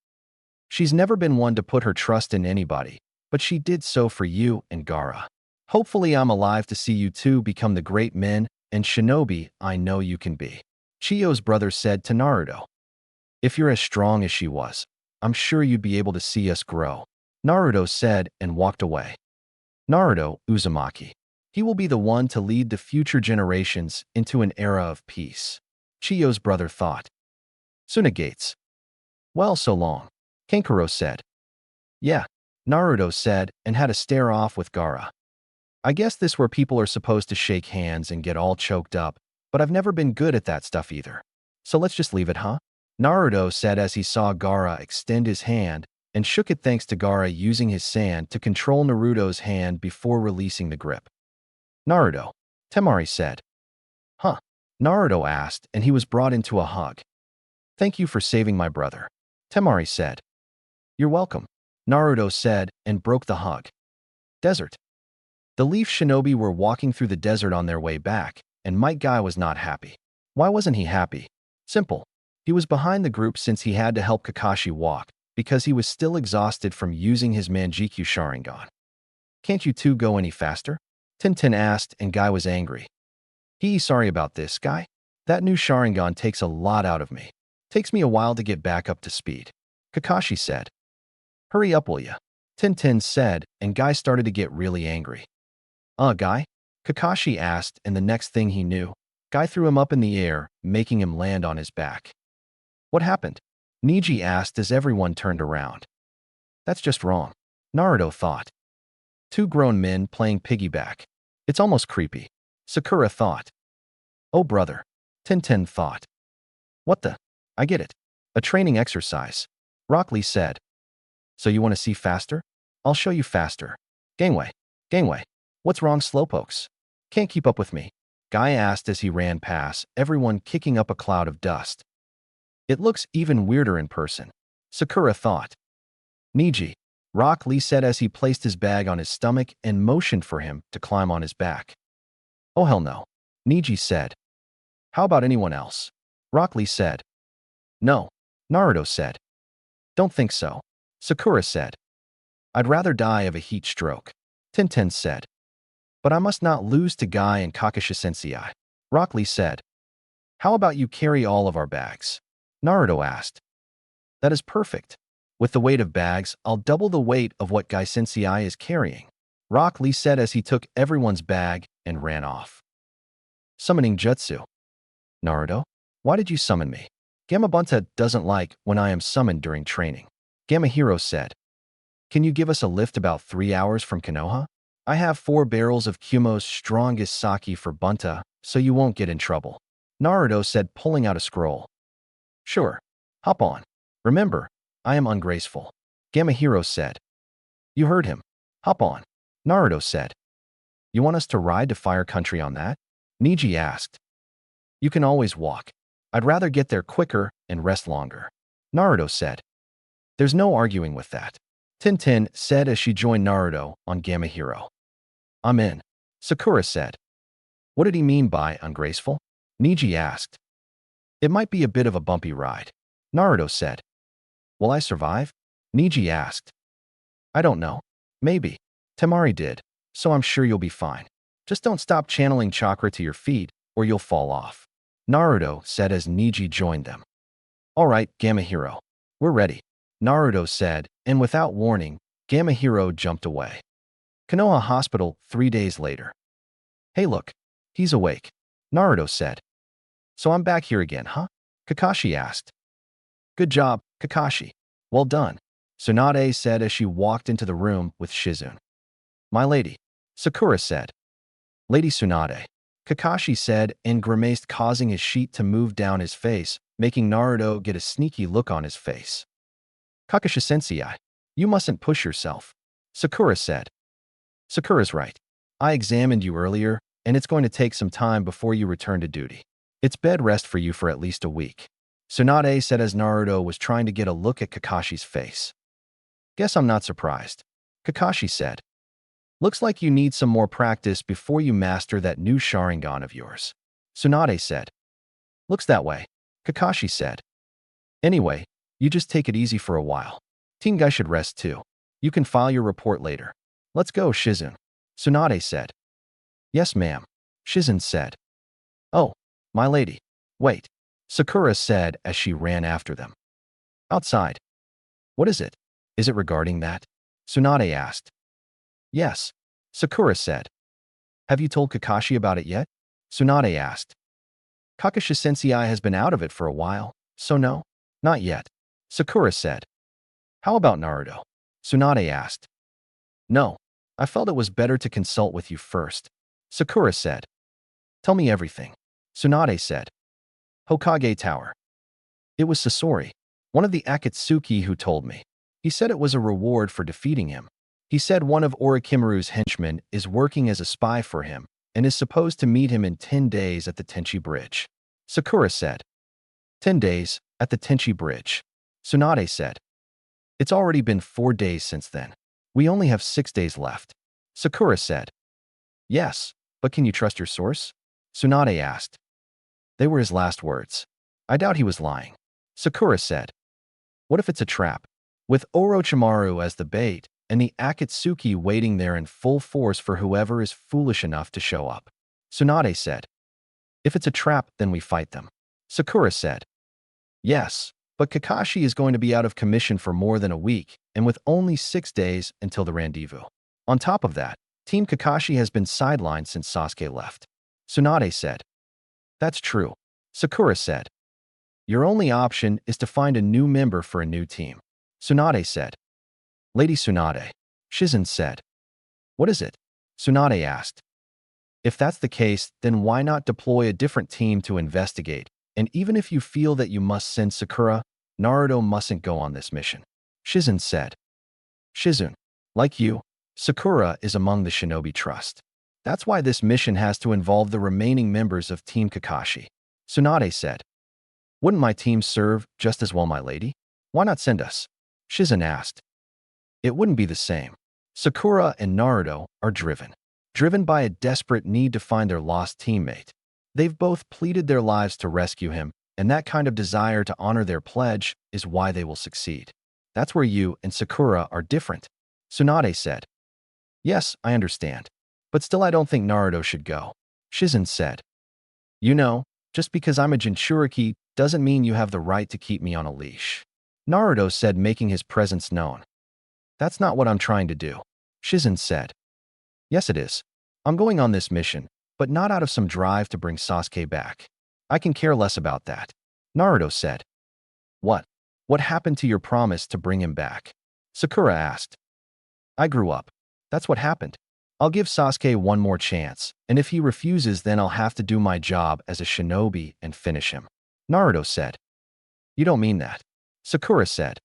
S1: She's never been one to put her trust in anybody, but she did so for you and Gaara. Hopefully I'm alive to see you two become the great men and shinobi I know you can be. Chiyo's brother said to Naruto. If you're as strong as she was, I'm sure you'd be able to see us grow. Naruto said and walked away. Naruto, Uzumaki. He will be the one to lead the future generations into an era of peace. Chiyo's brother thought. Tsunogates. Well, so long. Kankuro said. Yeah, Naruto said and had a stare off with Gaara. I guess this where people are supposed to shake hands and get all choked up, but I've never been good at that stuff either. So let's just leave it, huh? Naruto said as he saw Gaara extend his hand and shook it thanks to Gaara using his sand to control Naruto's hand before releasing the grip. Naruto, Temari said. Huh? Naruto asked and he was brought into a hug. Thank you for saving my brother. Temari said. You're welcome, Naruto said and broke the hug. Desert. The Leaf Shinobi were walking through the desert on their way back, and Might Guy was not happy. Why wasn't he happy? Simple. He was behind the group since he had to help Kakashi walk, because he was still exhausted from using his Manjikyu Sharingan. Can't you two go any faster? Tintin asked, and Guy was angry. Sorry about this, Guy. That new Sharingan takes a lot out of me. Takes me a while to get back up to speed. Kakashi said. Hurry up, will ya? Tintin said, and Guy started to get really angry. Guy? Kakashi asked, and the next thing he knew, Guy threw him up in the air, making him land on his back. What happened? Niji asked as everyone turned around. That's just wrong, Naruto thought. Two grown men playing piggyback. It's almost creepy, Sakura thought. Oh brother, Tintin thought. What the? I get it. A training exercise, Rock Lee said. So you want to see faster? I'll show you faster. Gangway. What's wrong, slowpokes? Can't keep up with me? Guy asked as he ran past, everyone kicking up a cloud of dust. It looks even weirder in person, Sakura thought. Niji, Rock Lee said as he placed his bag on his stomach and motioned for him to climb on his back. Oh hell no, Niji said. How about anyone else? Rock Lee said. No, Naruto said. Don't think so, Sakura said. I'd rather die of a heat stroke, Tintin said. But I must not lose to Guy and Kakashi Sensei, Rock Lee said. How about you carry all of our bags? Naruto asked. That is perfect. With the weight of bags, I'll double the weight of what Guy Sensei is carrying, Rock Lee said as he took everyone's bag and ran off. Summoning Jutsu. Naruto, why did you summon me? Gamabunta doesn't like when I am summoned during training, Gamahiro said. Can you give us a lift about 3 hours from Konoha? I have 4 barrels of Kumo's strongest sake for Bunta, so you won't get in trouble, Naruto said, pulling out a scroll. Sure. Hop on. Remember, I am ungraceful, Gamahiro said. You heard him. Hop on, Naruto said. You want us to ride to Fire Country on that? Niji asked. You can always walk. I'd rather get there quicker and rest longer, Naruto said. There's no arguing with that, Tintin said as she joined Naruto on Gamahiro. I'm in, Sakura said. What did he mean by ungraceful? Niji asked. It might be a bit of a bumpy ride, Naruto said. Will I survive? Niji asked. I don't know. Maybe. Temari did, so I'm sure you'll be fine. Just don't stop channeling chakra to your feet or you'll fall off, Naruto said as Niji joined them. All right, Gamahiro. We're ready, Naruto said, and without warning, Gamahiro jumped away. Konoha Hospital 3 days later. Hey look, he's awake, Naruto said. So I'm back here again, huh? Kakashi asked. Good job, Kakashi. Well done, Tsunade said as she walked into the room with Shizune. My lady, Sakura said. Lady Tsunade, Kakashi said and grimaced, causing his sheet to move down his face, making Naruto get a sneaky look on his face. Kakashi-sensei, you mustn't push yourself. Sakura said. Sakura's right. I examined you earlier, and it's going to take some time before you return to duty. It's bed rest for you for at least a week. Tsunade said as Naruto was trying to get a look at Kakashi's face. Guess I'm not surprised. Kakashi said. Looks like you need some more practice before you master that new Sharingan of yours. Tsunade said. Looks that way. Kakashi said. Anyway, you just take it easy for a while. Team guy should rest too. You can file your report later. Let's go, Shizun. Tsunade said. Yes, ma'am. Shizun said. Oh, my lady. Wait. Sakura said as she ran after them. Outside. What is it? Is it regarding that? Tsunade asked. Yes. Sakura said. Have you told Kakashi about it yet? Tsunade asked. Kakashi-sensei has been out of it for a while, so no, not yet. Sakura said. How about Naruto? Tsunade asked. No, I felt it was better to consult with you first. Sakura said. Tell me everything. Tsunade said. Hokage Tower. It was Sasori, one of the Akatsuki, who told me. He said it was a reward for defeating him. He said one of Orochimaru's henchmen is working as a spy for him and is supposed to meet him in 10 days at the Tenchi Bridge. Sakura said. 10 days at the Tenchi Bridge. Tsunade said. It's already been 4 days since then. We only have 6 days left. Sakura said. Yes, but can you trust your source? Tsunade asked. They were his last words. I doubt he was lying. Sakura said. What if it's a trap? With Orochimaru as the bait, and the Akatsuki waiting there in full force for whoever is foolish enough to show up. Tsunade said. If it's a trap, then we fight them. Sakura said. Yes, but Kakashi is going to be out of commission for more than a week, and with only 6 days until the rendezvous. On top of that, Team Kakashi has been sidelined since Sasuke left. Tsunade said. That's true. Sakura said. Your only option is to find a new member for a new team. Tsunade said. Lady Tsunade. Shizun said. What is it? Tsunade asked. If that's the case, then why not deploy a different team to investigate? And even if you feel that you must send Sakura, Naruto mustn't go on this mission. Shizun said. Shizun, like you, Sakura is among the Shinobi Trust. That's why this mission has to involve the remaining members of Team Kakashi. Tsunade said. Wouldn't my team serve just as well, my lady? Why not send us? Shizun asked. It wouldn't be the same. Sakura and Naruto are driven by a desperate need to find their lost teammate. They've both pleaded their lives to rescue him, and that kind of desire to honor their pledge is why they will succeed. That's where you and Sakura are different. Tsunade said. Yes, I understand. But still, I don't think Naruto should go. Shizun said. You know, just because I'm a Jinchuriki doesn't mean you have the right to keep me on a leash. Naruto said, making his presence known. That's not what I'm trying to do. Shizun said. Yes, it is. I'm going on this mission, but not out of some drive to bring Sasuke back. I can care less about that. Naruto said. What? What happened to your promise to bring him back? Sakura asked. I grew up. That's what happened. I'll give Sasuke one more chance, and if he refuses, then I'll have to do my job as a shinobi and finish him. Naruto said. You don't mean that. Sakura said.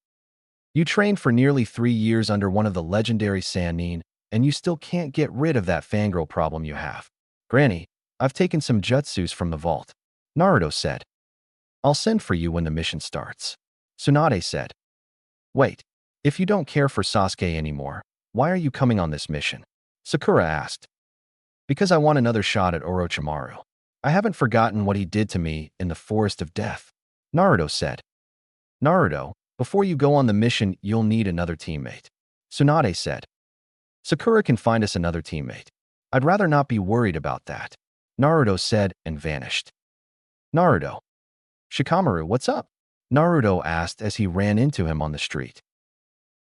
S1: You trained for nearly 3 years under one of the legendary Sannin, and you still can't get rid of that fangirl problem you have. Granny, I've taken some jutsus from the vault. Naruto said. I'll send for you when the mission starts. Tsunade said. Wait, if you don't care for Sasuke anymore, why are you coming on this mission? Sakura asked. Because I want another shot at Orochimaru. I haven't forgotten what he did to me in the Forest of Death. Naruto said. Naruto, before you go on the mission, you'll need another teammate. Tsunade said. Sakura can find us another teammate. I'd rather not be worried about that. Naruto said and vanished. Naruto. Shikamaru, what's up? Naruto asked as he ran into him on the street.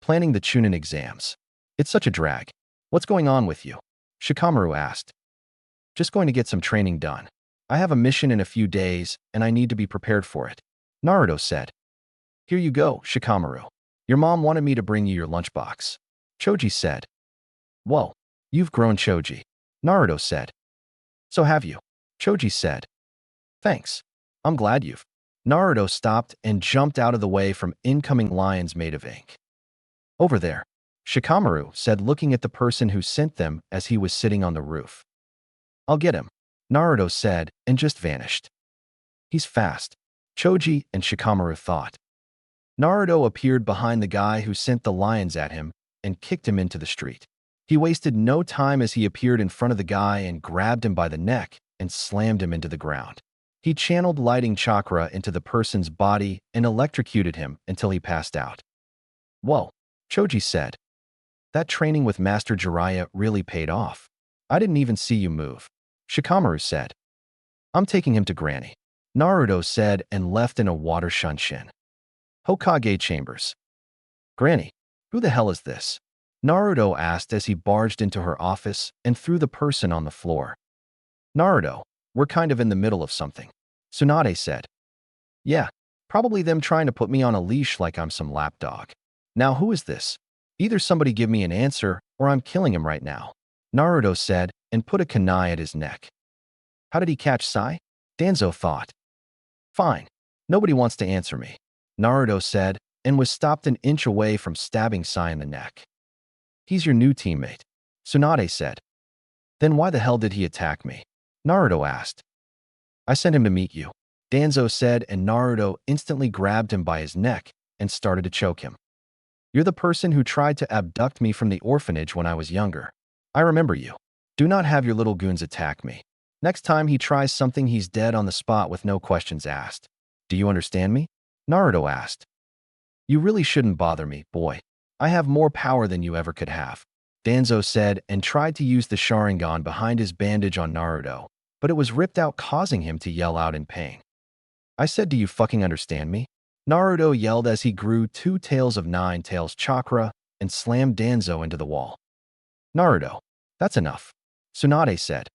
S1: Planning the Chunin exams. It's such a drag. What's going on with you? Shikamaru asked. Just going to get some training done. I have a mission in a few days, and I need to be prepared for it. Naruto said. Here you go, Shikamaru. Your mom wanted me to bring you your lunchbox. Choji said. Whoa, you've grown, Choji. Naruto said. So have you. Choji said. Thanks. I'm glad you've. Naruto stopped and jumped out of the way from incoming lions made of ink. Over there, Shikamaru said, looking at the person who sent them as he was sitting on the roof. I'll get him, Naruto said, and just vanished. He's fast, Choji and Shikamaru thought. Naruto appeared behind the guy who sent the lions at him and kicked him into the street. He wasted no time as he appeared in front of the guy and grabbed him by the neck and slammed him into the ground. He channeled lighting chakra into the person's body and electrocuted him until he passed out. Whoa, Choji said. That training with Master Jiraiya really paid off. I didn't even see you move. Shikamaru said. I'm taking him to Granny, Naruto said and left in a water shunshin. Hokage chambers. Granny, who the hell is this? Naruto asked as he barged into her office and threw the person on the floor. Naruto, we're kind of in the middle of something, Tsunade said. Yeah, probably them trying to put me on a leash like I'm some lapdog. Now who is this? Either somebody give me an answer or I'm killing him right now, Naruto said and put a kunai at his neck. How did he catch Sai? Danzo thought. Fine, nobody wants to answer me, Naruto said and was stopped an inch away from stabbing Sai in the neck. He's your new teammate, Tsunade said. Then why the hell did he attack me? Naruto asked. I sent him to meet you, Danzo said, and Naruto instantly grabbed him by his neck and started to choke him. You're the person who tried to abduct me from the orphanage when I was younger. I remember you. Do not have your little goons attack me. Next time he tries something, he's dead on the spot with no questions asked. Do you understand me? Naruto asked. You really shouldn't bother me, boy. I have more power than you ever could have, Danzo said and tried to use the Sharingan behind his bandage on Naruto, but it was ripped out, causing him to yell out in pain. I said, do you fucking understand me? Naruto yelled as he grew 2 tails of 9 tails chakra and slammed Danzo into the wall. Naruto, that's enough, Tsunade said.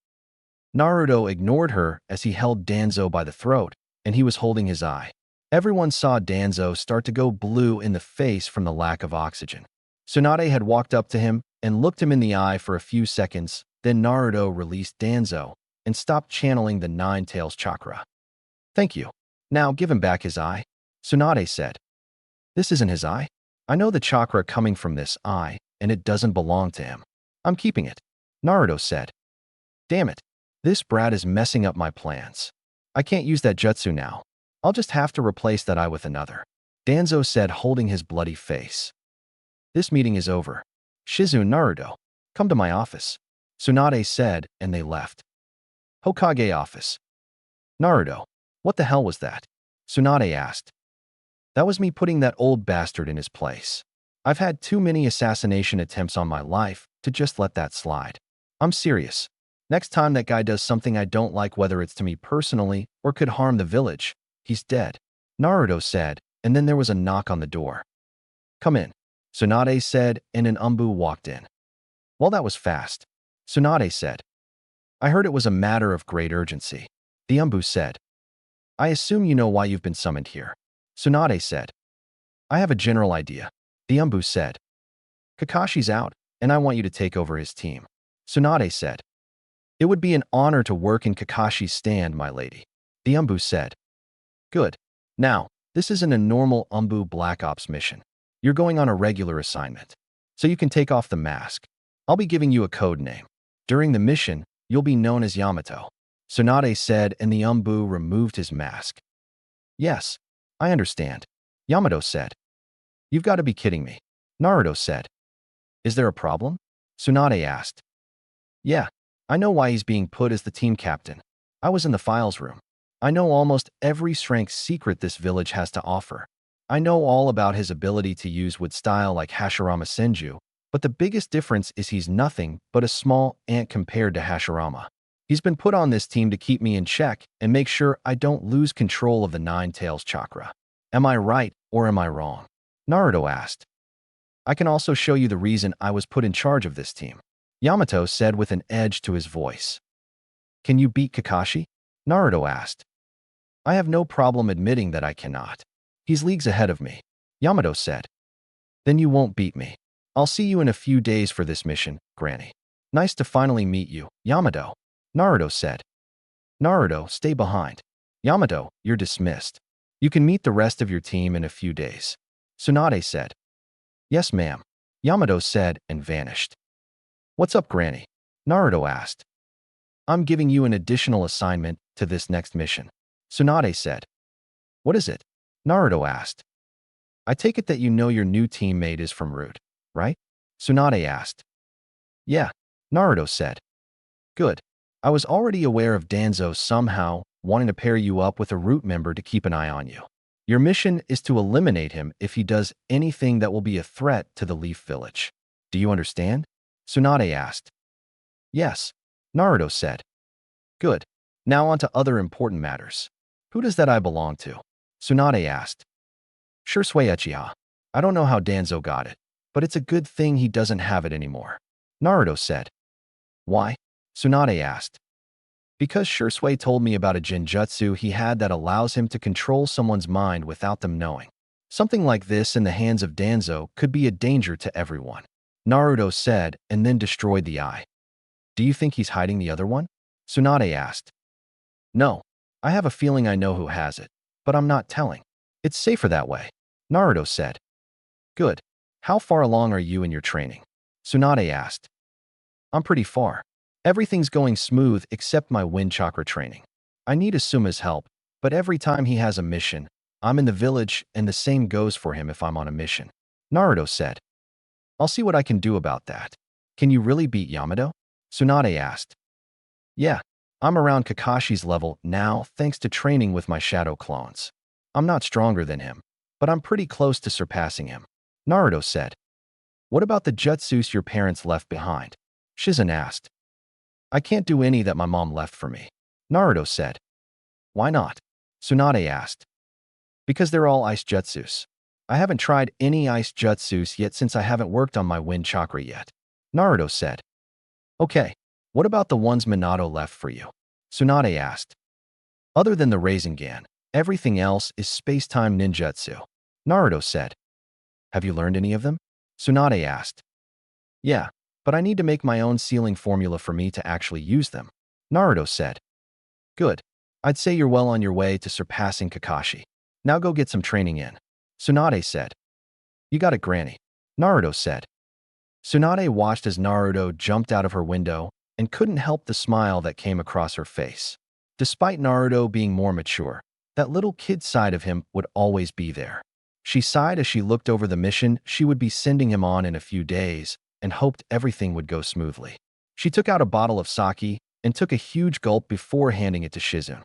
S1: Naruto ignored her as he held Danzo by the throat and he was holding his eye. Everyone saw Danzo start to go blue in the face from the lack of oxygen. Tsunade had walked up to him and looked him in the eye for a few seconds, then Naruto released Danzo and stopped channeling the 9 tails chakra. Thank you. Now give him back his eye, Tsunade said. This isn't his eye. I know the chakra coming from this eye, and it doesn't belong to him. I'm keeping it, Naruto said. Damn it. This brat is messing up my plans. I can't use that jutsu now. I'll just have to replace that eye with another, Danzo said, holding his bloody face. This meeting is over. Shizu, Naruto, come to my office, Tsunade said, and they left. Hokage office. Naruto, what the hell was that? Tsunade asked. That was me putting that old bastard in his place. I've had too many assassination attempts on my life to just let that slide. I'm serious. Next time that guy does something I don't like, whether it's to me personally or could harm the village, he's dead, Naruto said, and then there was a knock on the door. Come in, Tsunade said, and an Umbu walked in. Well, that was fast, Tsunade said. I heard it was a matter of great urgency, the Umbu said. I assume you know why you've been summoned here, Tsunade said. I have a general idea, the Umbu said. Kakashi's out, and I want you to take over his team, Tsunade said. It would be an honor to work in Kakashi's stand, my lady, the Umbu said. Good. Now, this isn't a normal Umbu Black Ops mission. You're going on a regular assignment, so you can take off the mask. I'll be giving you a code name. During the mission, you'll be known as Yamato, Tsunade said, and the Umbu removed his mask. Yes, I understand, Yamato said. You've got to be kidding me, Naruto said. Is there a problem? Tsunade asked. Yeah, I know why he's being put as the team captain. I was in the files room. I know almost every strength secret this village has to offer. I know all about his ability to use wood style like Hashirama Senju, but the biggest difference is he's nothing but a small ant compared to Hashirama. He's been put on this team to keep me in check and make sure I don't lose control of the 9 tails chakra. Am I right or am I wrong? Naruto asked. I can also show you the reason I was put in charge of this team, Yamato said with an edge to his voice. Can you beat Kakashi? Naruto asked. I have no problem admitting that I cannot. He's leagues ahead of me, Yamato said. Then you won't beat me. I'll see you in a few days for this mission, Granny. Nice to finally meet you, Yamato, Naruto said. Naruto, stay behind. Yamato, you're dismissed. You can meet the rest of your team in a few days. Tsunade said. Yes, ma'am. Yamato said and vanished. What's up, Granny? Naruto asked. I'm giving you an additional assignment to this next mission. Tsunade said. What is it? Naruto asked. I take it that you know your new teammate is from Root, right? Tsunade asked. Yeah, Naruto said. Good. I was already aware of Danzo somehow wanting to pair you up with a Root member to keep an eye on you. Your mission is to eliminate him if he does anything that will be a threat to the Leaf Village. Do you understand? Tsunade asked. Yes, Naruto said. Good. Now on to other important matters. Who does that eye belong to? Tsunade asked. Shursui Uchiha. I don't know how Danzo got it, but it's a good thing he doesn't have it anymore. Naruto said. Why? Tsunade asked. Because Shursui told me about a genjutsu he had that allows him to control someone's mind without them knowing. Something like this in the hands of Danzo could be a danger to everyone. Naruto said and then destroyed the eye. Do you think he's hiding the other one? Tsunade asked. No. I have a feeling I know who has it, but I'm not telling. It's safer that way. Naruto said. Good. How far along are you in your training? Tsunade asked. I'm pretty far. Everything's going smooth except my wind chakra training. I need Asuma's help, but every time he has a mission, I'm in the village and the same goes for him if I'm on a mission. Naruto said. I'll see what I can do about that. Can you really beat Yamato? Tsunade asked. Yeah, I'm around Kakashi's level now thanks to training with my shadow clones. I'm not stronger than him, but I'm pretty close to surpassing him. Naruto said. What about the jutsus your parents left behind? Shizen asked. I can't do any that my mom left for me. Naruto said. Why not? Tsunade asked. Because they're all ice jutsus. I haven't tried any ice jutsus yet since I haven't worked on my wind chakra yet. Naruto said. Okay, what about the ones Minato left for you? Tsunade asked. Other than the Rasengan, everything else is space-time ninjutsu. Naruto said. Have you learned any of them? Tsunade asked. Yeah, but I need to make my own sealing formula for me to actually use them. Naruto said. Good. I'd say you're well on your way to surpassing Kakashi. Now go get some training in. Tsunade said. You got it, Granny. Naruto said. Tsunade watched as Naruto jumped out of her window and couldn't help the smile that came across her face. Despite Naruto being more mature, that little kid side of him would always be there. She sighed as she looked over the mission she would be sending him on in a few days and hoped everything would go smoothly. She took out a bottle of sake and took a huge gulp before handing it to Shizune.